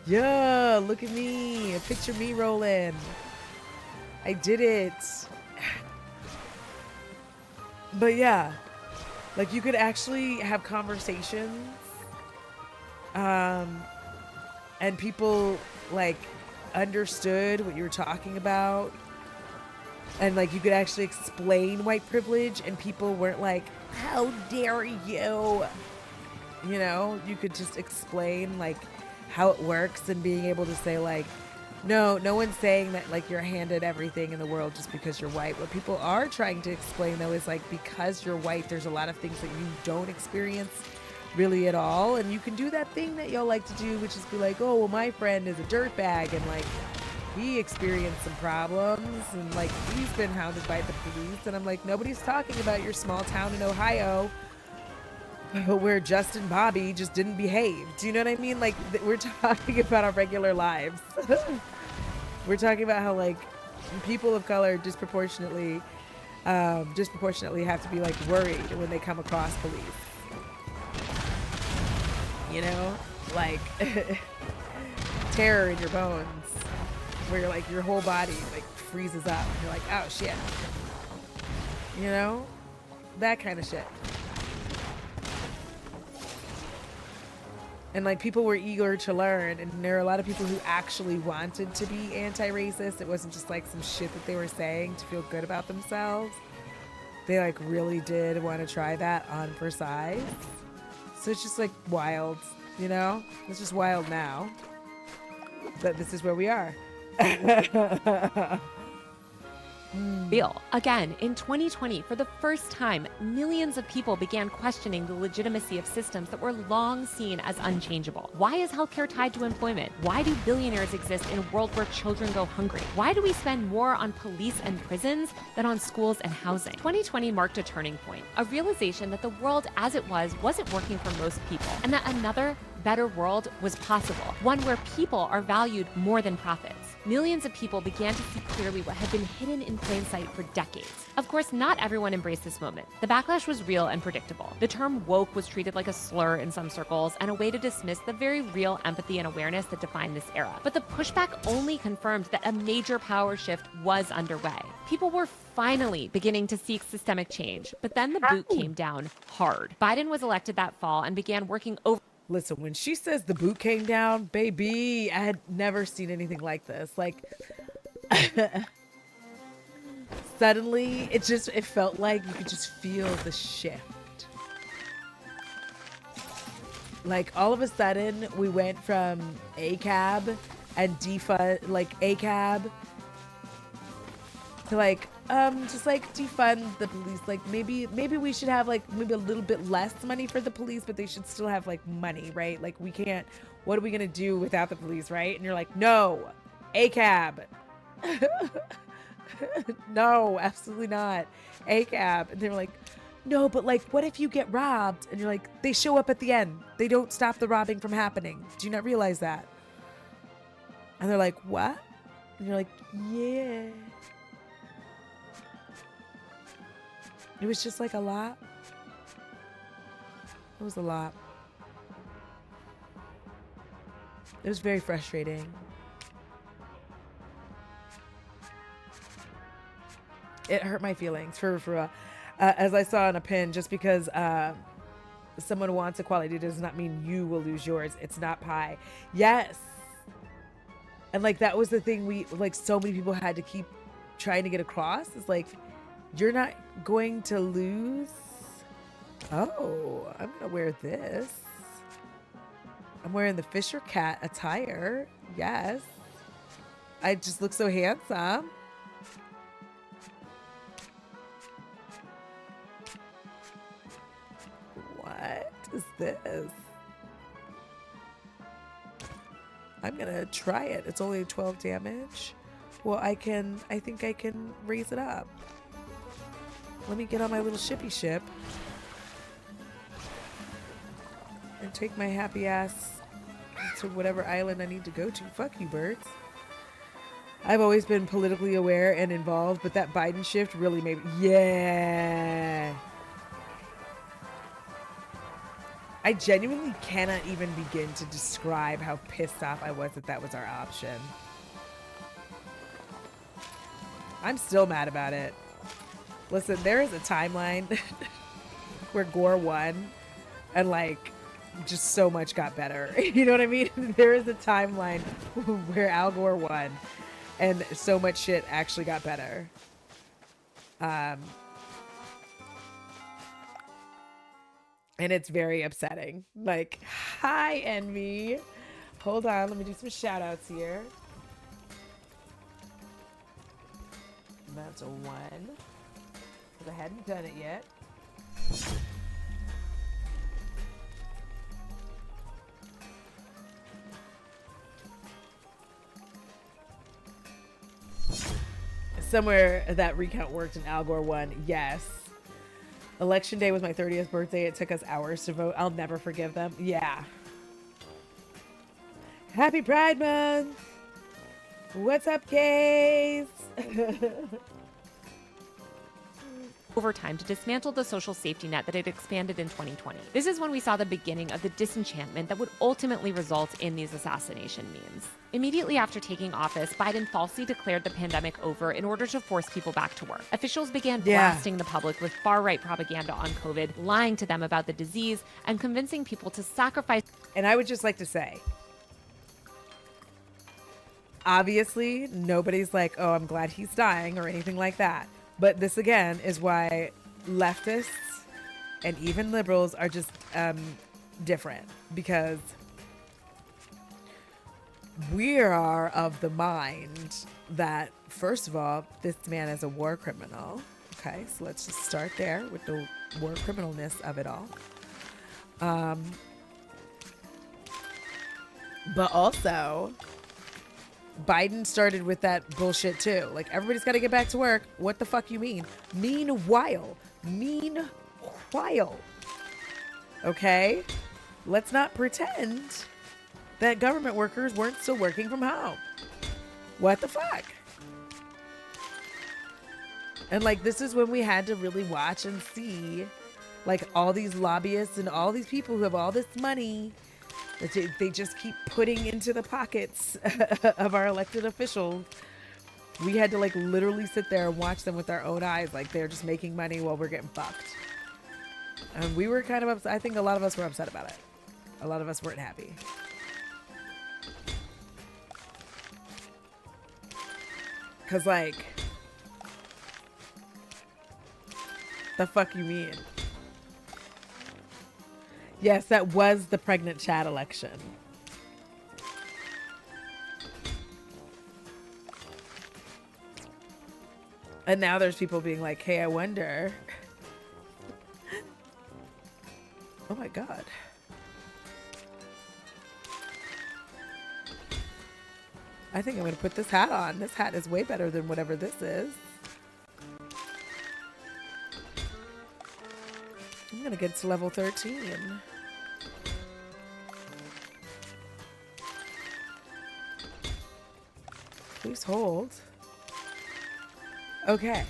Yeah, look at me. Picture me rolling. I did it. But yeah, like, you could actually have conversations. And people, like, understood what you were talking about. And, like, you could actually explain white privilege, and people weren't like, how dare you? You know, you could just explain, like, how it works, and being able to say, like, no one's saying that, like, you're handed everything in the world just because you're white. What people are trying to explain, though, is, like, because you're white, there's a lot of things that you don't experience really at all, and you can do that thing that y'all like to do, which is be like, oh, well, my friend is a dirtbag, and, like, he experienced some problems, and, like, he's been hounded by the police, and I'm like, nobody's talking about your small town in Ohio where Justin Bobby just didn't behave. Do you know what I mean? Like, we're talking about our regular lives. We're talking about how, like, people of color disproportionately have to be, like, worried when they come across police. You know, like, terror in your bones, where you're like, your whole body, like, freezes up. You're like, oh shit. You know, that kind of shit. And, like, people were eager to learn, and there are a lot of people who actually wanted to be anti-racist. It wasn't just, like, some shit that they were saying to feel good about themselves. They, like, really did want to try that on for size. So it's just, like, wild, you know? It's just wild now that this is where we are. Real. Again, in 2020, for the first time, millions of people began questioning the legitimacy of systems that were long seen as unchangeable. Why is healthcare tied to employment? Why do billionaires exist in a world where children go hungry? Why do we spend more on police and prisons than on schools and housing? 2020 marked a turning point, a realization that the world as it wasn't working for most people, and that another, better world was possible, one where people are valued more than profits. Millions of people began to see clearly what had been hidden in plain sight for decades. Of course, not everyone embraced this moment. The backlash was real and predictable. The term woke was treated like a slur in some circles and a way to dismiss the very real empathy and awareness that defined this era. But the pushback only confirmed that a major power shift was underway. People were finally beginning to seek systemic change, but then the boot came down hard. Biden was elected that fall and began working over. Listen, when she says the boot came down, baby, I had never seen anything like this. Like, Suddenly, it felt like you could just feel the shift. Like all of a sudden, we went from ACAB and defund, like ACAB, to like just like defund the police. Like maybe we should have like maybe a little bit less money for the police, but they should still have like money, right? Like we can't. What are we gonna do without the police, right? And you're like, no, ACAB. No, absolutely not. ACAB. And they're like, no, but like, what if you get robbed? And you're like, they show up at the end. They don't stop the robbing from happening. Do you not realize that? And they're like, what? And you're like, yeah. It was just like a lot. It was a lot. It was very frustrating. It hurt my feelings for real. As I saw in a pin, just because someone wants equality does not mean you will lose yours. It's not pie. Yes. And like that was the thing we like so many people had to keep trying to get across. It's like you're not going to lose. Oh, I'm gonna wear this. I'm wearing the Fisher Cat attire. Yes. I just look so handsome. What is this? I'm gonna try it. It's only 12 damage. Well, I think I can raise it up. Let me get on my little shippy ship and take my happy ass to whatever island I need to go to. Fuck you, birds. I've always been politically aware and involved, but that Biden shift really made me, yeah. I genuinely cannot even begin to describe how pissed off I was that was our option. I'm still mad about it. Listen, there is a timeline where Gore won and like just so much got better. You know what I mean? There is a timeline where Al Gore won and so much shit actually got better. And it's very upsetting. Like, hi, Envy. Hold on, let me do some shout outs here. That's a 1. Because I hadn't done it yet. Somewhere that recount worked and Al Gore won. Yes. Election day was my 30th birthday. It took us hours to vote. I'll never forgive them. Yeah. Happy Pride Month. What's up, Case? Over time to dismantle the social safety net that had expanded in 2020. This is when we saw the beginning of the disenchantment that would ultimately result in these assassination memes. Immediately after taking office, Biden falsely declared the pandemic over in order to force people back to work. Officials began blasting the public with far-right propaganda on COVID, lying to them about the disease, and convincing people to sacrifice. And I would just like to say, obviously, nobody's like, oh, I'm glad he's dying or anything like that. But this, again, is why leftists and even liberals are just different. Because we are of the mind that, first of all, this man is a war criminal. Okay, so let's just start there with the war criminalness of it all. But also, Biden started with that bullshit too. Like, everybody's got to get back to work. What the fuck you mean? Meanwhile, okay? Let's not pretend that government workers weren't still working from home. What the fuck? And like, this is when we had to really watch and see like all these lobbyists and all these people who have all this money that they just keep putting into the pockets of our elected officials. We had to like literally sit there and watch them with our own eyes. Like, they're just making money while we're getting fucked. And we were kind of upset. I think a lot of us were upset about it. A lot of us weren't happy. Cause like, the fuck you mean? Yes, that was the pregnant chat election. And now there's people being like, hey, I wonder. Oh my God. I think I'm gonna put this hat on. This hat is way better than whatever this is. I'm gonna get to level 13. Please hold. Okay.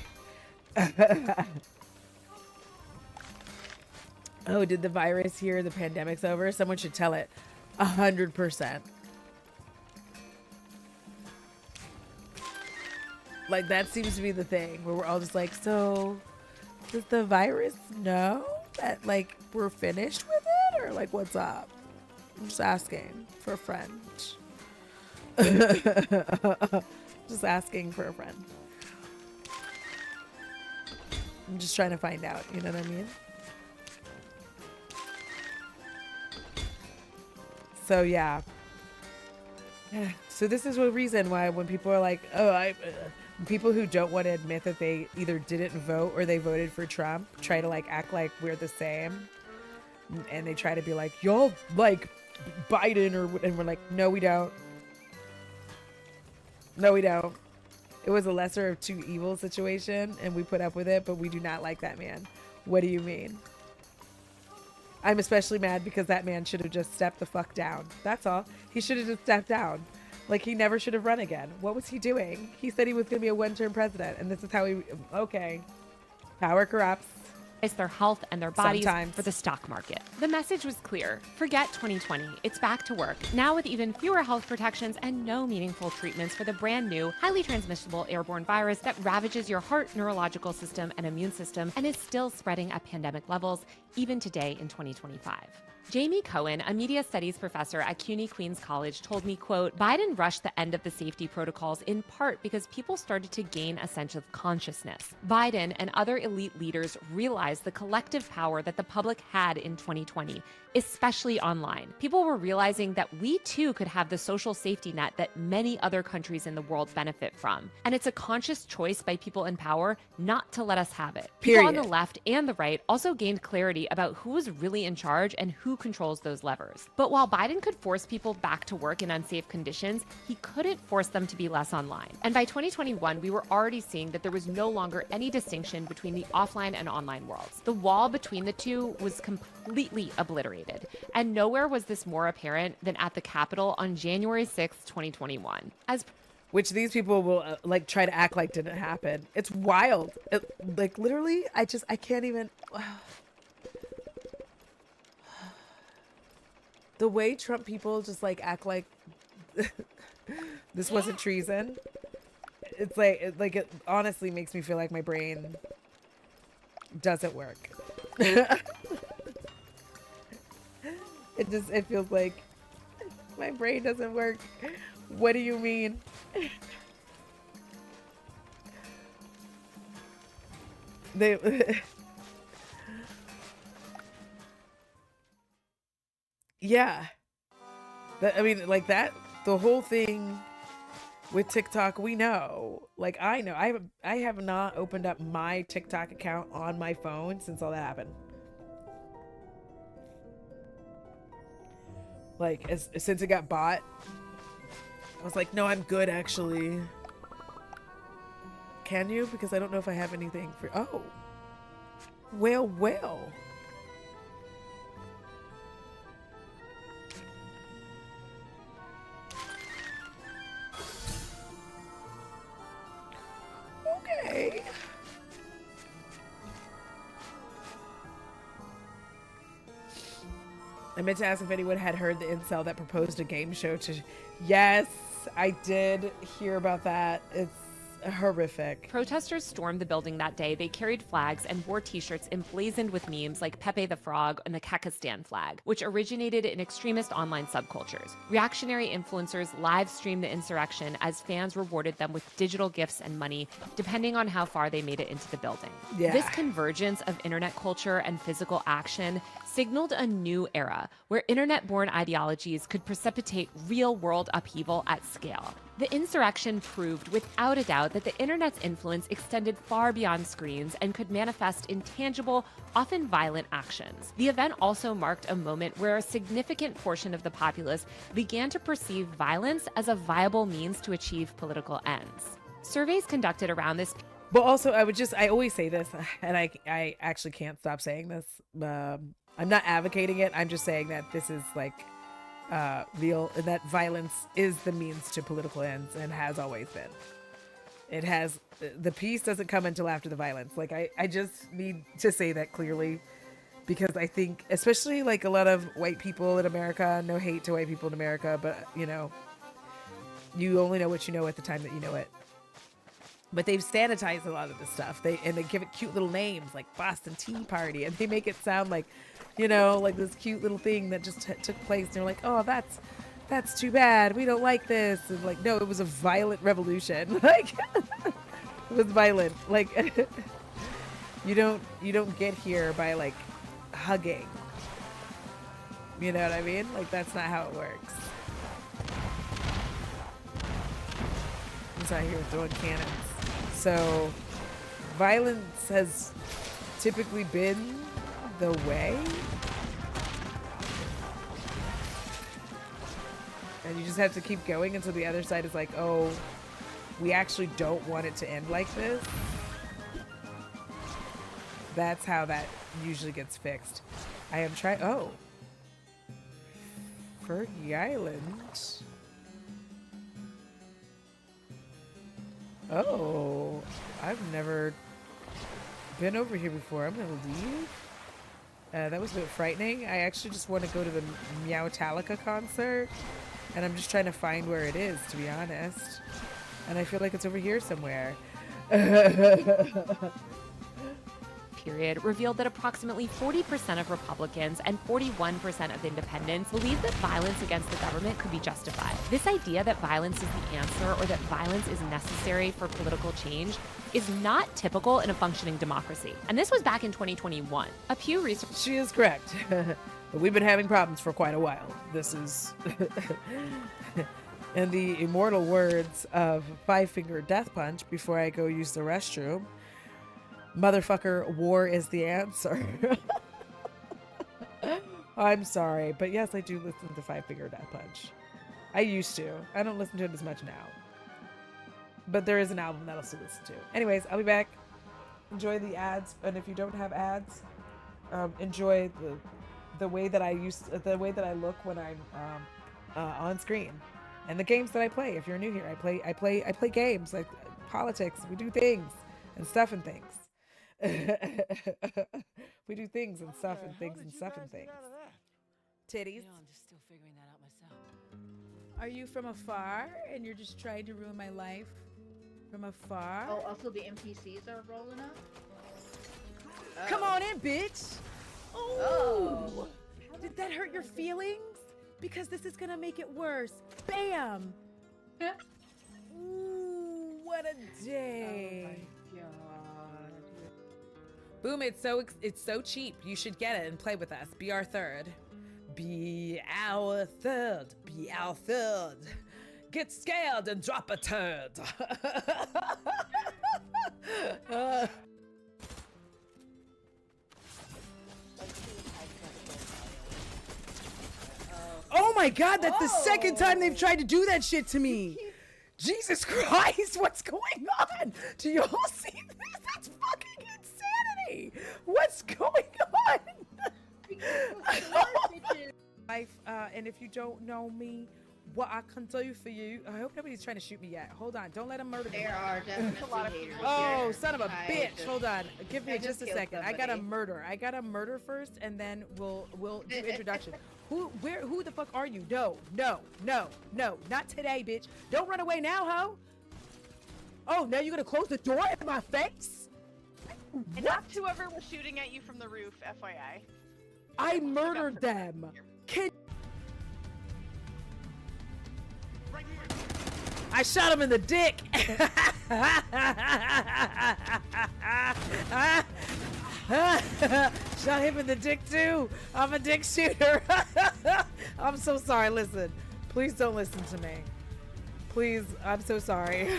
Oh, did the virus hear the pandemic's over? Someone should tell it. 100%. Like, that seems to be the thing where we're all just like, so does the virus know that, like, we're finished with it? Or, like, what's up? I'm just asking for a friend. Just asking for a friend. I'm just trying to find out, you know what I mean? So yeah. So this is one reason why when people are like, oh, people who don't want to admit that they either didn't vote or they voted for Trump try to like act like we're the same. And they try to be like, y'all like Biden and we're like, no, we don't. No, we don't. It was a lesser of two evils situation and we put up with it, but we do not like that man. What do you mean? I'm especially mad because that man should have just stepped the fuck down. That's all. He should have just stepped down. Like, he never should have run again. What was he doing? He said he was going to be a one-term president, and this is how he... Okay. Power corrupts. Their health and their bodies Sometimes. for the stock market. The message was clear. Forget 2020. It's back to work. Now with even fewer health protections and no meaningful treatments for the brand new, highly transmissible airborne virus that ravages your heart, neurological system, and immune system and is still spreading at pandemic levels even today in 2025. Jamie Cohen, a media studies professor at CUNY Queens College, told me, quote, Biden rushed the end of the safety protocols in part because people started to gain a sense of consciousness. Biden and other elite leaders realized the collective power that the public had in 2020, especially online. People were realizing that we too could have the social safety net that many other countries in the world benefit from. And it's a conscious choice by people in power not to let us have it. People on the left and the right also gained clarity about who was really in charge and who controls those levers. But while Biden could force people back to work in unsafe conditions, he couldn't force them to be less online. And by 2021, we were already seeing that there was no longer any distinction between the offline and online worlds. The wall between the two was completely obliterated. And nowhere was this more apparent than at the Capitol on January 6, 2021. Which these people will like try to act like didn't happen. It's wild. Like literally, I can't even... The way Trump people just like act like this wasn't treason. It's like it honestly makes me feel like my brain doesn't work. It feels like my brain doesn't work. What do you mean? Yeah. I mean, like that, the whole thing with TikTok, we know. Like, I know. I have not opened up my TikTok account on my phone since all that happened. Like, since it got bought, I was like, no, I'm good, actually. Can you? Because I don't know if I have anything for... Oh. Well. Okay. I meant to ask if anyone had heard the incel that proposed a game show to... Yes, I did hear about that. It's Horrific. Protesters stormed the building that day. They carried flags and wore t-shirts emblazoned with memes like Pepe the Frog and the Kakistan flag, which originated in extremist online subcultures. Reactionary influencers live streamed the insurrection as fans rewarded them with digital gifts and money, depending on how far they made it into the building. Yeah. This convergence of internet culture and physical action signaled a new era where internet-born ideologies could precipitate real-world upheaval at scale. The insurrection proved without a doubt that the internet's influence extended far beyond screens and could manifest in tangible, often violent actions. The event also marked a moment where a significant portion of the populace began to perceive violence as a viable means to achieve political ends. Surveys conducted around this. But also, I always say this, and I actually can't stop saying this. I'm not advocating it. I'm just saying that this is like real, that violence is the means to political ends and has always been. It has, the peace doesn't come until after the violence. Like, I just need to say that clearly, because I think, especially like a lot of white people in America, no hate to white people in America, but you know, you only know what you know at the time that you know it. But they've sanitized a lot of this stuff. They give it cute little names like Boston Tea Party, and they make it sound like, you know, like this cute little thing that just took place. And they're like, oh, that's too bad. We don't like this. And like, no, it was a violent revolution. Like, it was violent. Like, you don't get here by like hugging. You know what I mean? Like, that's not how it works. He's out here throwing cannons. So, violence has typically been the way. And you just have to keep going until the other side is like, oh, we actually don't want it to end like this. That's how that usually gets fixed. I am trying. Oh. Fergie Island. Oh, I've never been over here before. I'm gonna leave. That was a bit frightening. I actually just want to go to the Meowtalica concert, and I'm just trying to find where it is, to be honest. And I feel like it's over here somewhere. Period revealed that approximately 40% of Republicans and 41% of independents believe that violence against the government could be justified. This idea that violence is the answer or that violence is necessary for political change is not typical in a functioning democracy. And this was back in 2021. A Pew Research... She is correct. But we've been having problems for quite a while. This is... In the immortal words of Five Finger Death Punch before I go use the restroom, motherfucker, war is the answer. I'm sorry, but yes, I do listen to Five Finger Death Punch. I used to. I don't listen to it as much now. But there is an album that I'll still listen to. Anyways, I'll be back. Enjoy the ads, and if you don't have ads, enjoy the way that I look when I'm on screen, and the games that I play. If you're new here, I play games like politics. We do things and stuff and things. We do things and stuff and things and stuff and things. Titties. I'm just still figuring that out myself. Are you from afar and you're just trying to ruin my life from afar? Oh, also the NPCs are rolling up? Come on in, bitch. Oh. Did that hurt your feelings? Because this is gonna make it worse. Bam. Ooh, what a day. Oh my god. Boom, it's so cheap. You should get it and play with us. Be our third. Be our third. Be our third. Get scared and drop a turd. Oh my god, that's the second time they've tried to do that shit to me. Jesus Christ, what's going on? Do you all see this? That's fucking insanity. What's going on? And if you don't know me, what I can do for you, I hope nobody's trying to shoot me yet. Hold on, don't let them murder me. There are definitely a lot of haters. Oh, son of a bitch. Hold on. Give me just a second. I gotta murder first, and then we'll do introduction. Who the fuck are you? No, not today, bitch. Don't run away now, ho. Oh, now you're gonna close the door in my face? And that's whoever was shooting at you from the roof, FYI. I murdered them. Can I shot him in the dick. Shot him in the dick too. I'm a dick shooter. I'm so sorry. Listen, please don't listen to me. Please, I'm so sorry.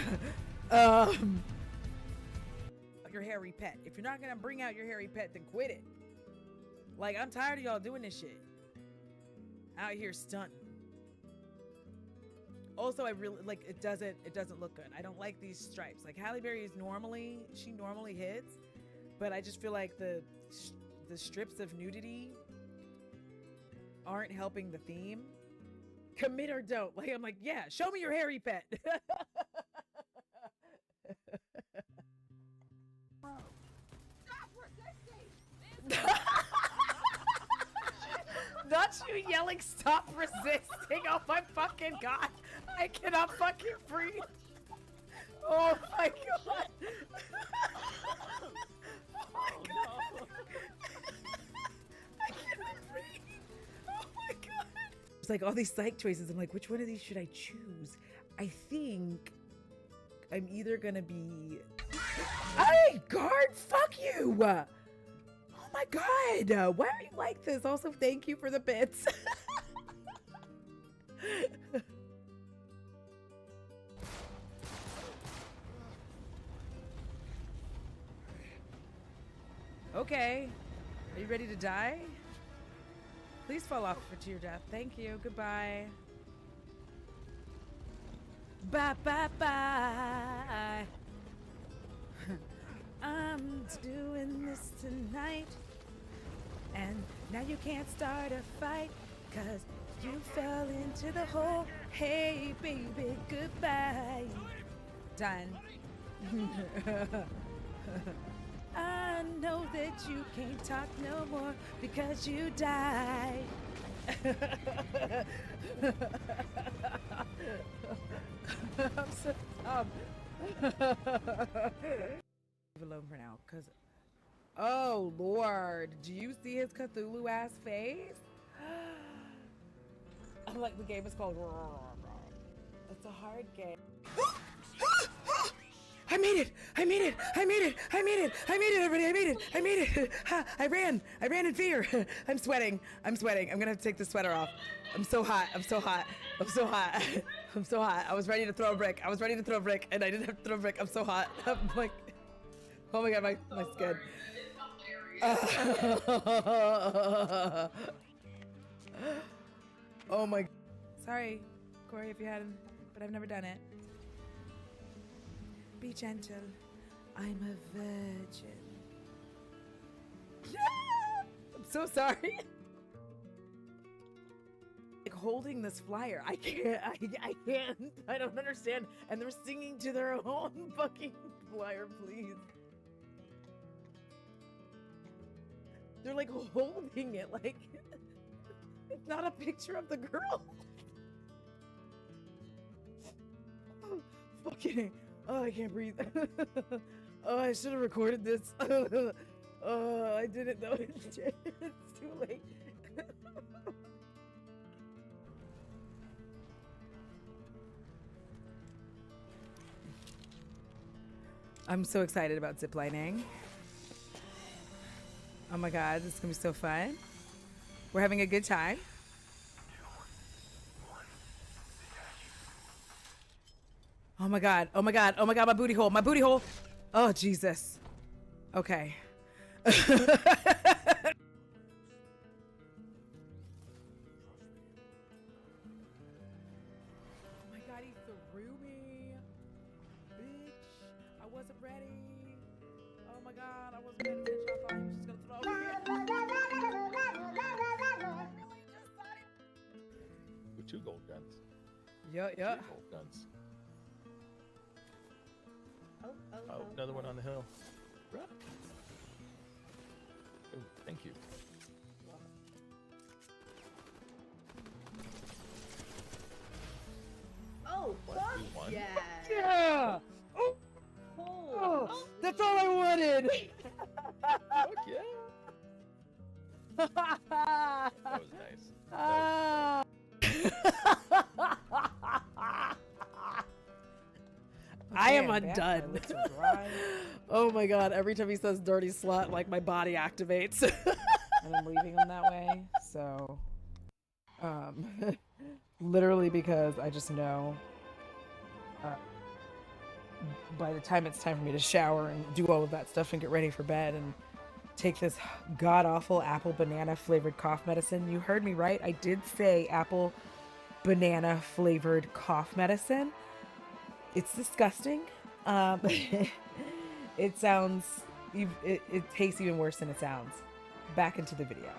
Your hairy pet. If you're not gonna bring out your hairy pet, then quit it. Like, I'm tired of y'all doing this shit. Out here stunting. Also, I really like it doesn't look good. I don't like these stripes. Like Halle Berry is she normally hits, but I just feel like the strips of nudity aren't helping the theme. Commit or don't. Like, I'm like, yeah, show me your hairy pet. Not you yelling, stop resisting. Oh my fucking god. I cannot fucking breathe. Oh my god. Oh my god. I cannot breathe. Oh my god. It's like all these psych choices. I'm like, which one of these should I choose? I think I'm either gonna be... Hey, guard, fuck you! Oh my god! Why are you like this? Also, thank you for the bits. Okay. Are you ready to die? Please fall off to your death. Thank you. Goodbye. Bye bye bye. I'm doing this tonight. And now you can't start a fight, 'cause you fell into the hole. Hey baby, goodbye. Done. I know that you can't talk no more because you died. I'm so dumb. Leave alone for now, cause oh Lord, do you see his Cthulhu ass face? I'm like, the game is called. It's a hard game. I made it! I made it! I made it! I made it! I made it, everybody! I made it! I made it! I ran! I ran in fear! I'm sweating! I'm sweating! I'm gonna have to take the sweater off. I'm so hot! I'm so hot! I'm so hot! I'm so hot! I was ready to throw a brick. I was ready to throw a brick, and I didn't have to throw a brick. I'm so hot! I'm like, oh my god, my skin. Oh my. Sorry, Corey, if you hadn't, but I've never done it. Be gentle. I'm a virgin. I'm so sorry. Like holding this flyer. I can't. I can't. I don't understand. And they're singing to their own fucking flyer, please. They're like holding it like it's not a picture of the girl. Fucking. Oh, I can't breathe. Oh, I should have recorded this. Oh, I didn't know. It's too late. I'm so excited about ziplining. Oh my god, this is gonna be so fun. We're having a good time. Oh my god, oh my god, oh my god, my booty hole, my booty hole. Oh, Jesus. Okay. Oh my god, he threw me. Bitch, I wasn't ready. Oh my god, I wasn't ready, bitch. I thought he was just gonna throw me. With 2 gold guns. Yeah. 2 gold guns. Oh, another one on the hill. Right. Oh, thank you. Oh, fuck You won? yeah! Yeah! Oh, That's all I wanted. Fuck yeah. That was nice. I am Okay, I'm back. My undone. lips are dry. Oh my god, every time he says dirty slut, like my body activates. And I'm leaving them that way. So, literally because I just know by the time it's time for me to shower and do all of that stuff and get ready for bed and take this god-awful apple banana flavored cough medicine. You heard me right. I did say apple banana flavored cough medicine. It's disgusting. It sounds, it tastes even worse than it sounds. Back into the video.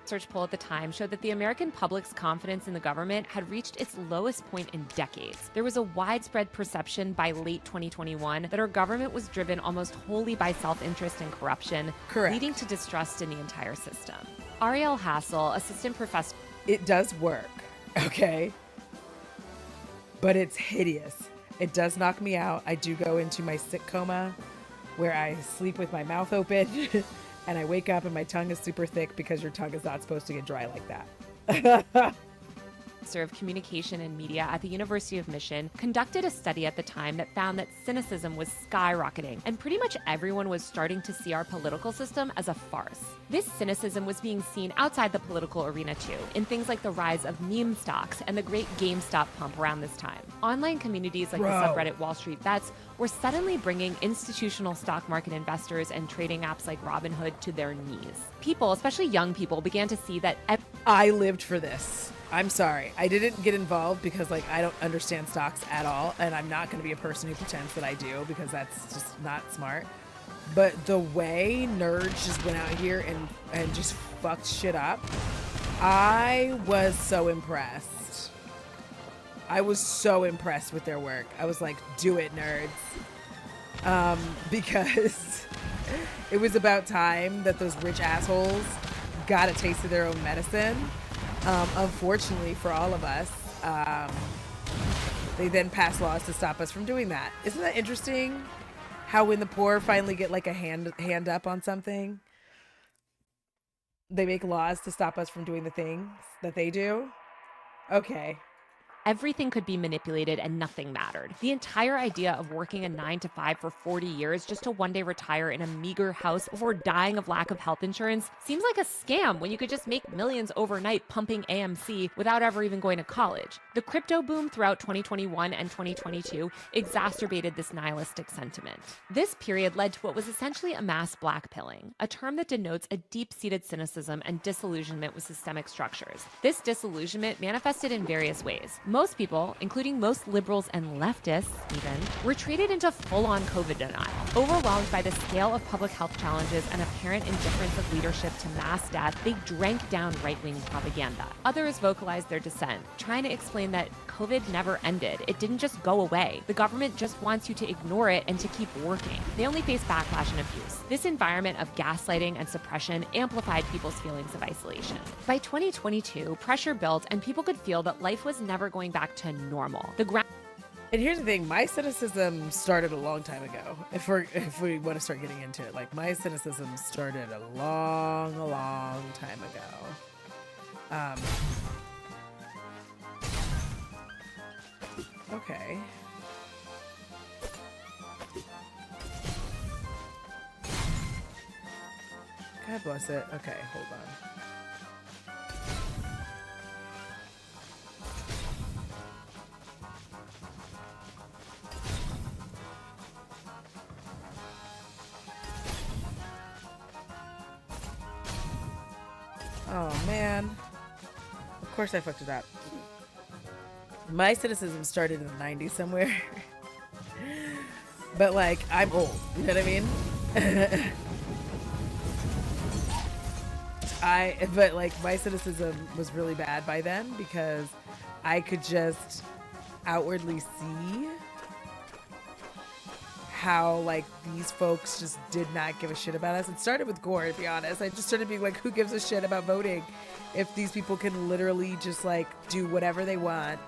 Research poll at the time showed that the American public's confidence in the government had reached its lowest point in decades. There was a widespread perception by late 2021 that our government was driven almost wholly by self-interest and corruption, leading to distrust in the entire system. Ariel Hassel, assistant professor... It does work, okay? But it's hideous. It does knock me out. I do go into my sick coma where I sleep with my mouth open and I wake up and my tongue is super thick because your tongue is not supposed to get dry like that. of Communication and Media at the University of Michigan conducted a study at the time that found that cynicism was skyrocketing, and pretty much everyone was starting to see our political system as a farce. This cynicism was being seen outside the political arena too, in things like the rise of meme stocks and the great GameStop pump around this time. Online communities like the subreddit Wall Street Bets were suddenly bringing institutional stock market investors and trading apps like Robinhood to their knees. People, especially young people, began to see that I lived for this. I'm sorry. I didn't get involved because like I don't understand stocks at all, and I'm not going to be a person who pretends that I do because that's just not smart. But the way nerds just went out here and just fucked shit up, I was so impressed. I was so impressed with their work. I was like, do it, nerds. Because it was about time that those rich assholes got a taste of their own medicine. Unfortunately for all of us, they then pass laws to stop us from doing that. Isn't that interesting? How when the poor finally get like a hand up on something, they make laws to stop us from doing the things that they do? Okay. Everything could be manipulated and nothing mattered. The entire idea of working a 9-to-5 for 40 years just to one day retire in a meager house before dying of lack of health insurance seems like a scam when you could just make millions overnight pumping AMC without ever even going to college. The crypto boom throughout 2021 and 2022 exacerbated this nihilistic sentiment. This period led to what was essentially a mass blackpilling, a term that denotes a deep-seated cynicism and disillusionment with systemic structures. This disillusionment manifested in various ways. Most people, including most liberals and leftists even, were treated into full-on COVID denial. Overwhelmed by the scale of public health challenges and apparent indifference of leadership to mass death, they drank down right-wing propaganda. Others vocalized their dissent, trying to explain that COVID never ended. It didn't just go away. The government just wants you to ignore it and to keep working. They only face backlash and abuse. This environment of gaslighting and suppression amplified people's feelings of isolation. By 2022, pressure built and people could feel that life was never going back to normal. And here's the thing, my cynicism started a long time ago. If we want to start getting into it, like my cynicism started a long time ago. Okay. God bless it. Okay, hold on. Oh man. Of course I fucked it up. My cynicism started in the 90s somewhere. But like, I'm old, you know what I mean? But like my cynicism was really bad by then because I could just outwardly see how like these folks just did not give a shit about us. It started with Gore, to be honest. I just started being like, who gives a shit about voting if these people can literally just like do whatever they want?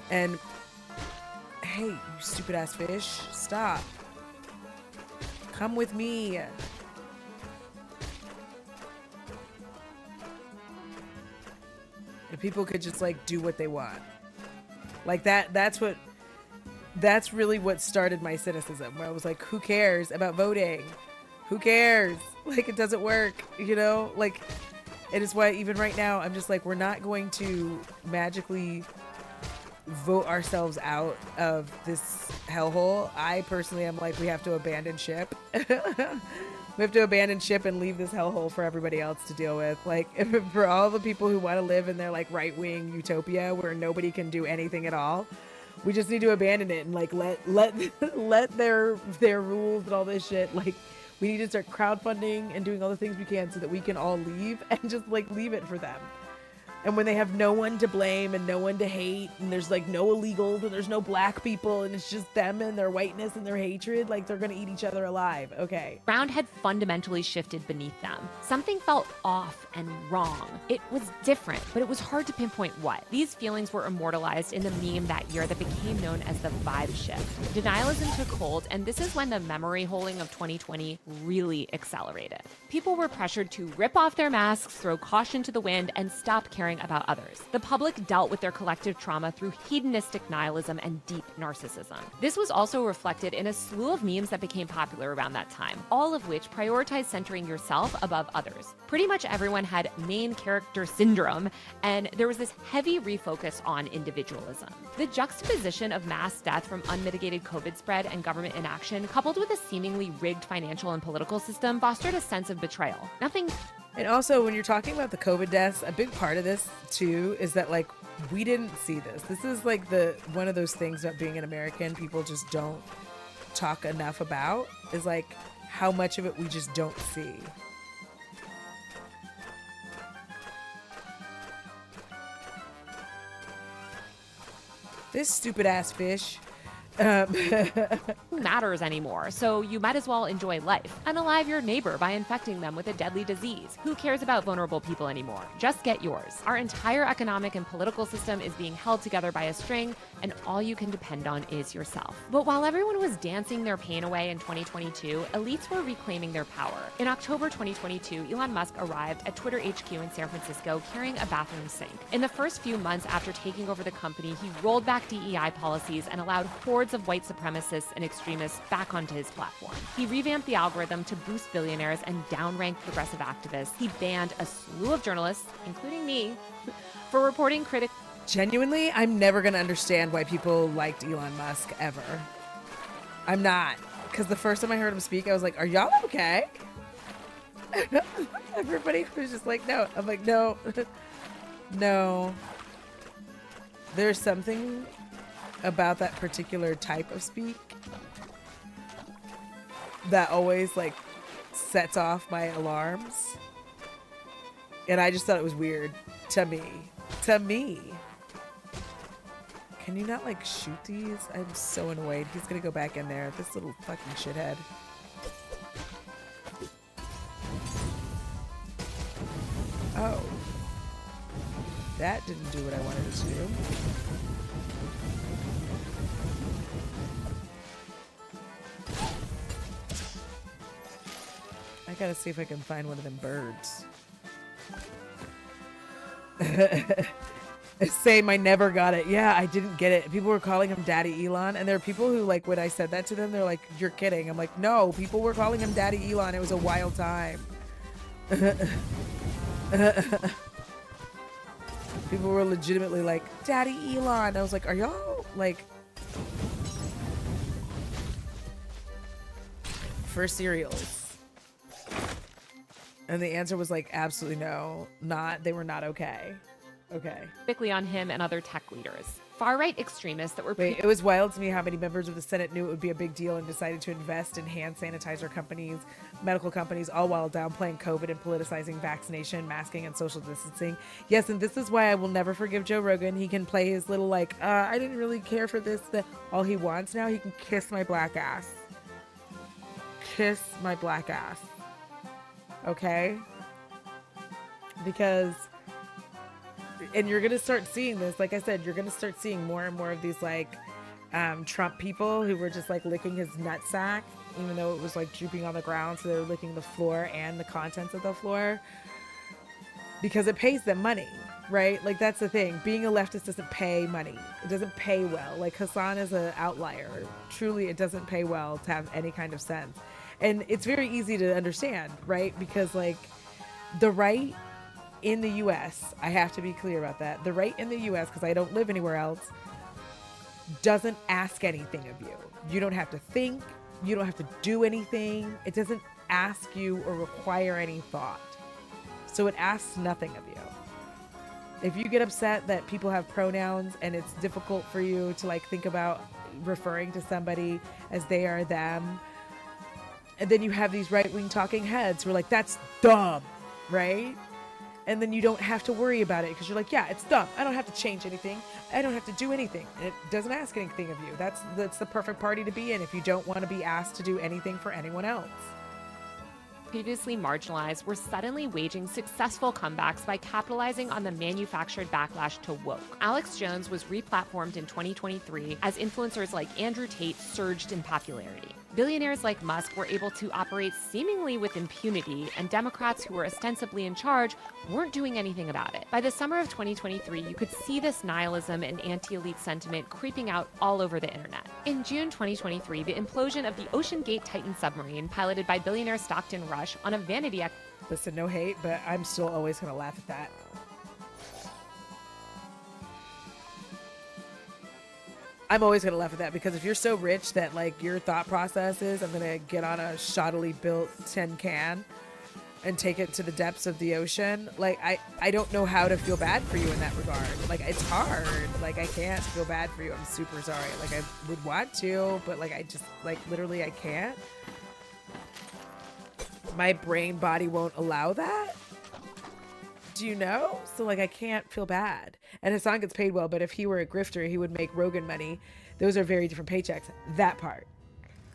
And hey, you stupid ass fish, stop. Come with me. If people could just like do what they want. Like that's really what started my cynicism, where I was like, who cares about voting? Who cares? Like, it doesn't work, you know? Like, it is why even right now I'm just like, we're not going to magically vote ourselves out of this hellhole. I personally am like, we have to abandon ship. We have to abandon ship and leave this hellhole for everybody else to deal with. Like, for all the people who want to live in their like right-wing utopia where nobody can do anything at all, we just need to abandon it and like let their rules and all this shit. Like, we need to start crowdfunding and doing all the things we can so that we can all leave and just like leave it for them. And when they have no one to blame and no one to hate, and there's like no illegals and there's no black people, and it's just them and their whiteness and their hatred, like they're gonna eat each other alive. Okay. Ground had fundamentally shifted beneath them. Something felt off and wrong. It was different, but it was hard to pinpoint what. These feelings were immortalized in the meme that year that became known as the vibe shift. Denialism took hold, and this is when the memory holing of 2020 really accelerated. People were pressured to rip off their masks, throw caution to the wind, and stop caring about others. The public dealt with their collective trauma through hedonistic nihilism and deep narcissism. This was also reflected in a slew of memes that became popular around that time, all of which prioritized centering yourself above others. Pretty much everyone had main character syndrome, and there was this heavy refocus on individualism. The juxtaposition of mass death from unmitigated COVID spread and government inaction, coupled with a seemingly rigged financial and political system, fostered a sense of betrayal. And also, when you're talking about the COVID deaths, a big part of this too is that like we didn't see this. This is like one of those things about being an American people just don't talk enough about, is like how much of it we just don't see. This stupid ass fish. Matters anymore, so you might as well enjoy life. Unalive your neighbor by infecting them with a deadly disease. Who cares about vulnerable people anymore? Just get yours. Our entire economic and political system is being held together by a string, and all you can depend on is yourself. But while everyone was dancing their pain away in 2022, elites were reclaiming their power. In October 2022, Elon Musk arrived at Twitter HQ in San Francisco carrying a bathroom sink. In the first few months after taking over the company, he rolled back DEI policies and allowed hordes of white supremacists and extremists back onto his platform. He revamped the algorithm to boost billionaires and downrank progressive activists. He banned a slew of journalists, including me, for reporting critics. Genuinely, I'm never going to understand why people liked Elon Musk ever. I'm not. Because the first time I heard him speak, I was like, are y'all okay? Everybody was just like, no. I'm like, no. No. There's something about that particular type of speak that always like sets off my alarms, and I just thought it was weird to me. Can you not like shoot these? I'm so annoyed. He's gonna go back in there, this little fucking shithead. Oh, that didn't do what I wanted it to do. I gotta see if I can find one of them birds. Same, I never got it. Yeah, I didn't get it. People were calling him Daddy Elon, and there are people who, like, when I said that to them, they're like, you're kidding. I'm like, no, people were calling him Daddy Elon. It was a wild time. People were legitimately like, Daddy Elon. I was like, are y'all, like, for cereals? And the answer was like, absolutely no, they were not okay. Okay. Quickly on him and other tech leaders. Far-right extremists that were... Wait, it was wild to me how many members of the Senate knew it would be a big deal and decided to invest in hand sanitizer companies, medical companies, all while downplaying COVID and politicizing vaccination, masking, and social distancing. Yes, and this is why I will never forgive Joe Rogan. He can play his little like, I didn't really care for this. All he wants now, he can kiss my black ass. Kiss my black ass. Okay? Because... And you're going to start seeing this. Like I said, you're going to start seeing more and more of these, like, Trump people who were just, like, licking his nutsack even though it was like drooping on the ground. So they were licking the floor and the contents of the floor because it pays them money, right? Like that's the thing. Being a leftist doesn't pay money. It doesn't pay well. Like Hassan is an outlier. Truly, it doesn't pay well to have any kind of sense. And it's very easy to understand, right? Because like the right in the US, I have to be clear about that. The right in the US, because I don't live anywhere else, doesn't ask anything of you. You don't have to think. You don't have to do anything. It doesn't ask you or require any thought. So it asks nothing of you. If you get upset that people have pronouns and it's difficult for you to like think about referring to somebody as they are them, and then you have these right-wing talking heads who are like, that's dumb, right? And then you don't have to worry about it because you're like, yeah, it's dumb. I don't have to change anything. I don't have to do anything. And it doesn't ask anything of you. That's the perfect party to be in if you don't want to be asked to do anything for anyone else. Previously marginalized were suddenly waging successful comebacks by capitalizing on the manufactured backlash to woke. Alex Jones was replatformed in 2023 as influencers like Andrew Tate surged in popularity. Billionaires like Musk were able to operate seemingly with impunity, and Democrats who were ostensibly in charge weren't doing anything about it. By the summer of 2023, you could see this nihilism and anti-elite sentiment creeping out all over the internet. In June 2023, the implosion of the Ocean Gate Titan submarine, piloted by billionaire Stockton Rush on a vanity... Listen, no hate, but I'm still always going to laugh at that. I'm always going to laugh at that because if you're so rich that like your thought process is I'm going to get on a shoddily built tin can and take it to the depths of the ocean, like I don't know how to feel bad for you in that regard. Like it's hard. Like I can't feel bad for you. I'm super sorry. Like I would want to, but like I just like literally I can't. My brain body won't allow that. Do you know? So like I can't feel bad. And Hassan gets paid well, but if he were a grifter, he would make Rogan money. Those are very different paychecks. That part.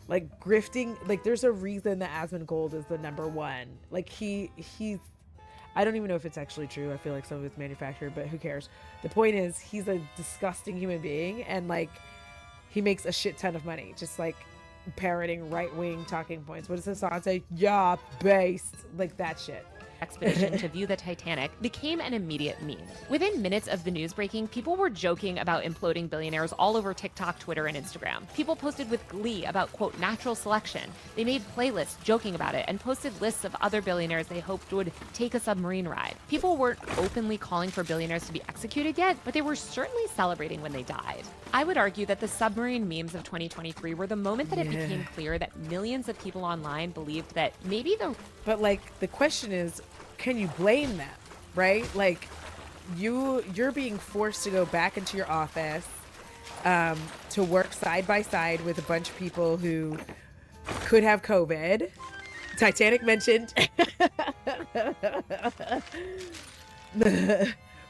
Like grifting, like there's a reason that Asmongold is the #1. Like he's I don't even know if it's actually true. I feel like some of it's manufactured, but who cares? The point is he's a disgusting human being and like he makes a shit ton of money. Just like parroting right-wing talking points. What does Hassan say? Yeah, based. Like that shit. Expedition to view the Titanic became an immediate meme. Within minutes of the news breaking, people were joking about imploding billionaires all over TikTok, Twitter, and Instagram. People posted with glee about, quote, natural selection. They made playlists joking about it and posted lists of other billionaires they hoped would take a submarine ride. People weren't openly calling for billionaires to be executed yet, but they were certainly celebrating when they died. I would argue that the submarine memes of 2023 were the moment that it became clear that millions of people online believed that maybe the... But like the question is, can you blame them, right? Like you're being forced to go back into your office to work side by side with a bunch of people who could have COVID. Titanic mentioned.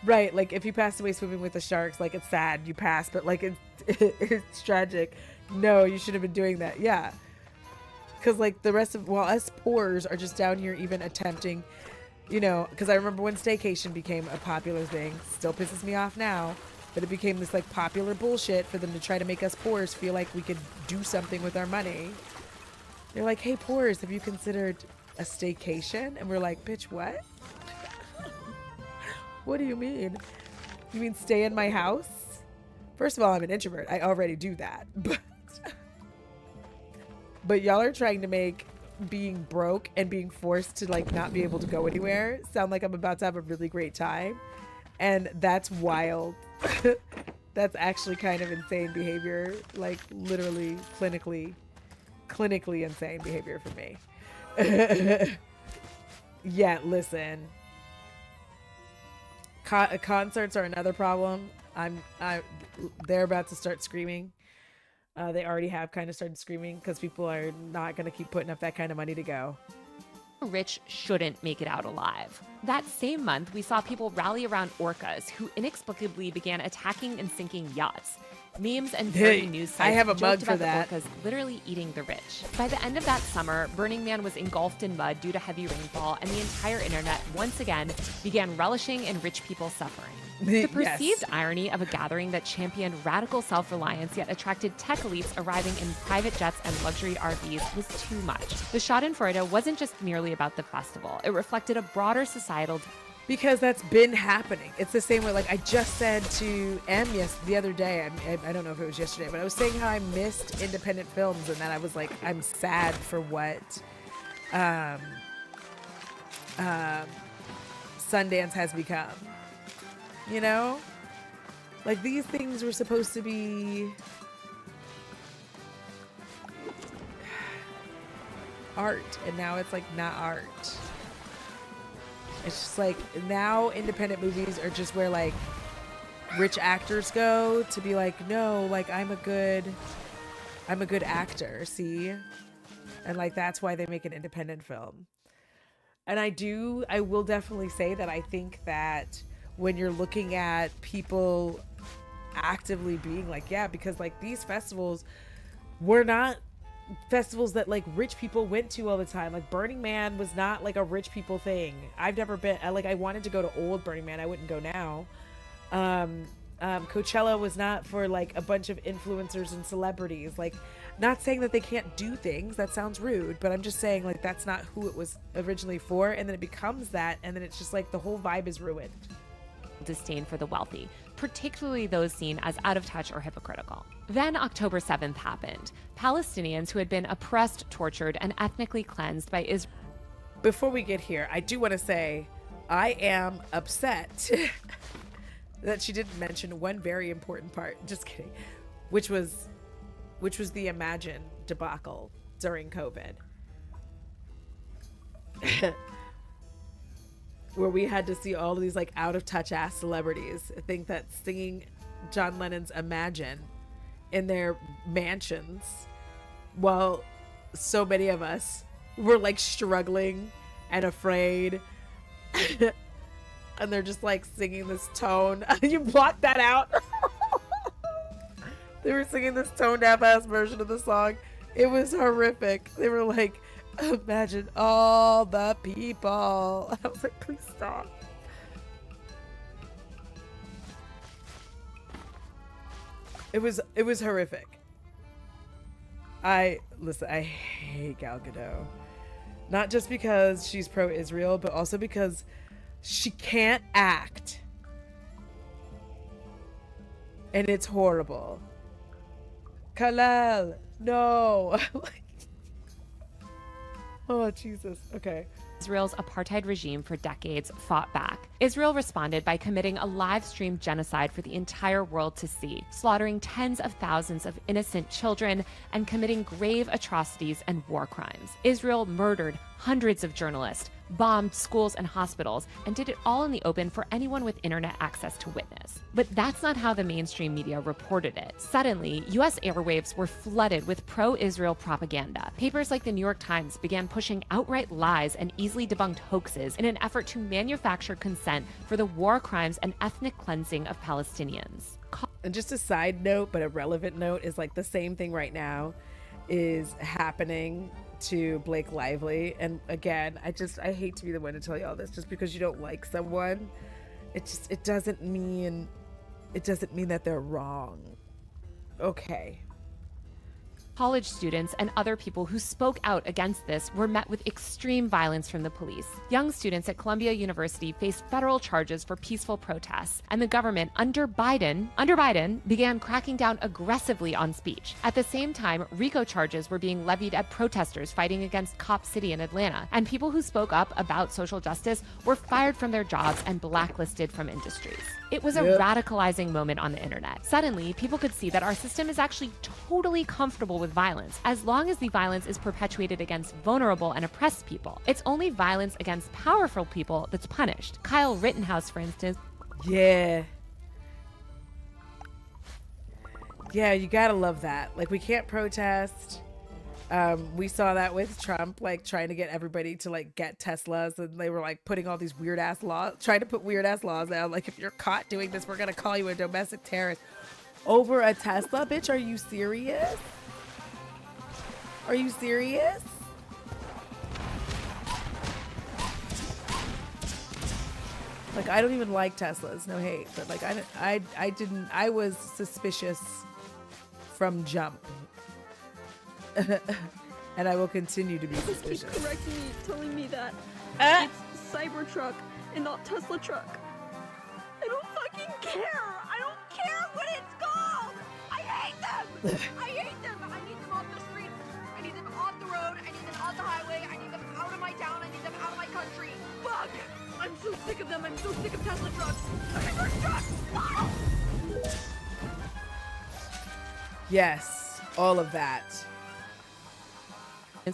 Right, like if you passed away swimming with the sharks, like it's sad you passed, but like it's tragic. No, you shouldn't have been doing that. Yeah. Because like the rest of, well, us poors are just down here even attempting, you know, because I remember when staycation became a popular thing. Still pisses me off now, but it became this like popular bullshit for them to try to make us poors feel like we could do something with our money. They're like, hey poors, have you considered a staycation? And we're like, bitch, what? What do you mean? You mean stay in my house? First of all, I'm an introvert. I already do that. But y'all are trying to make being broke and being forced to like not be able to go anywhere sound like I'm about to have a really great time. And that's wild. That's actually kind of insane behavior. Like literally clinically insane behavior for me. Yeah, listen. Concerts are another problem. They're about to start screaming. They already have kind of started screaming because people are not going to keep putting up that kind of money to go. Rich shouldn't make it out alive. That same month, we saw people rally around orcas who inexplicably began attacking and sinking yachts. Memes and Hey, certain news I sites have a joked mug for about that. the orcas literally eating the rich. By the end of that summer, Burning Man was engulfed in mud due to heavy rainfall, and the entire internet once again began relishing in rich people suffering. The Yes. perceived irony of a gathering that championed radical self-reliance yet attracted tech elites arriving in private jets and luxury RVs was too much. The Schadenfreude wasn't just merely about the festival. It reflected a broader societal because that's been happening. It's the same way, like I just said to M the other day, I don't know if it was yesterday, but I was saying how I missed independent films and that I was like, I'm sad for what Sundance has become. You know? Like these things were supposed to be art, and now it's like not art. It's just like now independent movies are just where like rich actors go to be like, no, like I'm a good actor, see? And like that's why they make an independent film. And I will definitely say that I think that when you're looking at people actively being like, yeah, because like these festivals were not festivals that like rich people went to all the time. Like Burning Man was not like a rich people thing. I've never been, I wanted to go to old Burning Man. I wouldn't go now. Coachella was not for like a bunch of influencers and celebrities. Like, not saying that they can't do things, that sounds rude, but I'm just saying like that's not who it was originally for, and then it becomes that, and then it's just like the whole vibe is ruined. Disdain for the wealthy, particularly those seen as out of touch or hypocritical. Then October 7th happened. Palestinians who had been oppressed, tortured, and ethnically cleansed by Israel. Before we get here, I do want to say I am upset that she didn't mention one very important part. Just kidding. Which was the Imagine debacle during COVID. Where we had to see all of these like out of touch ass celebrities think that singing John Lennon's Imagine in their mansions while so many of us were like struggling and afraid and they're just like singing this tone. You blocked that out. They were singing this tone deaf ass version of the song. It was horrific. They were like, imagine all the people. I was like, please stop. It was horrific. I hate Gal Gadot. Not just because she's pro-Israel, but also because she can't act. And it's horrible. Kalal, no. Oh, Jesus. Okay. Israel's apartheid regime for decades fought back. Israel responded by committing a live-streamed genocide for the entire world to see, slaughtering tens of thousands of innocent children and committing grave atrocities and war crimes. Israel murdered hundreds of journalists, bombed schools and hospitals, and did it all in the open for anyone with internet access to witness. But that's not how the mainstream media reported it. Suddenly, US airwaves were flooded with pro-Israel propaganda. Papers like the New York Times began pushing outright lies and easily debunked hoaxes in an effort to manufacture consent for the war crimes and ethnic cleansing of Palestinians. And just a side note, but a relevant note, is like the same thing right now is happening to Blake Lively. And again, I hate to be the one to tell you all this. Just because you don't like someone, it doesn't mean that they're wrong. Okay. College students and other people who spoke out against this were met with extreme violence from the police. Young students at Columbia University faced federal charges for peaceful protests, and the government under Biden began cracking down aggressively on speech. At the same time, RICO charges were being levied at protesters fighting against Cop City in Atlanta, and people who spoke up about social justice were fired from their jobs and blacklisted from industries. It was a radicalizing moment on the internet. Suddenly, people could see that our system is actually totally comfortable with violence, as long as the violence is perpetuated against vulnerable and oppressed people. It's only violence against powerful people that's punished. Kyle Rittenhouse, for instance. Yeah, you gotta love that. Like, we can't protest. We saw that with Trump, like trying to get everybody to like get Teslas, and they were like putting all these weird ass laws, trying to put weird ass laws out. Like, if you're caught doing this, we're gonna call you a domestic terrorist. Over a Tesla? Bitch, are you serious? Are you serious? Like, I don't even like Teslas, no hate, but like I was suspicious from jump. And I will continue to be suspicious. Keep correcting me, telling me that it's Cybertruck and not Tesla truck. I don't fucking care. I don't care what it's called. I hate them. I hate them. I need them off the streets. I need them off the road. I need them off the highway. I need them out of my town. I need them out of my country. Fuck. I'm so sick of them. I'm so sick of Tesla trucks. Cybertruck. Yes, all of that.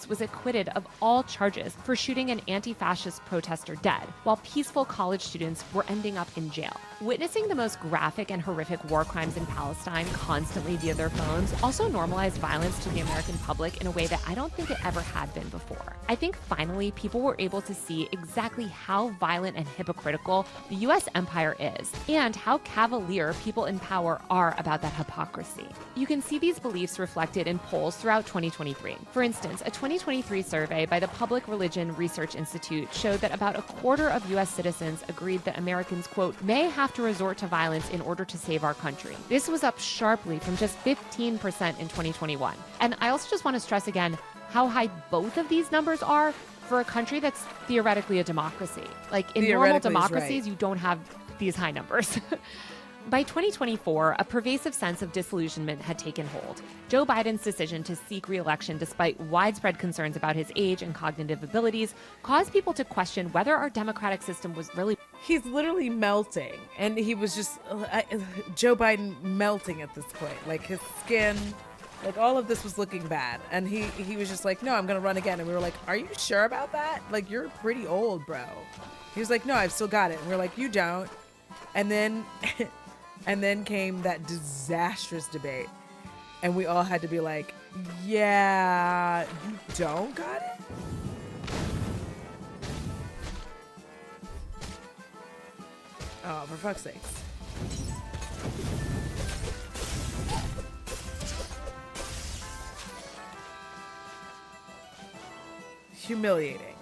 Was acquitted of all charges for shooting an anti-fascist protester dead, while peaceful college students were ending up in jail. Witnessing the most graphic and horrific war crimes in Palestine constantly via their phones also normalized violence to the American public in a way that I don't think it ever had been before. I think finally people were able to see exactly how violent and hypocritical the US empire is, and how cavalier people in power are about that hypocrisy. You can see these beliefs reflected in polls throughout 2023. For instance, a 2023 survey by the Public Religion Research Institute showed that about a quarter of US citizens agreed that Americans, quote, may have to resort to violence in order to save our country. This was up sharply from just 15% in 2021. And I also just want to stress again how high both of these numbers are for a country that's theoretically a democracy. Like in normal democracies, you don't have these high numbers. By 2024, a pervasive sense of disillusionment had taken hold. Joe Biden's decision to seek re-election despite widespread concerns about his age and cognitive abilities caused people to question whether our democratic system was really... He's literally melting. And he was just... Joe Biden melting at this point. Like, his skin... Like, all of this was looking bad. And he was just like, no, I'm going to run again. And we were like, are you sure about that? Like, you're pretty old, bro. He was like, no, I've still got it. And we were like, you don't. And then... And then came that disastrous debate. And we all had to be like, yeah, you don't got it? Oh, for fuck's sakes. Humiliating.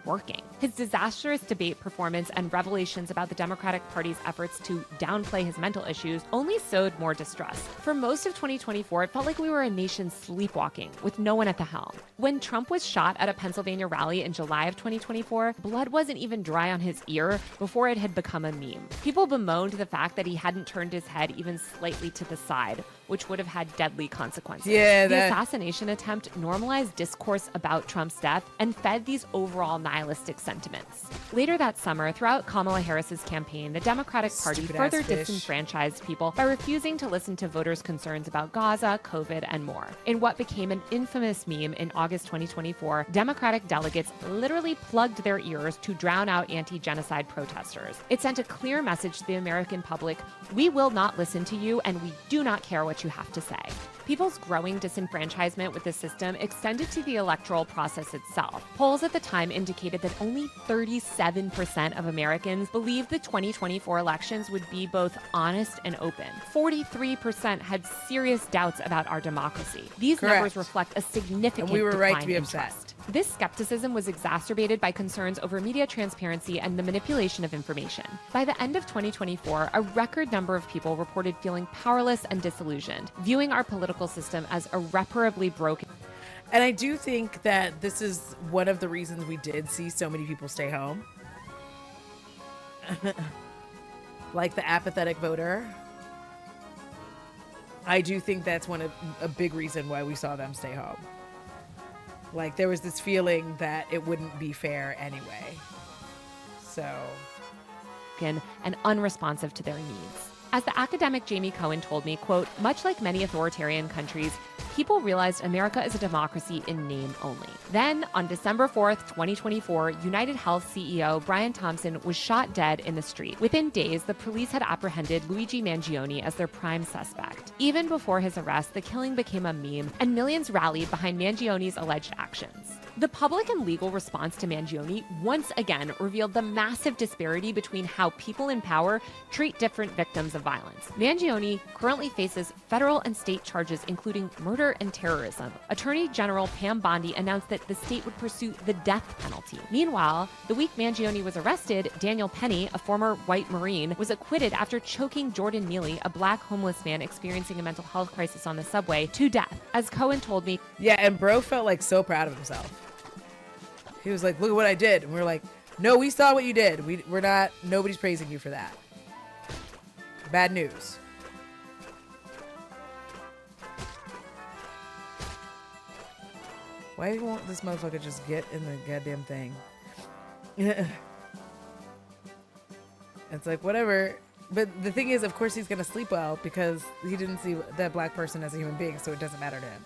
working. His disastrous debate performance and revelations about the Democratic Party's efforts to downplay his mental issues only sowed more distrust. For most of 2024, it felt like we were a nation sleepwalking, with no one at the helm. When Trump was shot at a Pennsylvania rally in July of 2024, blood wasn't even dry on his ear before it had become a meme. People bemoaned the fact that he hadn't turned his head even slightly to the side, which would have had deadly consequences. Yeah, the assassination attempt normalized discourse about Trump's death and fed these overall nihilistic sentiments. Later that summer, throughout Kamala Harris's campaign, the Democratic Party further disenfranchised people by refusing to listen to voters' concerns about Gaza, COVID, and more. In what became an infamous meme in August 2024, Democratic delegates literally plugged their ears to drown out anti-genocide protesters. It sent a clear message to the American public: we will not listen to you, and we do not care what you have to say. People's growing disenfranchisement with the system extended to the electoral process itself. Polls at the time indicated that only 37% of Americans believed the 2024 elections would be both honest and open. 43% had serious doubts about our democracy. These numbers reflect a significant decline in trust. This skepticism was exacerbated by concerns over media transparency and the manipulation of information. By the end of 2024, a record number of people reported feeling powerless and disillusioned, viewing our political system as irreparably broken. And I do think that this is one of the reasons we did see so many people stay home. Like the apathetic voter. I do think that's a big reason why we saw them stay home. Like, there was this feeling that it wouldn't be fair anyway. So. And unresponsive to their needs. As the academic Jamie Cohen told me, quote, much like many authoritarian countries, people realized America is a democracy in name only. Then, on December 4th, 2024, United Health CEO Brian Thompson was shot dead in the street. Within days, the police had apprehended Luigi Mangione as their prime suspect. Even before his arrest, the killing became a meme, and millions rallied behind Mangione's alleged actions. The public and legal response to Mangione once again revealed the massive disparity between how people in power treat different victims of violence. Mangione currently faces federal and state charges including murder and terrorism. Attorney General Pam Bondi announced that the state would pursue the death penalty. Meanwhile, the week Mangione was arrested, Daniel Penny, a former white Marine, was acquitted after choking Jordan Neely, a black homeless man experiencing a mental health crisis on the subway, to death. As Cohen told me, yeah, and bro felt like so proud of himself. He was like, look at what I did. And we're like, no, we saw what you did. We're not, nobody's praising you for that. Bad news. Why won't this motherfucker just get in the goddamn thing? It's like, whatever. But the thing is, of course, he's going to sleep well because he didn't see that black person as a human being, so it doesn't matter to him.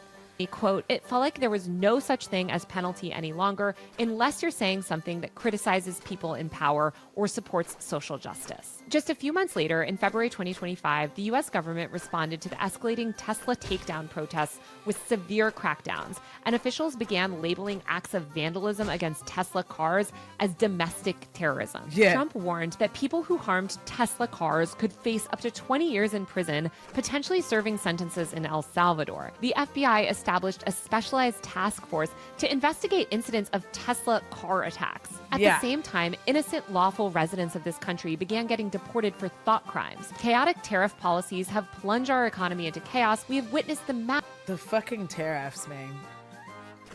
Quote, it felt like there was no such thing as penalty any longer unless you're saying something that criticizes people in power or supports social justice. Just a few months later, in February 2025, the U.S. government responded to the escalating Tesla takedown protests with severe crackdowns, and officials began labeling acts of vandalism against Tesla cars as domestic terrorism. Yeah. Trump warned that people who harmed Tesla cars could face up to 20 years in prison, potentially serving sentences in El Salvador. The FBI established a specialized task force to investigate incidents of Tesla car attacks. At the same time, innocent lawful residents of this country began getting deported for thought crimes. Chaotic tariff policies have plunged our economy into chaos. We have witnessed the fucking tariffs, man.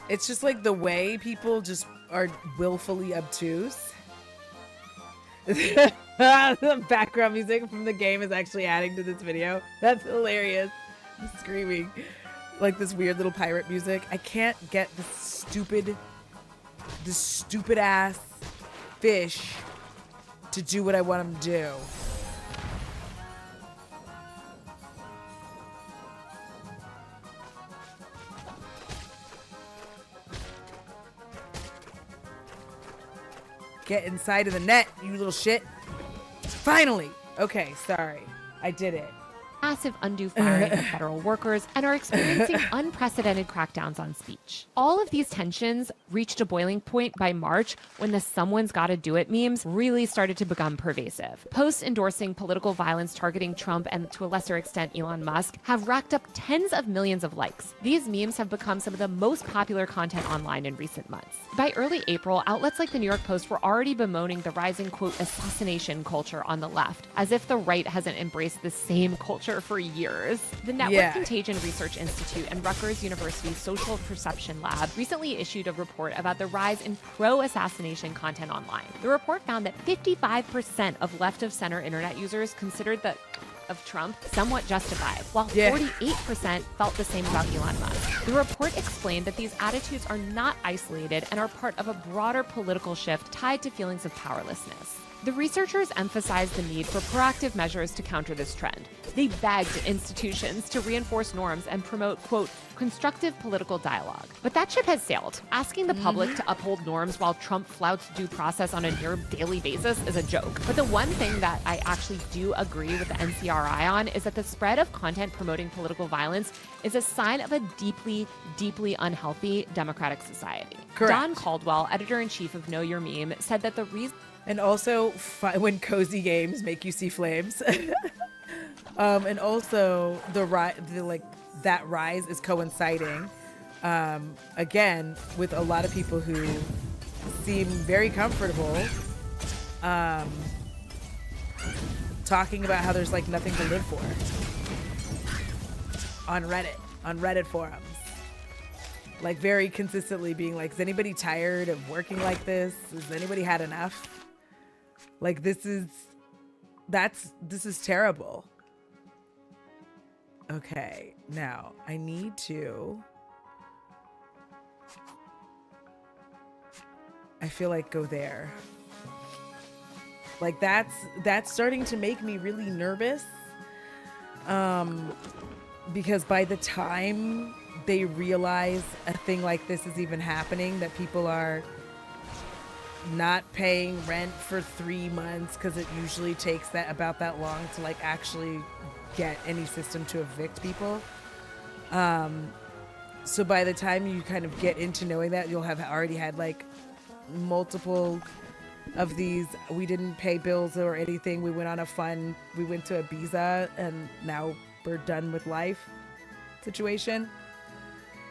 It's just like the way people just are willfully obtuse. The background music from the game is actually adding to this video. That's hilarious. I'm screaming. Like this weird little pirate music. I can't get this stupid ass fish to do what I want him to do. Get inside of the net, you little shit. Finally. Okay, sorry. I did it. Massive undue firing of federal workers and are experiencing unprecedented crackdowns on speech. All of these tensions reached a boiling point by March when the "someone's gotta do it" memes really started to become pervasive. Posts endorsing political violence targeting Trump and, to a lesser extent, Elon Musk have racked up tens of millions of likes. These memes have become some of the most popular content online in recent months. By early April, outlets like the New York Post were already bemoaning the rising, quote, assassination culture on the left, as if the right hasn't embraced the same culture for years. The Network Contagion Research Institute and Rutgers University's Social Perception Lab recently issued a report about the rise in pro-assassination content online. The report found that 55% of left-of-center internet users considered the of Trump somewhat justified, while 48% felt the same about Elon Musk. The report explained that these attitudes are not isolated and are part of a broader political shift tied to feelings of powerlessness. The researchers emphasized the need for proactive measures to counter this trend. They begged institutions to reinforce norms and promote, quote, constructive political dialogue. But that ship has sailed. Asking the public to uphold norms while Trump flouts due process on a near daily basis is a joke. But the one thing that I actually do agree with the NCRI on is that the spread of content promoting political violence is a sign of a deeply, deeply unhealthy democratic society. Correct. Don Caldwell, editor-in-chief of Know Your Meme, said that the reason... And also, when cozy games make you see flames. And also, that rise is coinciding, again, with a lot of people who seem very comfortable talking about how there's like nothing to live for on Reddit forums. Like very consistently being like, is anybody tired of working like this? Has anybody had enough? Like this is terrible. Okay, now I need to, I feel like go there. Like that's starting to make me really nervous. Because by the time they realize a thing like this is even happening, that people are not paying rent for 3 months, because it usually takes about that long to like actually get any system to evict people. So by the time you kind of get into knowing that, you'll have already had like multiple of these. We didn't pay bills or anything. We went on a fun, we went to Ibiza and now we're done with life situation.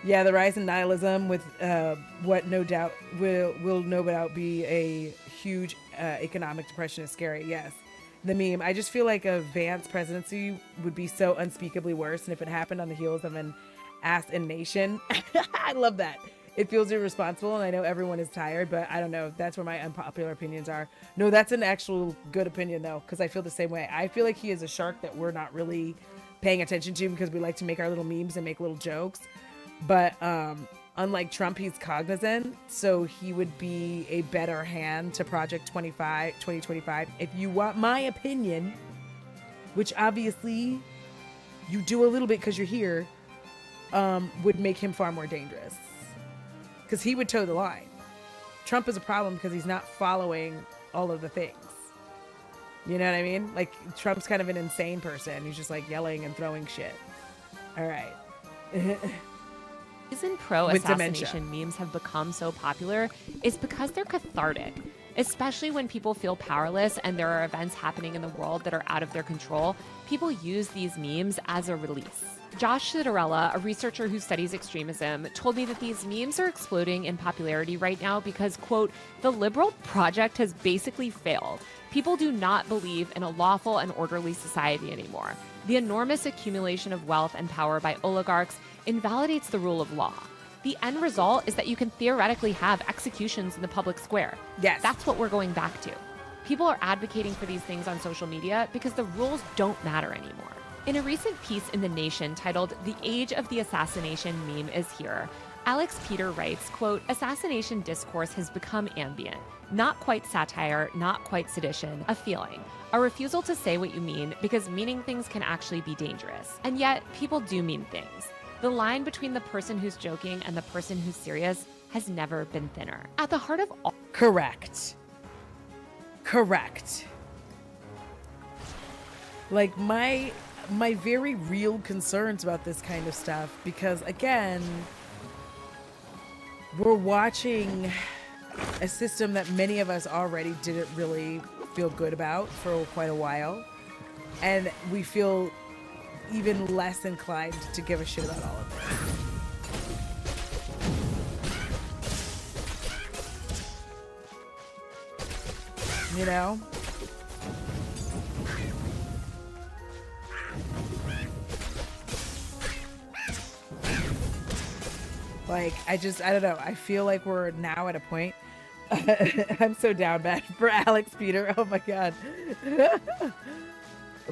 Yeah, the rise in nihilism with what no doubt will no doubt be a huge economic depression is scary. Yes. The meme. I just feel like a Vance presidency would be so unspeakably worse. And if it happened on the heels of an ass in nation, I love that. It feels irresponsible. And I know everyone is tired, but I don't know. That's where my unpopular opinions are. No, that's an actual good opinion though. Cause I feel the same way. I feel like he is a shark that we're not really paying attention to because we like to make our little memes and make little jokes. But unlike Trump, he's cognizant, so he would be a better hand to Project 2025. If you want my opinion, which obviously you do a little bit because you're here, would make him far more dangerous. Because he would toe the line. Trump is a problem because he's not following all of the things. You know what I mean? Like, Trump's kind of an insane person. He's just like yelling and throwing shit. All right. The reason pro-assassination memes have become so popular is because they're cathartic, especially when people feel powerless and there are events happening in the world that are out of their control. People use these memes as a release. Josh Citarella, a researcher who studies extremism, told me that these memes are exploding in popularity right now because, quote, the liberal project has basically failed. People do not believe in a lawful and orderly society anymore. The enormous accumulation of wealth and power by oligarchs invalidates the rule of law. The end result is that you can theoretically have executions in the public square. Yes. That's what we're going back to. People are advocating for these things on social media because the rules don't matter anymore. In a recent piece in The Nation titled "The Age of the Assassination Meme is Here," Alex Peter writes, quote, assassination discourse has become ambient. Not quite satire, not quite sedition, a feeling. A refusal to say what you mean because meaning things can actually be dangerous. And yet, people do mean things. The line between the person who's joking and the person who's serious has never been thinner. At the heart of all— Correct. Like my very real concerns about this kind of stuff, because again, we're watching a system that many of us already didn't really feel good about for quite a while, and we feel even less inclined to give a shit about all of this. You know? Like, I don't know. I feel like we're now at a point. I'm so down bad for Alex Peter. Oh my God.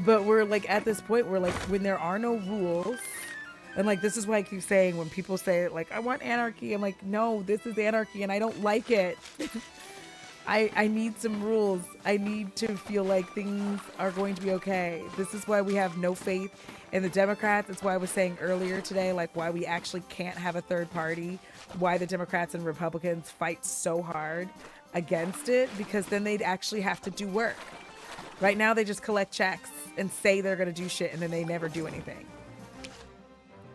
But we're like at this point where like when there are no rules, and like this is why I keep saying when people say like I want anarchy, I'm like, no, this is anarchy and I don't like it. I need some rules. I need to feel like things are going to be okay. This is why we have no faith in the Democrats. It's why I was saying earlier today, like why we actually can't have a third party, why the Democrats and Republicans fight so hard against it, because then they'd actually have to do work. Right now they just collect checks and say they're going to do shit and then they never do anything.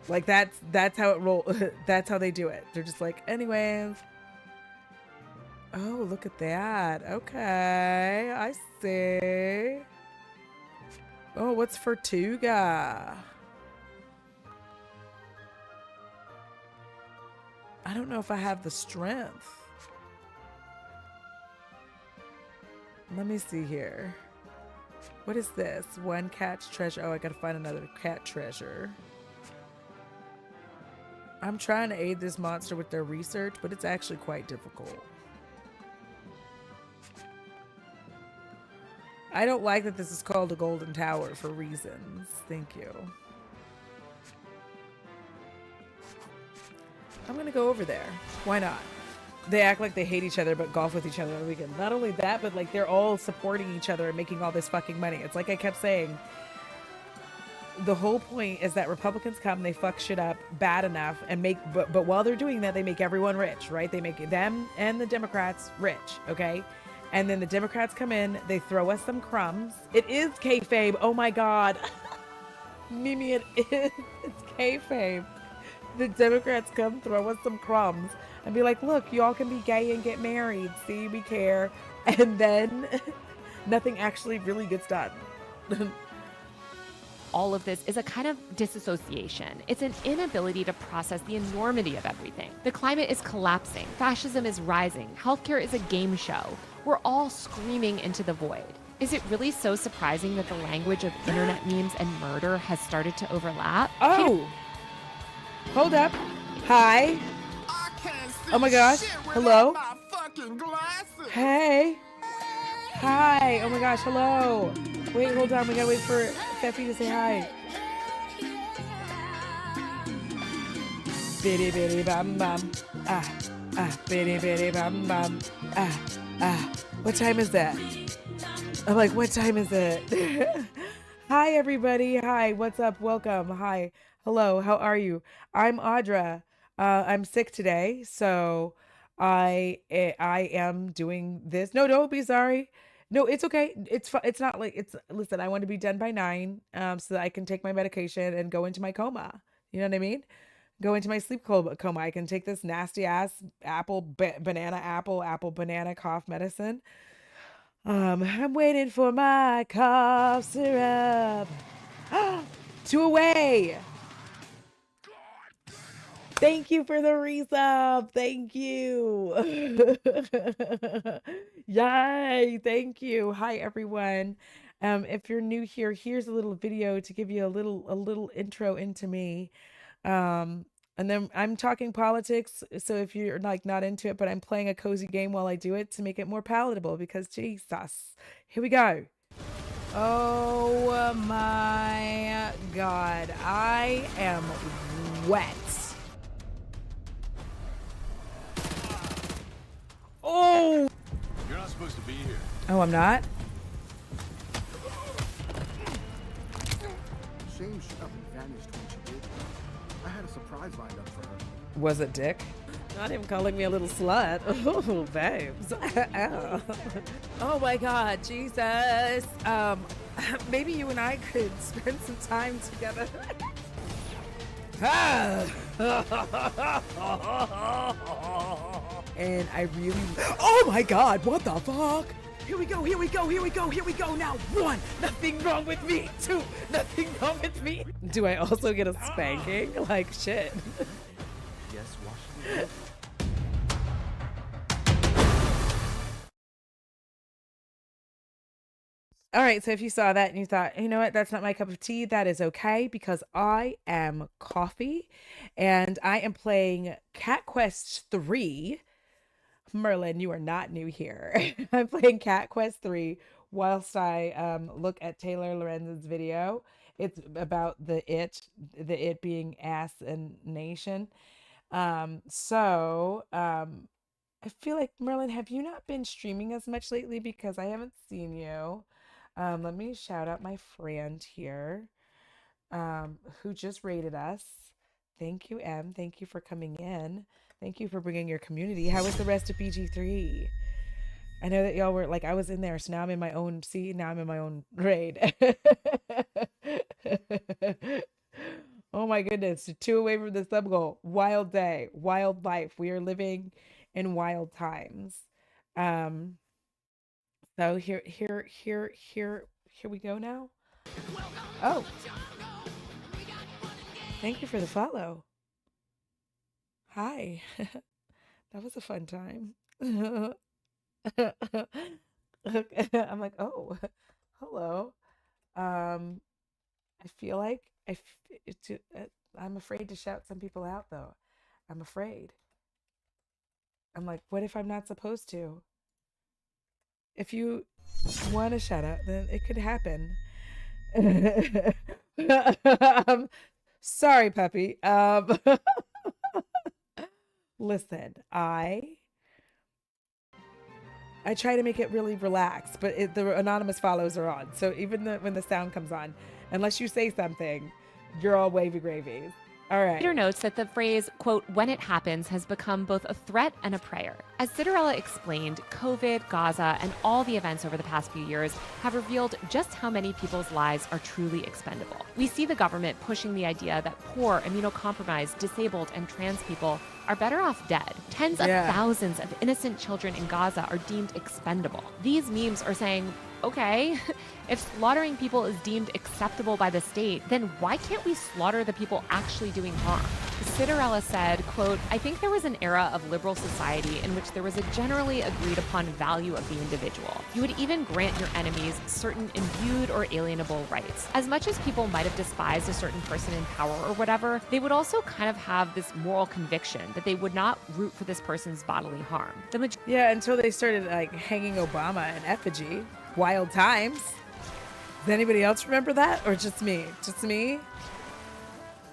Like that's how it rolls. That's how they do it. They're just like, anyways. Oh, look at that. Okay, I see. Oh, what's Fertuga? I don't know if I have the strength. Let me see here. What is this? One cat's treasure. Oh, I gotta find another cat treasure. I'm trying to aid this monster with their research, but it's actually quite difficult. I don't like that this is called a golden tower for reasons. Thank you. I'm gonna go over there. Why not? They act like they hate each other but golf with each other on the weekend. Not only that, but like they're all supporting each other and making all this fucking money. It's like I kept saying, the whole point is that Republicans come, they fuck shit up bad enough and make, but while they're doing that, they make everyone rich, right? They make them and the Democrats rich, okay? And then the Democrats come in, they throw us some crumbs. It is kayfabe. Oh my God. Mimi, it is. It's kayfabe. the Democrats come throw us some crumbs and be like, look, y'all can be gay and get married. See, we care. And then nothing actually really gets done. All of this is a kind of disassociation. It's an inability to process the enormity of everything. The climate is collapsing, fascism is rising, healthcare is a game show. We're all screaming into the void. Is it really so surprising that the language of internet memes and murder has started to overlap? Oh! Hold up. Hi. Oh my gosh. Hello? Hey. Hi. Oh my gosh. Hello. Wait, hold on. We gotta wait for Feffy to say hi. Bitty bitty bam bam. Bitty bitty bam bam. What time is that? I'm like, what time is it? Hi, everybody. Hi. What's up? Welcome. Hi. Hello. How are you? I'm Audra. I'm sick today, so I am doing this. No, don't be sorry. No, it's okay. It's not like it's. Listen, I want to be done by 9, so that I can take my medication and go into my coma. You know what I mean? Go into my sleep coma. I can take this nasty ass apple banana cough medicine. I'm waiting for my cough syrup. 2 away. Thank you for the resub. Thank you. Yay. Thank you. Hi, everyone. If you're new here, here's a little video to give you a little intro into me. And then I'm talking politics. So if you're like not into it, but I'm playing a cozy game while I do it to make it more palatable because Jesus. Here we go. Oh my God. I am wet. Oh! You're not supposed to be here. Oh, I'm not? Shame she up and vanished when she did. I had a surprise lined up for her. Was it Dick? Not even calling me a little slut. Oh, babes. Oh my God, Jesus. Maybe you and I could spend some time together. And I really, oh my God, what the fuck? Here we go, here we go, here we go, here we go. Now 1, nothing wrong with me. 2, nothing wrong with me. Do I also get a spanking? Like shit. Yes, Washington. All right, so if you saw that and you thought, you know what, that's not my cup of tea, that is okay because I am Coffee and I am playing Cat Quest 3. Merlin, you are not new here. I'm playing Cat Quest 3 whilst I look at Taylor Lorenz's video. It's about the it being ass and nation. I feel like, Merlin, have you not been streaming as much lately because I haven't seen you? Let me shout out my friend here, who just rated us. Thank you, M. Thank you for coming in. Thank you for bringing your community. How was the rest of BG3? I know that y'all were like, I was in there, so now I'm in my own, see, now I'm in my own raid. Oh my goodness, 2 away from the sub goal. Wild day, wild life. We are living in wild times. So here we go now. Oh, thank you for the follow. Hi. That was a fun time. I'm like, oh, hello. I feel like I'm afraid to shout some people out though. I'm afraid. I'm like, what if I'm not supposed to? If you want to shout out, then it could happen. Sorry, puppy. Listen, I try to make it really relaxed, but the anonymous follows are on. So even when the sound comes on, unless you say something, you're all wavy gravies. All right. Peter notes that the phrase, quote, when it happens has become both a threat and a prayer. As Citarella explained, COVID, Gaza, and all the events over the past few years have revealed just how many people's lives are truly expendable. We see the government pushing the idea that poor, immunocompromised, disabled, and trans people are better off dead. Tens of thousands of innocent children in Gaza are deemed expendable. These memes are saying, okay, if slaughtering people is deemed acceptable by the state, then why can't we slaughter the people actually doing harm? Citarella said, quote, I think there was an era of liberal society in which there was a generally agreed upon value of the individual. You would even grant your enemies certain imbued or alienable rights. As much as people might have despised a certain person in power or whatever, they would also kind of have this moral conviction that they would not root for this person's bodily harm. Yeah, until they started like hanging Obama in effigy. Wild times. Does anybody else remember that? Or just me? Just me?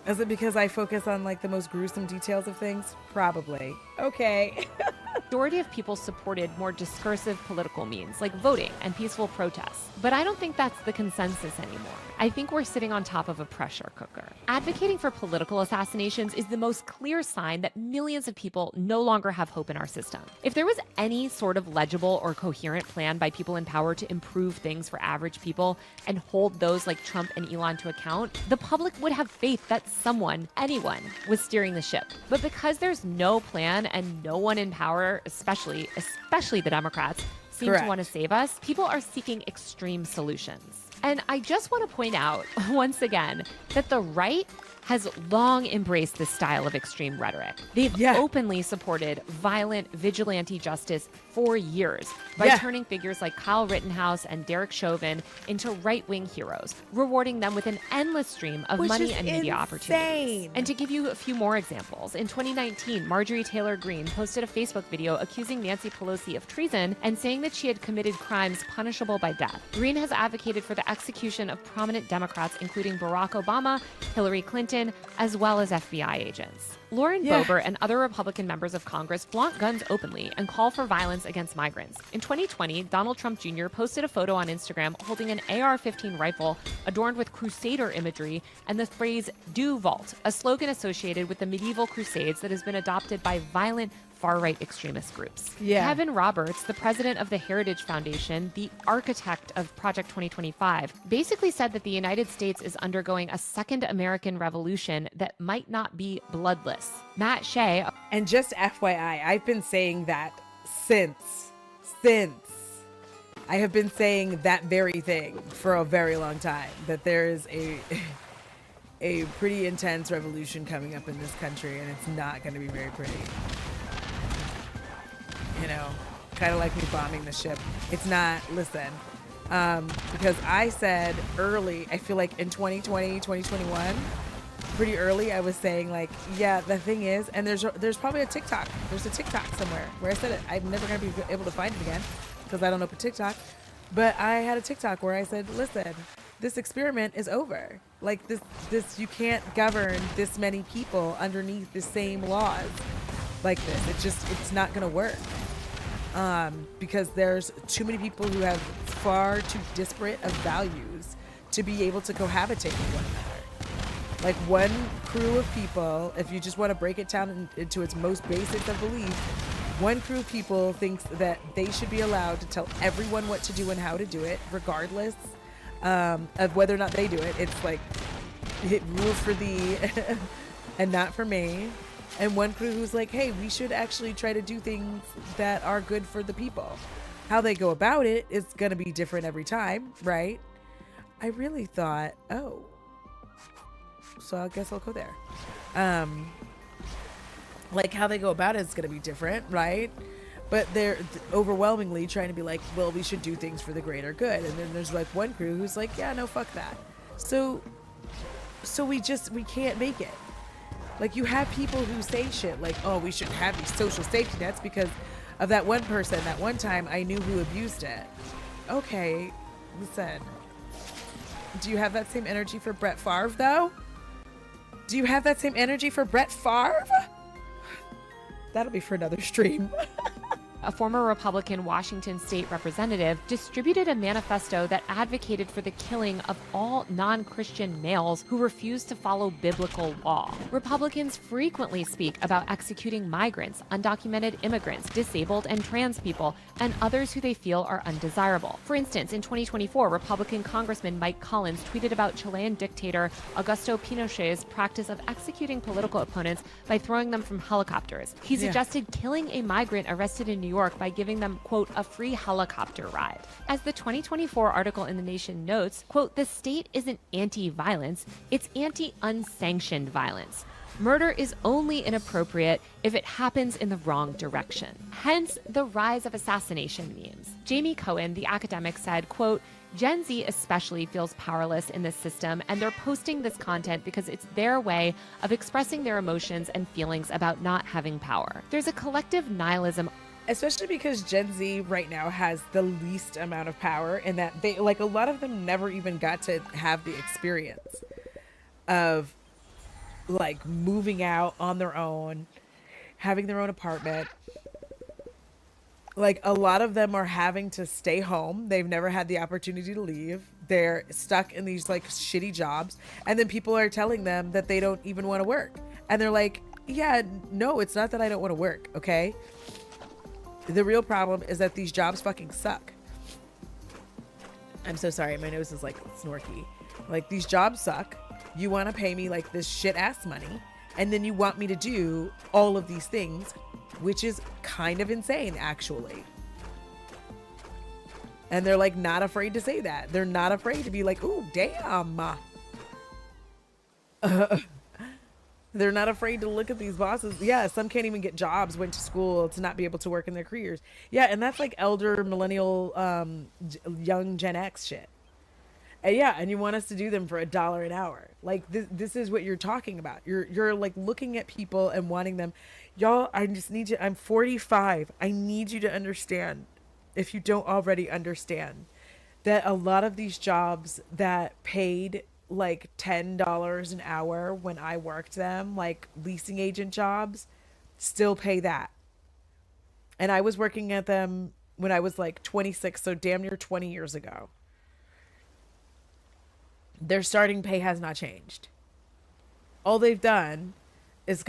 Is it because I focus on like the most gruesome details of things? Probably. Okay. Majority of people supported more discursive political means like voting and peaceful protests. But I don't think that's the consensus anymore. I think we're sitting on top of a pressure cooker. Advocating for political assassinations is the most clear sign that millions of people no longer have hope in our system. If there was any sort of legible or coherent plan by people in power to improve things for average people and hold those like Trump and Elon to account, the public would have faith that someone, anyone, was steering the ship. But because there's no plan and no one in power, especially the Democrats, seem to want to save us, people are seeking extreme solutions. And I just want to point out, once again, that the right has long embraced this style of extreme rhetoric. They've openly supported violent vigilante justice for years by turning figures like Kyle Rittenhouse and Derek Chauvin into right-wing heroes, rewarding them with an endless stream of money and media opportunities. And to give you a few more examples, in 2019, Marjorie Taylor Greene posted a Facebook video accusing Nancy Pelosi of treason and saying that she had committed crimes punishable by death. Greene has advocated for the execution of prominent Democrats, including Barack Obama, Hillary Clinton, as well as FBI agents. Lauren Boebert and other Republican members of Congress flaunt guns openly and call for violence against migrants. In 2020, Donald Trump Jr. posted a photo on Instagram holding an AR-15 rifle adorned with Crusader imagery and the phrase "Do Vault," a slogan associated with the medieval Crusades that has been adopted by violent far-right extremist groups. Kevin Roberts, the president of the Heritage Foundation, the architect of Project 2025, basically said that the United States is undergoing a second American revolution that might not be bloodless. Matt Shea... And just FYI, I've been saying that since. I have been saying that very thing for a very long time, that there is a pretty intense revolution coming up in this country, and it's not going to be very pretty. You know, kind of like me bombing the ship. It's not, listen, because I said early, I feel like in 2020, 2021, pretty early, I was saying like, yeah, the thing is, and there's probably a TikTok. There's a TikTok somewhere where I said it. I'm never going to be able to find it again because I don't open TikTok. But I had a TikTok where I said, listen, this experiment is over. Like this, you can't govern this many people underneath the same laws like this. It's not going to work. Because there's too many people who have far too disparate of values to be able to cohabitate with one another. Like one crew of people, if you just want to break it down into its most basic of belief, one crew of people thinks that they should be allowed to tell everyone what to do and how to do it, regardless of whether or not they do it. It's like, it rules for thee and not for me. And one crew who's like, hey, we should actually try to do things that are good for the people. How they go about it is going to be different every time, right? I really thought, oh, so I guess I'll go there. Like how they go about it is going to be different, right? But they're overwhelmingly trying to be like, well, we should do things for the greater good. And then there's like one crew who's like, yeah, no, fuck that. So we can't make it. Like you have people who say shit like, oh, we shouldn't have these social safety nets because of that one person that one time I knew who abused it. Okay, listen. Do you have that same energy for Brett Favre though? Do you have that same energy for Brett Favre? That'll be for another stream. a former Republican Washington state representative, distributed a manifesto that advocated for the killing of all non-Christian males who refuse to follow biblical law. Republicans frequently speak about executing migrants, undocumented immigrants, disabled and trans people, and others who they feel are undesirable. For instance, in 2024, Republican Congressman Mike Collins tweeted about Chilean dictator Augusto Pinochet's practice of executing political opponents by throwing them from helicopters. He suggested killing a migrant arrested in New York by giving them, quote, a free helicopter ride. As the 2024 article in The Nation notes, quote, the state isn't anti-violence, it's anti-unsanctioned violence. Murder is only inappropriate if it happens in the wrong direction. Hence, the rise of assassination memes. Jamie Cohen, the academic, said, quote, Gen Z especially feels powerless in this system, and they're posting this content because it's their way of expressing their emotions and feelings about not having power. There's a collective nihilism. Especially because Gen Z right now has the least amount of power, in that they, like, a lot of them never even got to have the experience of, like, moving out on their own, having their own apartment. Like, a lot of them are having to stay home. They've never had the opportunity to leave. They're stuck in these, like, shitty jobs. And then people are telling them that they don't even want to work. And they're like, yeah, no, it's not that I don't want to work, okay? The real problem is that these jobs fucking suck. I'm so sorry. My nose is, like, snorky. Like, these jobs suck. You want to pay me, like, this shit-ass money. And then you want me to do all of these things, which is kind of insane, actually. And they're, like, not afraid to say that. They're not afraid to be like, ooh, damn. They're not afraid to look at these bosses. Yeah, some can't even get jobs, went to school to not be able to work in their careers. Yeah, and that's like elder, millennial, young Gen X shit. And yeah, and you want us to do them for $1 an hour. Like, this is what you're talking about. You're like looking at people and wanting them. Y'all, I just need you. I'm 45. I need you to understand, if you don't already understand, that a lot of these jobs that paid like $10 an hour when I worked them, like leasing agent jobs, still pay that. And I was working at them when I was like 26, so damn near 20 years ago. Their starting pay has not changed. All they've done is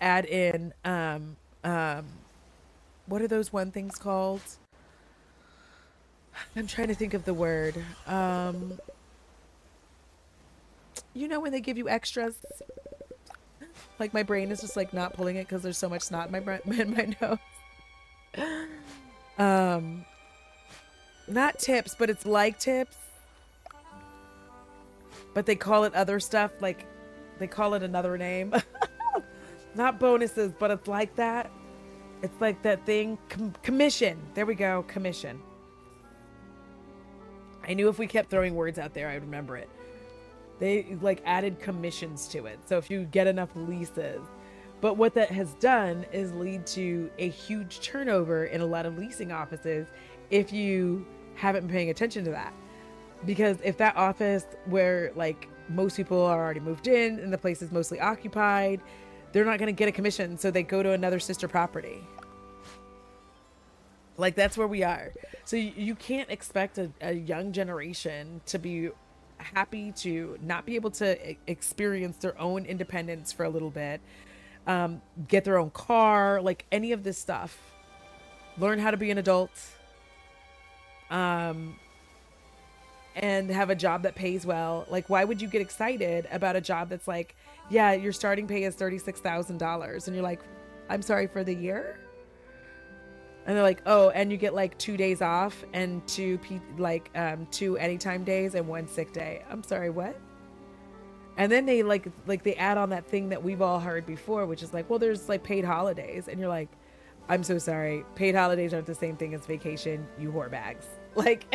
add in what are those one things called? I'm trying to think of the word. You know when they give you extras? Like, my brain is just like not pulling it because there's so much snot in my nose. Not tips, but it's like tips. But they call it other stuff, like they call it another name. Not bonuses, but it's like that. It's like that thing, commission. There we go, commission. I knew if we kept throwing words out there, I'd remember it. They like added commissions to it. So if you get enough leases. But what that has done is lead to a huge turnover in a lot of leasing offices if you haven't been paying attention to that. Because if that office where like most people are already moved in and the place is mostly occupied, they're not going to get a commission. So they go to another sister property. Like, that's where we are. So you can't expect a young generation to be happy to not be able to experience their own independence for a little bit, get their own car, like any of this stuff, learn how to be an adult, and have a job that pays well. Like, why would you get excited about a job that's like, yeah, your starting pay is $36,000, and you're like, I'm sorry, for the year? And they're like, oh, and you get like 2 days off and two anytime days and 1 sick day. I'm sorry, what? And then they like they add on that thing that we've all heard before, which is like, well, there's like paid holidays. And you're like, I'm so sorry. Paid holidays aren't the same thing as vacation, you whore bags. Like,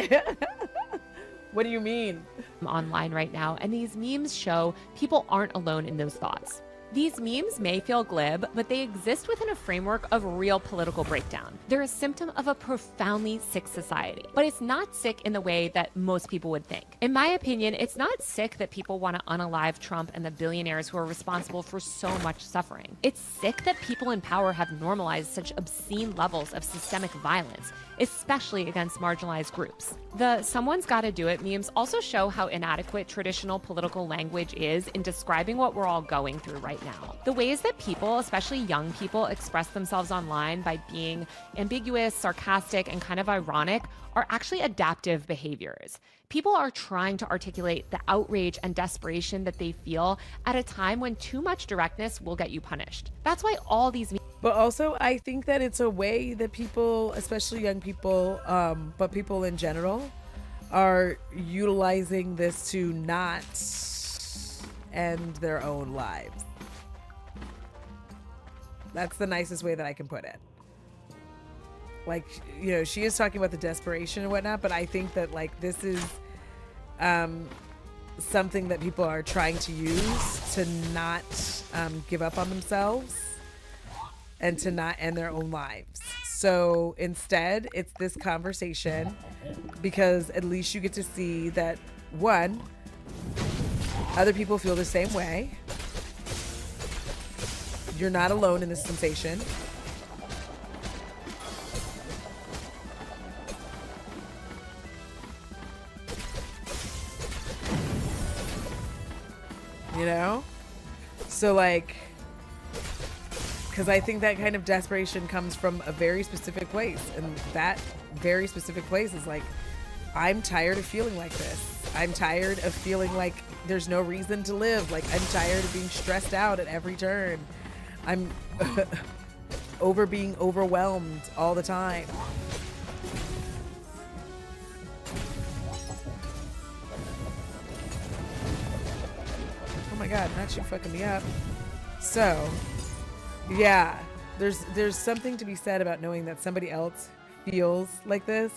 what do you mean? Online right now, and these memes show people aren't alone in those thoughts. These memes may feel glib, but they exist within a framework of real political breakdown. They're a symptom of a profoundly sick society, but it's not sick in the way that most people would think. In my opinion, it's not sick that people want to unalive Trump and the billionaires who are responsible for so much suffering. It's sick that people in power have normalized such obscene levels of systemic violence, especially against marginalized groups. The "someone's gotta do it" memes also show how inadequate traditional political language is in describing what we're all going through right now. The ways that people, especially young people, express themselves online by being ambiguous, sarcastic, and kind of ironic are actually adaptive behaviors. People are trying to articulate the outrage and desperation that they feel at a time when too much directness will get you punished. That's why all these But also, I think that it's a way that people, especially young people, but people in general, are utilizing this to not end their own lives. That's the nicest way that I can put it. Like, you know, she is talking about the desperation and whatnot, but I think that, like, this is something that people are trying to use to not give up on themselves and to not end their own lives. So instead, it's this conversation because at least you get to see that, one, other people feel the same way. You're not alone in this sensation. You know? So, like, because I think that kind of desperation comes from a very specific place. And that very specific place is like, I'm tired of feeling like this. I'm tired of feeling like there's no reason to live. Like, I'm tired of being stressed out at every turn. I'm being overwhelmed all the time. Oh my God, not you fucking me up. So, yeah, there's something to be said about knowing that somebody else feels like this.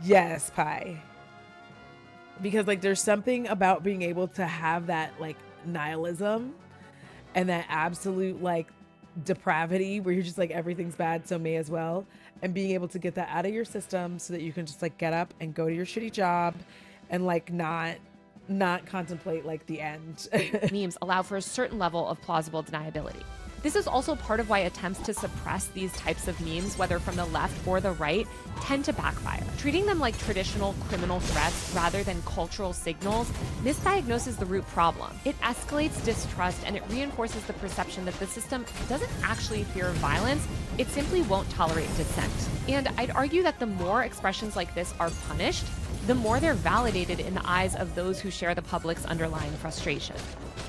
Yes, Pi. Because, like, there's something about being able to have that, like, nihilism and that absolute, like, depravity where you're just like, everything's bad, so may as well. And being able to get that out of your system so that you can just, like, get up and go to your shitty job and, like, not contemplate, like, the end. Memes allow for a certain level of plausible deniability. This is also part of why attempts to suppress these types of memes, whether from the left or the right, tend to backfire. Treating them like traditional criminal threats rather than cultural signals misdiagnoses the root problem. It escalates distrust and it reinforces the perception that the system doesn't actually fear violence, it simply won't tolerate dissent. And I'd argue that the more expressions like this are punished, the more they're validated in the eyes of those who share the public's underlying frustration.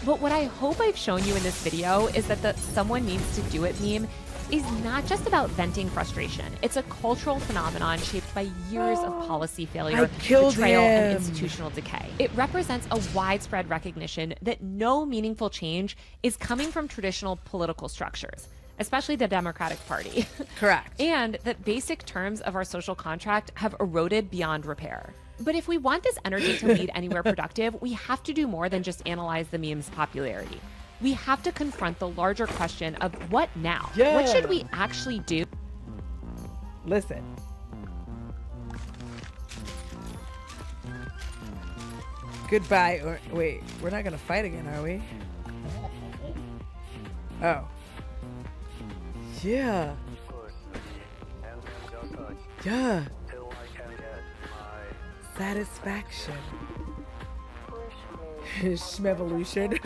But what I hope I've shown you in this video is that the "someone needs to do it" meme is not just about venting frustration. It's a cultural phenomenon shaped by years of policy failure, betrayal, and institutional decay. It represents a widespread recognition that no meaningful change is coming from traditional political structures, especially the Democratic Party. Correct. And that basic terms of our social contract have eroded beyond repair. But if we want this energy to lead anywhere productive, we have to do more than just analyze the meme's popularity. We have to confront the larger question of what now? Yeah. What should we actually do? Listen. Goodbye. Or wait, we're not gonna fight again, are we? Oh. Yeah. Yeah. Satisfaction. Schmevolution.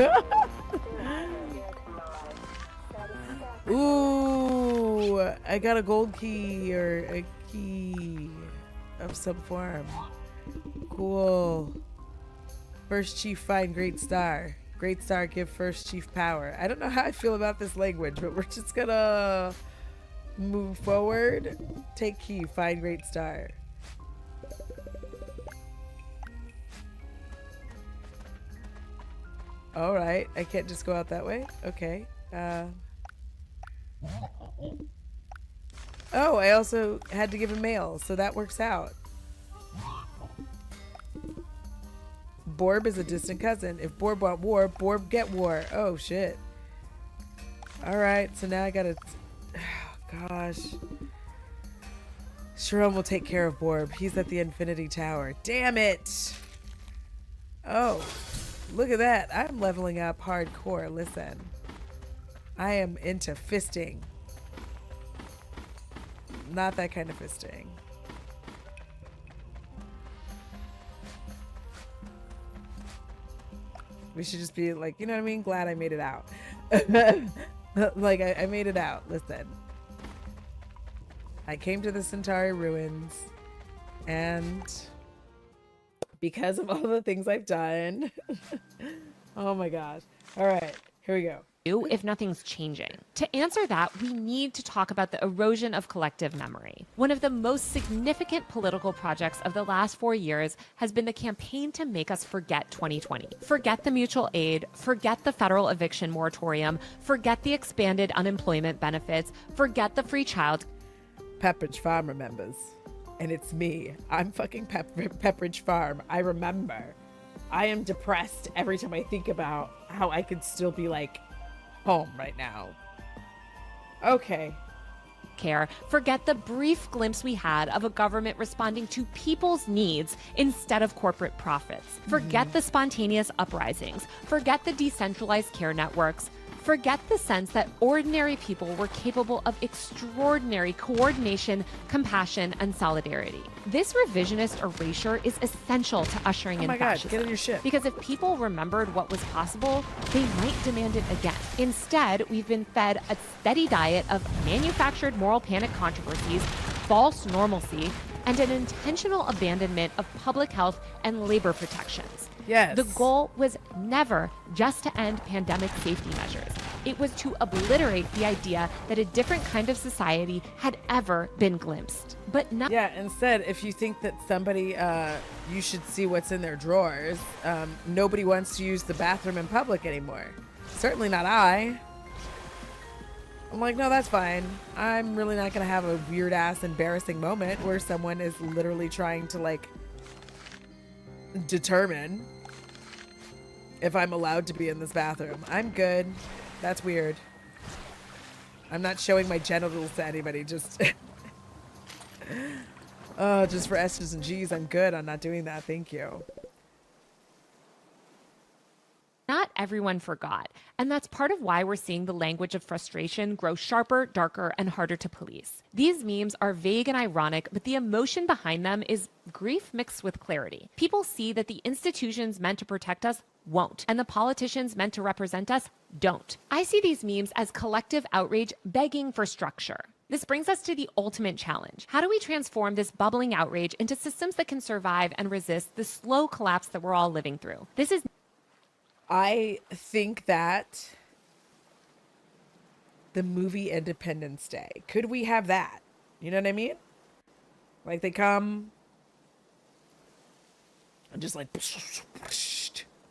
Ooh, I got a gold key or a key of some form. Cool. First chief find great star. Great star give first chief power. I don't know how I feel about this language, but we're just gonna move forward. Take key, find great star. All right, I can't just go out that way. Okay. Oh, I also had to give him mail, so that works out. Borb is a distant cousin. If Borb want war, Borb get war. Oh shit. All right, so now I gotta. Oh, gosh. Sharon will take care of Borb. He's at the Infinity Tower. Damn it! Oh, look at that. I'm leveling up hardcore. Listen. I am into fisting. Not that kind of fisting. We should just be like, you know what I mean? Glad I made it out. Like, I made it out. Listen. I came to the Centauri ruins, and because of all the things I've done. Oh my gosh. All right, here we go. If nothing's changing. To answer that, we need to talk about the erosion of collective memory. One of the most significant political projects of the last 4 years has been the campaign to make us forget 2020. Forget the mutual aid, forget the federal eviction moratorium, forget the expanded unemployment benefits, forget the free child. Pepperidge Farm remembers. And it's me. I'm fucking Pepperidge Farm. I remember. I am depressed every time I think about how I could still be like home right now. Okay. Care. Forget the brief glimpse we had of a government responding to people's needs instead of corporate profits. Forget the spontaneous uprisings. Forget the decentralized care networks. Forget the sense that ordinary people were capable of extraordinary coordination, compassion, and solidarity. This revisionist erasure is essential to ushering in fascism. Get on your ship. Because if people remembered what was possible, they might demand it again. Instead, we've been fed a steady diet of manufactured moral panic controversies, false normalcy, and an intentional abandonment of public health and labor protections. Yes. The goal was never just to end pandemic safety measures. It was to obliterate the idea that a different kind of society had ever been glimpsed. But not. Yeah, instead, if you think that somebody, you should see what's in their drawers, nobody wants to use the bathroom in public anymore. Certainly not I. I'm like, no, that's fine. I'm really not going to have a weird ass embarrassing moment where someone is literally trying to like determine if I'm allowed to be in this bathroom. I'm good. That's weird. I'm not showing my genitals to anybody. Just just for S's and G's. I'm good. I'm not doing that. Thank you. Not everyone forgot, and that's part of why we're seeing the language of frustration grow sharper, darker, and harder to police. These memes are vague and ironic, but the emotion behind them is grief mixed with clarity. People see that the institutions meant to protect us won't, and the politicians meant to represent us don't. I see these memes as collective outrage begging for structure. This brings us to the ultimate challenge. How do we transform this bubbling outrage into systems that can survive and resist the slow collapse that we're all living through? I think that the movie Independence Day, could we have that? You know what I mean? Like they come and just like,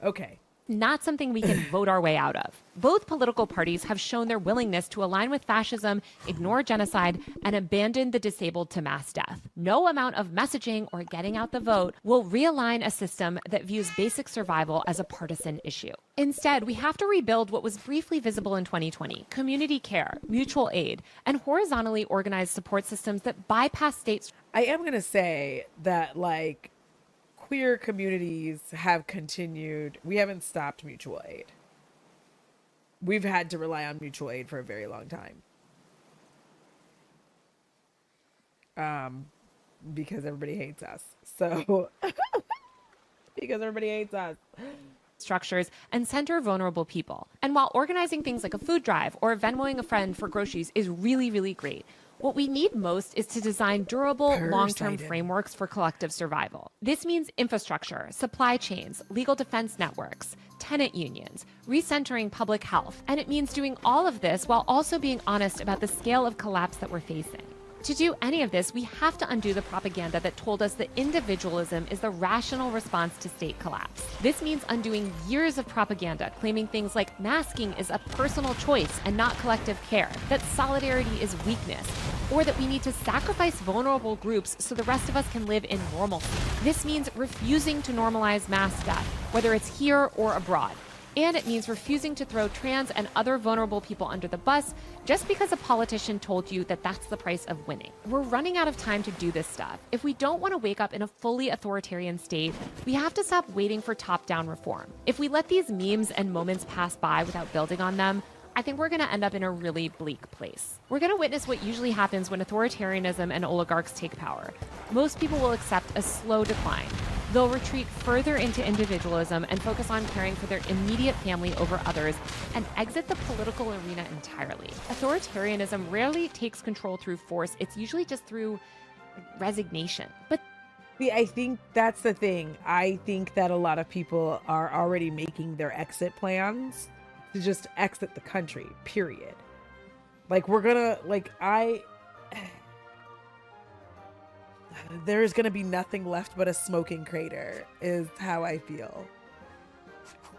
okay. Not something we can vote our way out of. Both political parties have shown their willingness to align with fascism, ignore genocide, and abandon the disabled to mass death. No amount of messaging or getting out the vote will realign a system that views basic survival as a partisan issue. Instead, we have to rebuild what was briefly visible in 2020: community care, mutual aid, and horizontally organized support systems that bypass states. I am going to say that, like, queer communities have continued. We haven't stopped mutual aid. We've had to rely on mutual aid for a very long time. Because everybody hates us. So, because everybody hates us. Structures and center vulnerable people. And while organizing things like a food drive or Venmoing a friend for groceries is really, really great, what we need most is to design durable, long-term frameworks for collective survival. This means infrastructure, supply chains, legal defense networks, tenant unions, recentering public health, and it means doing all of this while also being honest about the scale of collapse that we're facing. To do any of this, we have to undo the propaganda that told us that individualism is the rational response to state collapse. This means undoing years of propaganda claiming things like masking is a personal choice and not collective care, that solidarity is weakness, or that we need to sacrifice vulnerable groups so the rest of us can live in normalcy. This means refusing to normalize mass death, whether it's here or abroad. And it means refusing to throw trans and other vulnerable people under the bus just because a politician told you that that's the price of winning. We're running out of time to do this stuff. If we don't want to wake up in a fully authoritarian state, we have to stop waiting for top-down reform. If we let these memes and moments pass by without building on them, I think we're going to end up in a really bleak place. We're going to witness what usually happens when authoritarianism and oligarchs take power. Most people will accept a slow decline. They'll retreat further into individualism and focus on caring for their immediate family over others and exit the political arena entirely. Authoritarianism rarely takes control through force. It's usually just through resignation. But see, I think that's the thing. I think that a lot of people are already making their exit plans to just exit the country, period. Like, we're gonna, like, there's gonna be nothing left but a smoking crater, is how I feel.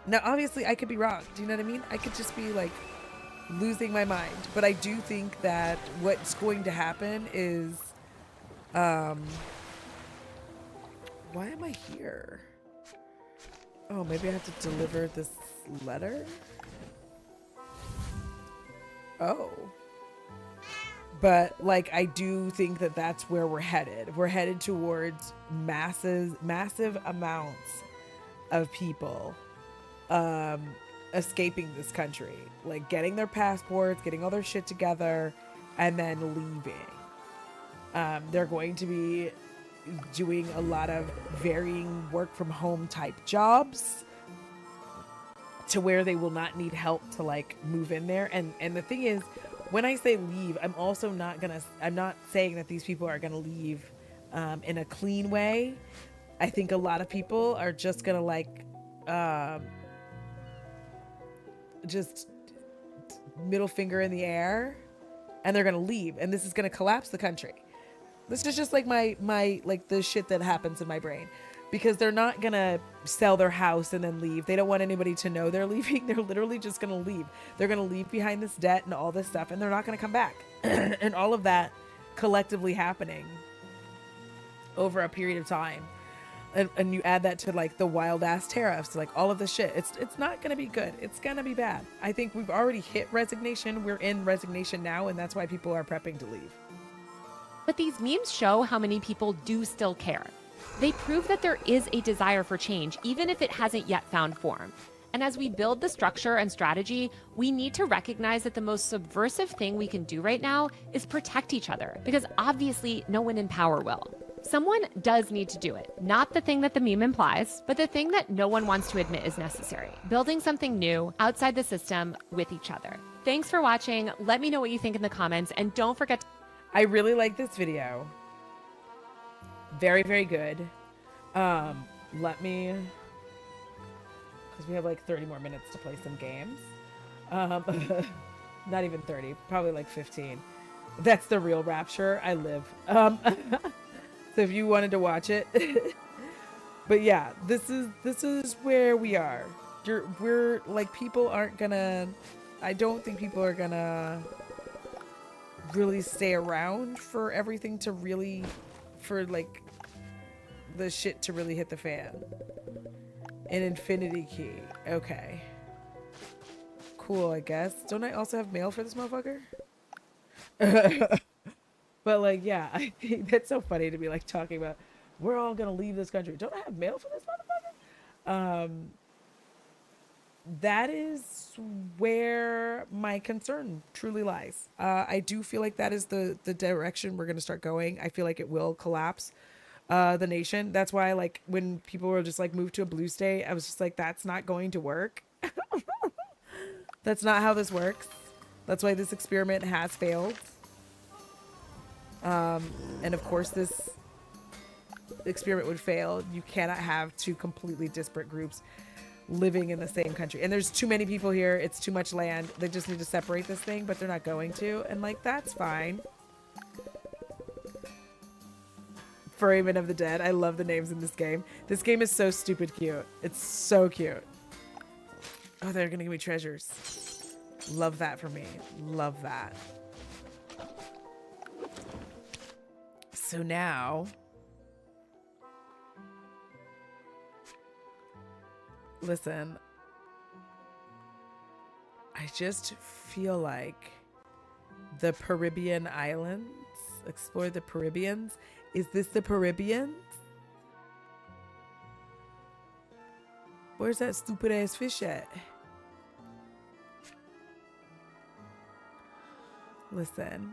Now, obviously, I could be wrong. Do you know what I mean? I could just be, like, losing my mind. But I do think that what's going to happen is, why am I here? Oh, maybe I have to deliver this letter? Oh. But, like, I do think that that's where we're headed. We're headed towards massive amounts of people escaping this country. Like, getting their passports, getting all their shit together, and then leaving. They're going to be doing a lot of varying work from home type jobs to where they will not need help to, like, move in there. And the thing is, when I say leave, I'm not saying that these people are gonna leave in a clean way. I think a lot of people are just gonna, like, just middle finger in the air, and they're gonna leave, and this is gonna collapse the country. This is just like my like the shit that happens in my brain. Because they're not gonna sell their house and then leave. They don't want anybody to know they're leaving. They're literally just gonna leave. They're gonna leave behind this debt and all this stuff, and they're not gonna come back. And all of that collectively happening over a period of time. And you add that to, like, the wild ass tariffs, like all of this shit. It's not gonna be good. It's gonna be bad. I think we've already hit resignation. We're in resignation now, and that's why people are prepping to leave. But these memes show how many people do still care. They prove that there is a desire for change, even if it hasn't yet found form. And as we build the structure and strategy, we need to recognize that the most subversive thing we can do right now is protect each other, because obviously no one in power will. Someone does need to do it. Not the thing that the meme implies, but the thing that no one wants to admit is necessary. Building something new outside the system with each other. Thanks for watching. Let me know what you think in the comments, and don't forget to... I really like this video. Very, very good. Let me, because we have like 30 more minutes to play some games. Not even 30, probably like 15. That's the real Rapture. I live. So if you wanted to watch it, but yeah, this is where we are. We're like, people aren't gonna, I don't think people are gonna really stay around for everything to really, for like the shit to really hit the fan. An infinity key. Okay. Cool, I guess. Don't I also have mail for this motherfucker? But like, yeah, I think that's so funny to be like talking about, we're all gonna leave this country. Don't I have mail for this motherfucker? That is where my concern truly lies. I do feel like that is the direction we're gonna start going. I feel like it will collapse the nation. That's why, like, when people were just like, move to a blue state, I was just like, that's not going to work. That's not how this works. That's why this experiment has failed. And of course this experiment would fail. You cannot have two completely disparate groups living in the same country, and there's too many people here. It's too much land. They just need to separate this thing, but they're not going to, and like, that's fine. Furryman of the Dead. I love the names in this game. This game is so stupid cute. It's so cute. Oh, they're gonna give me treasures. Love that for me. Love that. So now, listen, I just feel like the Caribbean islands, explore the Caribbeans. Is this the Caribbeans? Where's that stupid ass fish at? Listen,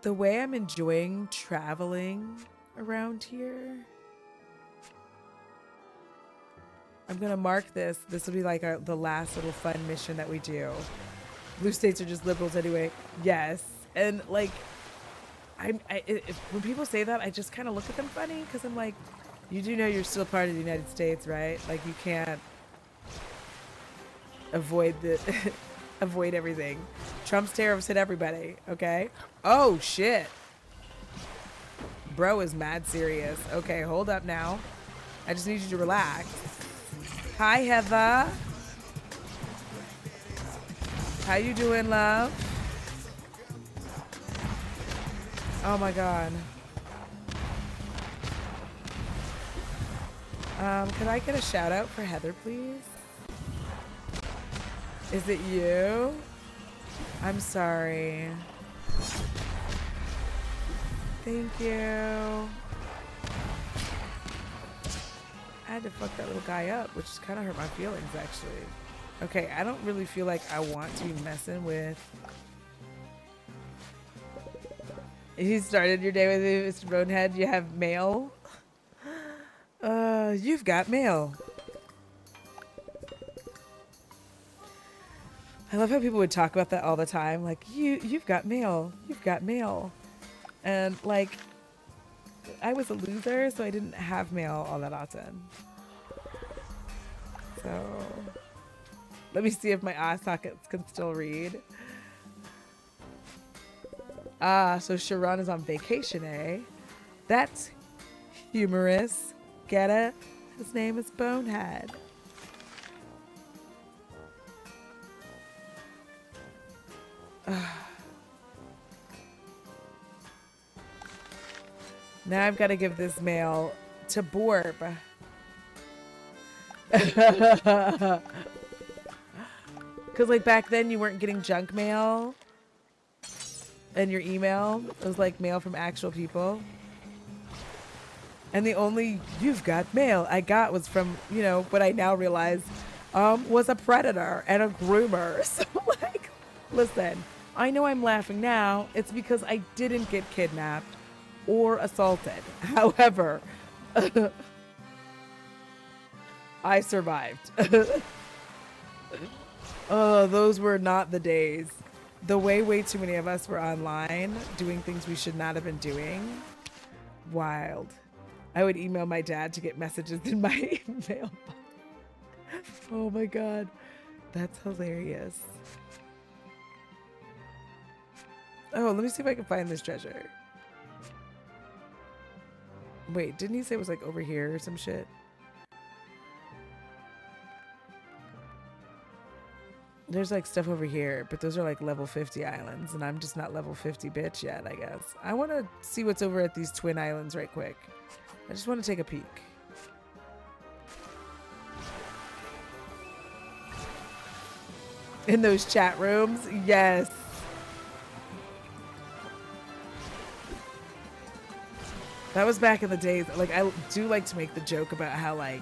the way I'm enjoying traveling around here, I'm gonna mark this. This will be like the last little fun mission that we do. Blue states are just liberals anyway. Yes, and like, when people say that, I just kind of look at them funny because I'm like, you do know you're still part of the United States, right? Like you can't avoid the avoid everything. Trump's tariffs hit everybody. Okay. Oh shit. Bro is mad serious. Okay, hold up now. I just need you to relax. Hi, Heather. How you doing, love? Oh my God. Could I get a shout out for Heather, please? Is it you? I'm sorry. Thank you. I had to fuck that little guy up, which kind of hurt my feelings, actually. Okay, I don't really feel like I want to be messing with... You started your day with me, Mr. Bonehead. You have mail? You've got mail. I love how people would talk about that all the time. Like, you've got mail. You've got mail. And, like, I was a loser, so I didn't have mail all that often. So, let me see if my eye sockets can still read. Ah, so Sharon is on vacation, eh? That's humorous. Get it? His name is Bonehead. Now I've got to give this mail to Borb. Because, like, back then you weren't getting junk mail in your email. It was, like, mail from actual people. And the only you've got mail I got was from, you know, what I now realize was a predator and a groomer. So, like, listen, I know I'm laughing now. It's because I didn't get kidnapped or assaulted. However, I survived. Oh, those were not the days. The way too many of us were online doing things we should not have been doing. Wild. I would email my dad to get messages in my mailbox. Oh my God. That's hilarious. Oh, let me see if I can find this treasure. Wait, didn't he say it was like over here or some shit? There's like stuff over here, but those are like level 50 islands, and I'm just not level 50 bitch yet, I guess. I want to see what's over at these twin islands right quick. I just want to take a peek. In those chat rooms? Yes. That was back in the days. Like, I do like to make the joke about how, like,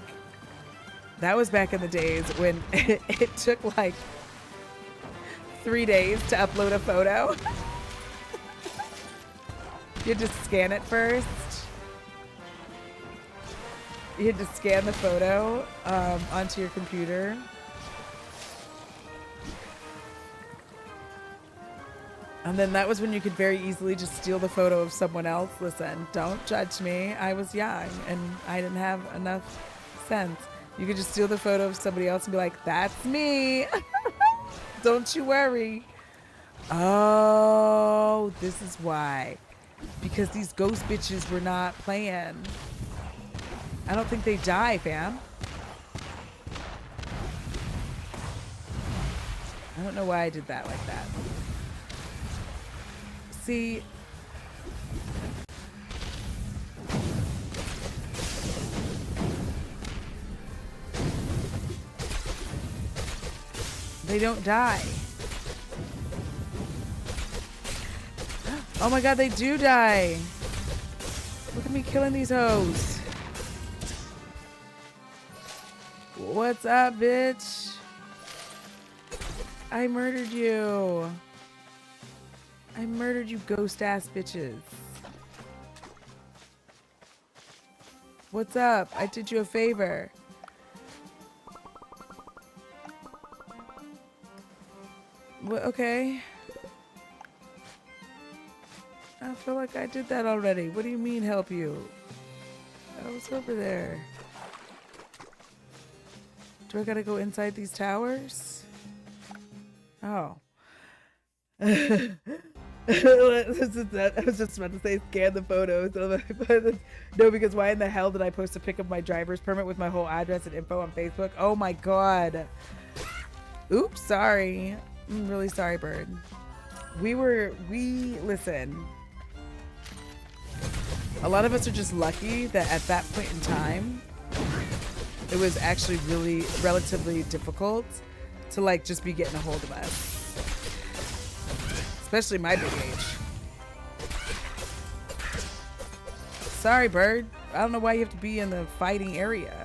that was back in the days when it took like 3 days to upload a photo. You had to scan it first. You had to scan the photo onto your computer. And then that was when you could very easily just steal the photo of someone else. Listen, don't judge me. I was young and I didn't have enough sense. You could just steal the photo of somebody else and be like, that's me. Don't you worry. Oh, this is why. Because these ghost bitches were not playing. I don't think they die, fam. I don't know why I did that like that. See, They don't die. Oh my god, they do die. Look at me killing these hoes. What's up, bitch? I murdered you. I murdered you ghost ass bitches. What's up? I did you a favor. What, okay. I feel like I did that already. What do you mean help you? I was over there. Do I gotta go inside these towers? Oh. I was just about to say scan the photos. No, because why in the hell did I post a pic of my driver's permit with my whole address and info on Facebook? Oh my god. Oops, sorry. I'm really sorry, Bird. Listen. A lot of us are just lucky that at that point in time, it was actually really relatively difficult to like just be getting a hold of us. Especially my big age. Sorry, Bird. I don't know why you have to be in the fighting area.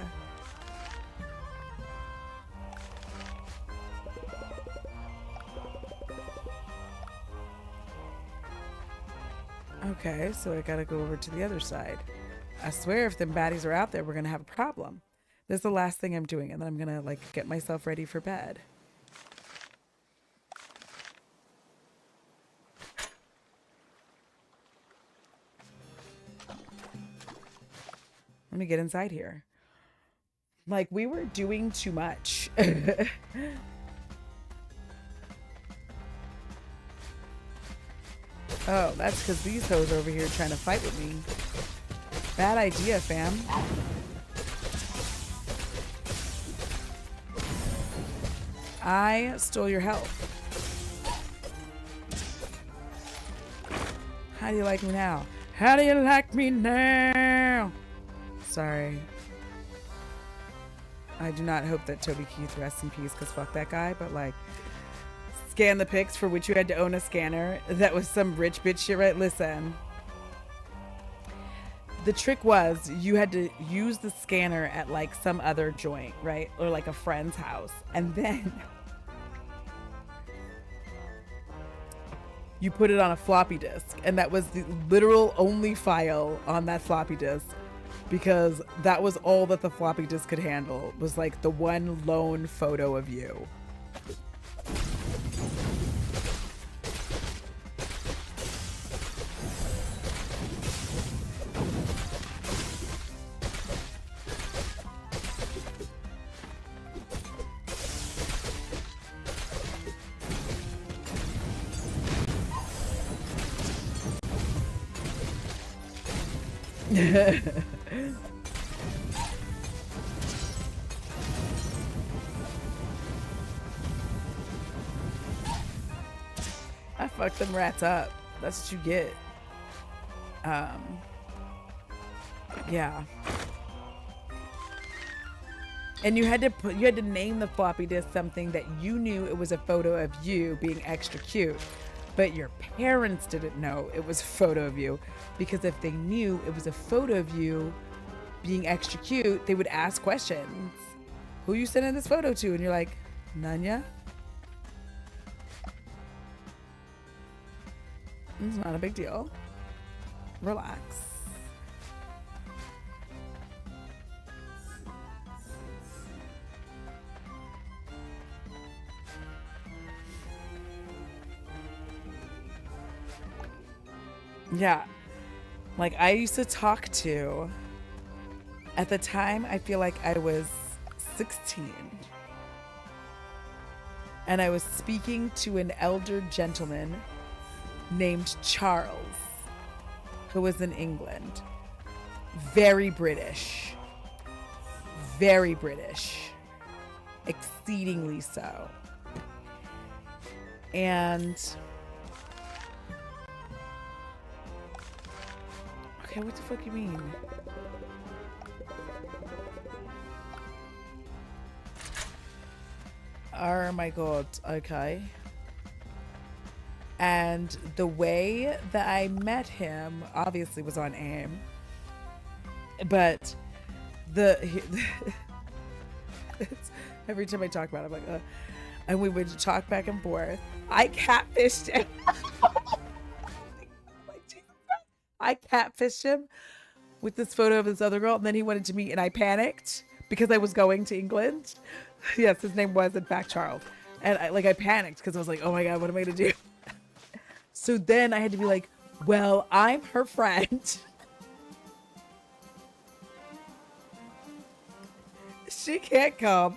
Okay, so I gotta go over to the other side. I swear if them baddies are out there, we're gonna have a problem. This is the last thing I'm doing, and then I'm gonna like get myself ready for bed. Let me get inside here. Like, we were doing too much. Oh, that's because these hoes are over here trying to fight with me. Bad idea, fam. I stole your health. How do you like me now? How do you like me now? Sorry. I do not hope that Toby Keith rests in peace, because fuck that guy, but like, scan the pics for which you had to own a scanner. That was some rich bitch shit, right? Listen. The trick was you had to use the scanner at like some other joint, right? Or like a friend's house. And then you put it on a floppy disk. And that was the literal only file on that floppy disk. Because that was all that the floppy disk could handle. Was like the one lone photo of you. I fucked them rats up. That's what you get. Yeah. And you had to name the floppy disk something that you knew it was a photo of you being extra cute. But your parents didn't know it was a photo of you, because if they knew it was a photo of you being extra cute, they would ask questions. Who you sending this photo to? And you're like, Nanya? It's not a big deal. Relax. Yeah. Like, I used to talk to, at the time, I feel like I was 16. And I was speaking to an elder gentleman named Charles, who was in England. Very British. Very British. Exceedingly so. And okay, what the fuck you mean? Oh my god, okay. And the way that I met him obviously was on AIM. But it's, every time I talk about it, I'm like, and we would talk back and forth. I catfished him. I catfished him with this photo of this other girl, and then he wanted to meet, and I panicked because I was going to England. Yes, his name was in fact Charles, and I panicked because I was like, oh my god, what am I gonna do? So then I had to be like, well, I'm her friend. She can't come.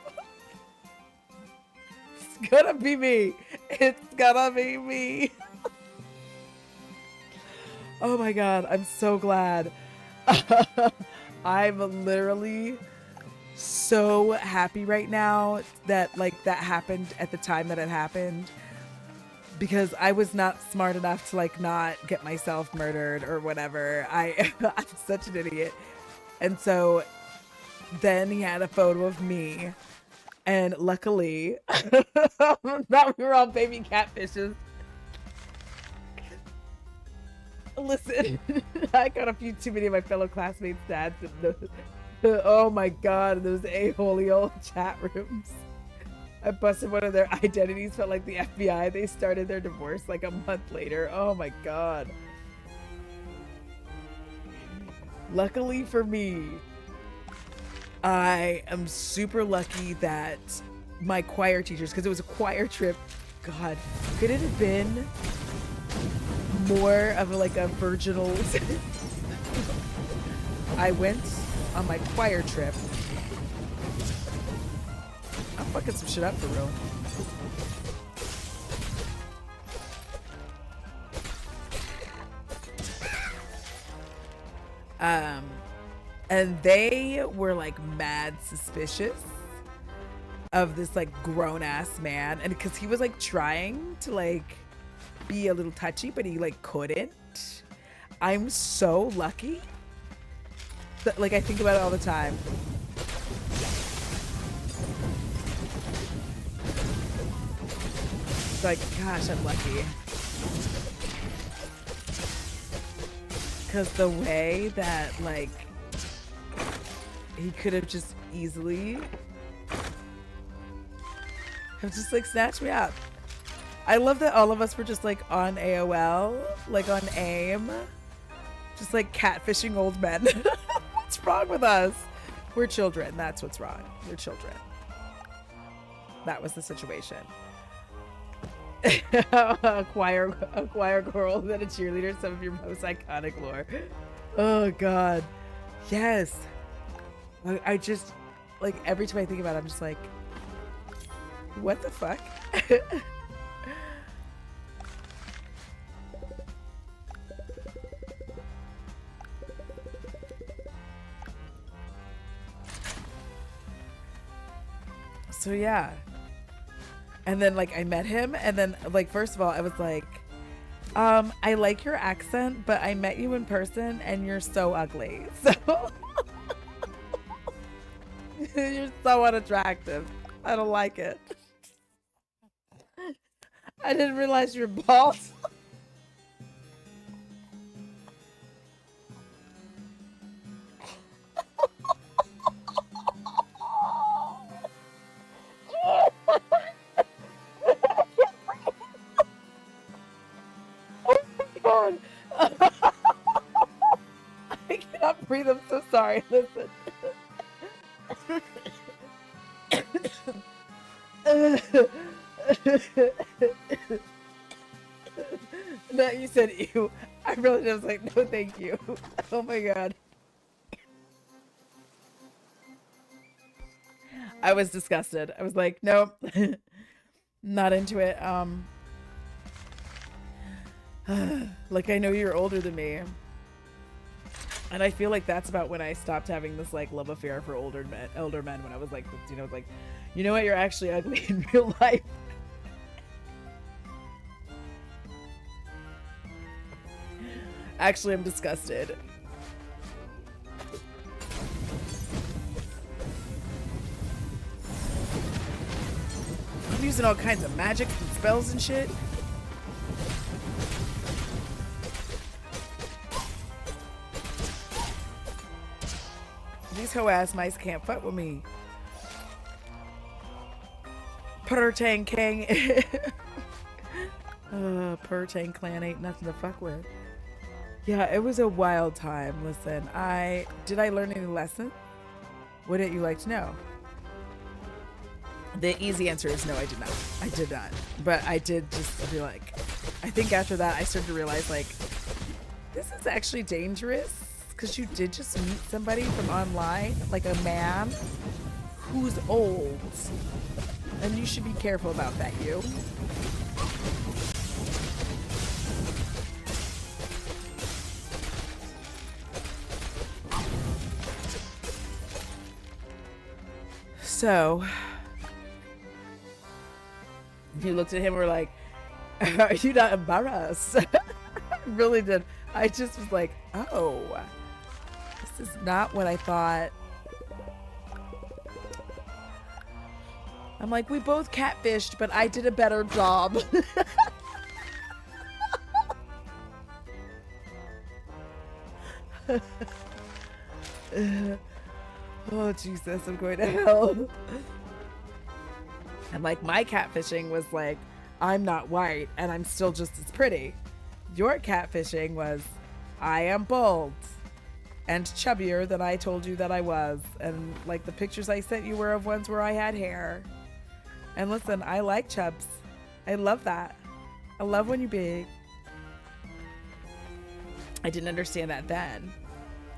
It's gonna be me. It's gonna be me. Oh my god, I'm so glad. I'm literally so happy right now that like that happened at the time that it happened, because I was not smart enough to like not get myself murdered or whatever. I'm such an idiot. And so then he had a photo of me, and luckily that we were all baby catfishes. Listen, I got a few too many of my fellow classmates' dads. Oh my god, those a-holy old chat rooms. I busted one of their identities, felt like the FBI. They started their divorce like a month later. Oh my god. Luckily for me, I am super lucky that my choir teachers, because it was a choir trip, god, could it have been more of like a virginal? I went on my choir trip. I'm fucking some shit up for real. And they were like mad suspicious of this like grown ass man, and because he was like trying to like be a little touchy, but he like couldn't. I'm so lucky that like I think about it all the time. It's like, gosh, I'm lucky. Because the way that like he could have just easily have just like snatched me up. I love that all of us were just like on AOL, like on AIM, just like catfishing old men. What's wrong with us? We're children. That's what's wrong. We're children. That was the situation. a choir girl, then a cheerleader, some of your most iconic lore. Oh god. Yes. I just like every time I think about it, I'm just like, what the fuck? So yeah. And then like I met him, and then like first of all I was like, I like your accent, but I met you in person and you're so ugly. So you're so unattractive. I don't like it. I didn't realize you're bald. God. I cannot breathe. I'm so sorry. Listen. No, you said ew. I really just like, no thank you. Oh my god. I was disgusted. I was like, nope. Not into it. Like I know you're older than me, and I feel like that's about when I stopped having this like love affair for older men when I was like, you know, like, you know what, you're actually ugly in real life. Actually, I'm disgusted. using all kinds of magic and spells and shit. These hoe ass mice can't fuck with me. Purtang Kang. Purtang clan ain't nothing to fuck with. Yeah, it was a wild time. Listen, did I learn any lessons? Wouldn't you like to know? The easy answer is no, I did not. I did not. But I did just be like, I think after that I started to realize, like, this is actually dangerous, because you did just meet somebody from online, like a man who's old, and you should be careful about that, you. So you looked at him and were like, are you not embarrassed? I really did. I just was like, oh, this is not what I thought. I'm like, we both catfished, but I did a better job. Oh, Jesus, I'm going to hell. And like, my catfishing was like, I'm not white and I'm still just as pretty. Your catfishing was, I am bald and chubbier than I told you that I was. And like, the pictures I sent you were of ones where I had hair. And listen, I like chubs. I love that. I love when you're big. I didn't understand that then.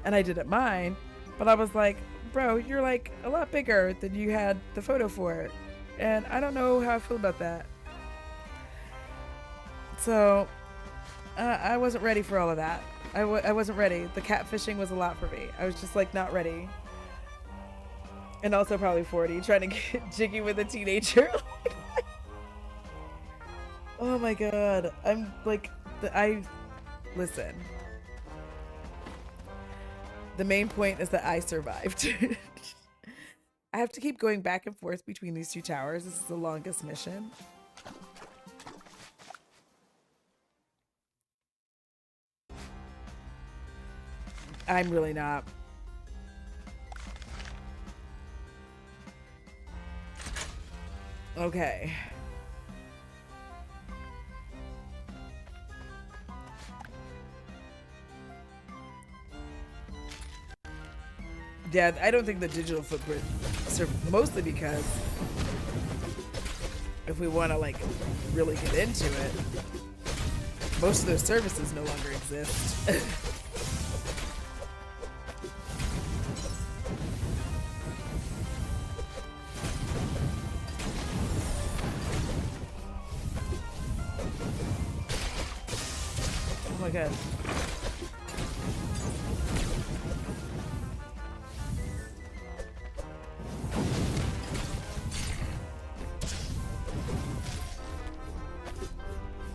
And I didn't mind. But I was like, bro, you're like a lot bigger than you had the photo for. And I don't know how I feel about that. So I wasn't ready for all of that. I wasn't ready. The catfishing was a lot for me. I was just like not ready. And also probably 40, trying to get jiggy with a teenager. Oh my God. I'm like, listen. The main point is that I survived. I have to keep going back and forth between these two towers. This is the longest mission. I'm really not. Okay. Yeah, I don't think the digital footprint, mostly because if we want to like really get into it, most of those services no longer exist. Oh my God.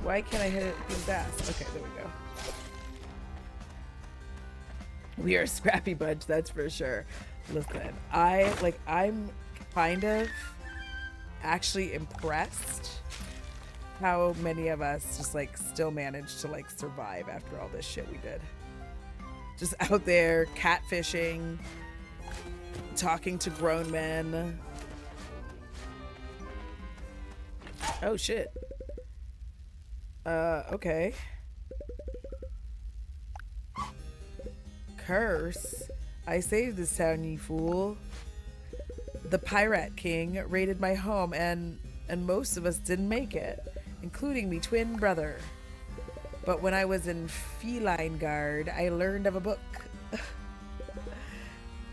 Why can't I hit his ass? Okay, there we go. We are a scrappy bunch, that's for sure. Listen, I'm kind of actually impressed how many of us just like still managed to like survive after all this shit we did. Just out there catfishing, talking to grown men. Oh shit. Okay. Curse. I saved this town, ye fool. The Pirate King raided my home and most of us didn't make it, including me twin brother. But when I was in Feline Guard, I learned of a book.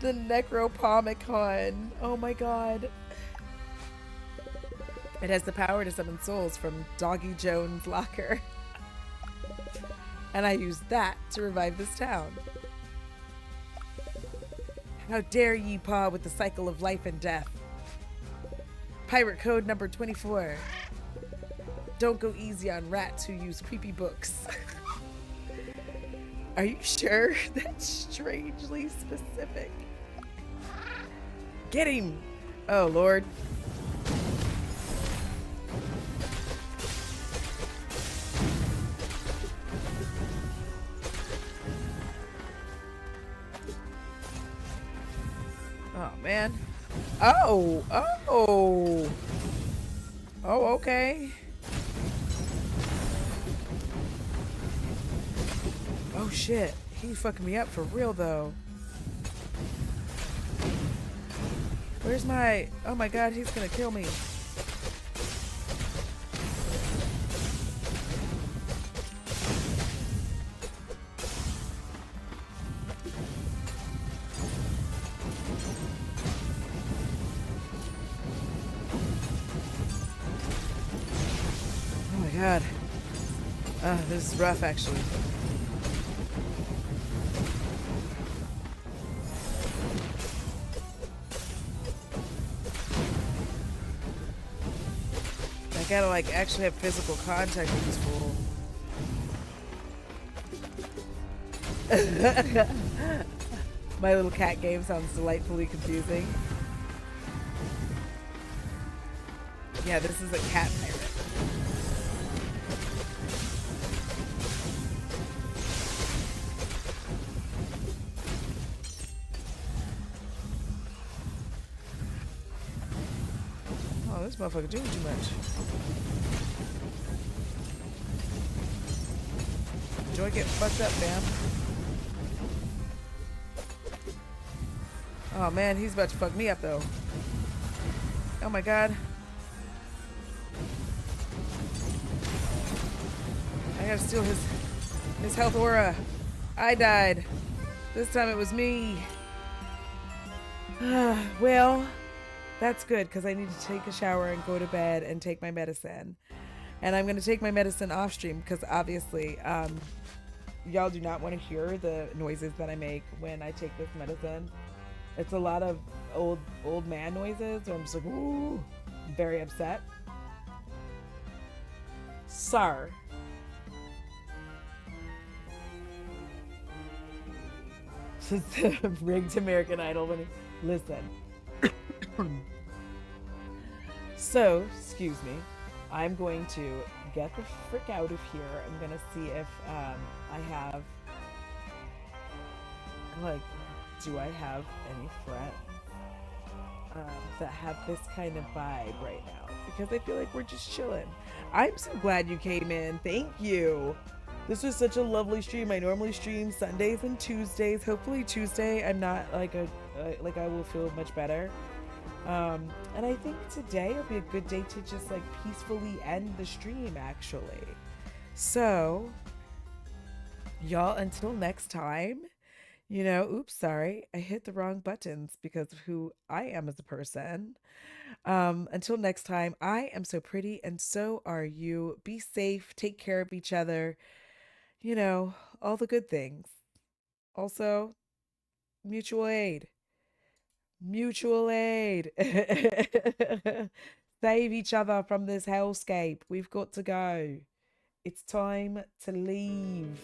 The Necropomicon. Oh my God. It has the power to summon souls from Doggy Jones' locker. And I used that to revive this town. How dare ye paw with the cycle of life and death? Pirate code number 24. Don't go easy on rats who use creepy books. Are you sure? That's strangely specific. Get him! Oh, Lord. man. Oh, oh. Oh, okay. Oh shit. He's fucking me up for real though. Where's my... Oh my god, he's gonna kill me. Oh my god. This is rough actually. I gotta like actually have physical contact with this fool. My little cat game sounds delightfully confusing. Yeah, this is a cat pirate. Oh, this motherfucker doing too much. Enjoy getting fucked up, fam. Oh man, he's about to fuck me up though. Oh my god. I gotta steal his health aura. I died. This time it was me. Well, that's good because I need to take a shower and go to bed and take my medicine. And I'm going to take my medicine off stream because obviously y'all do not want to hear the noises that I make when I take this medicine. It's a lot of old man noises where I'm just like, ooh, I'm very upset. Sir. Rigged American Idol when listen. So, excuse me. I'm going to get the frick out of here. I'm gonna see if I have like, do I have any friends that have this kind of vibe right now? Because I feel like we're just chilling. I'm so glad you came in. Thank you. This was such a lovely stream. I normally stream Sundays and Tuesdays. Hopefully Tuesday I'm not like like I will feel much better. And I think today will be a good day to just like peacefully end the stream actually. So y'all, until next time, you know, oops, sorry, I hit the wrong buttons because of who I am as a person. Until next time, I am so pretty and so are you. Be safe, take care of each other, you know, all the good things. Also, mutual aid. Mutual aid. Save each other from this hellscape. We've got to go. It's time to leave.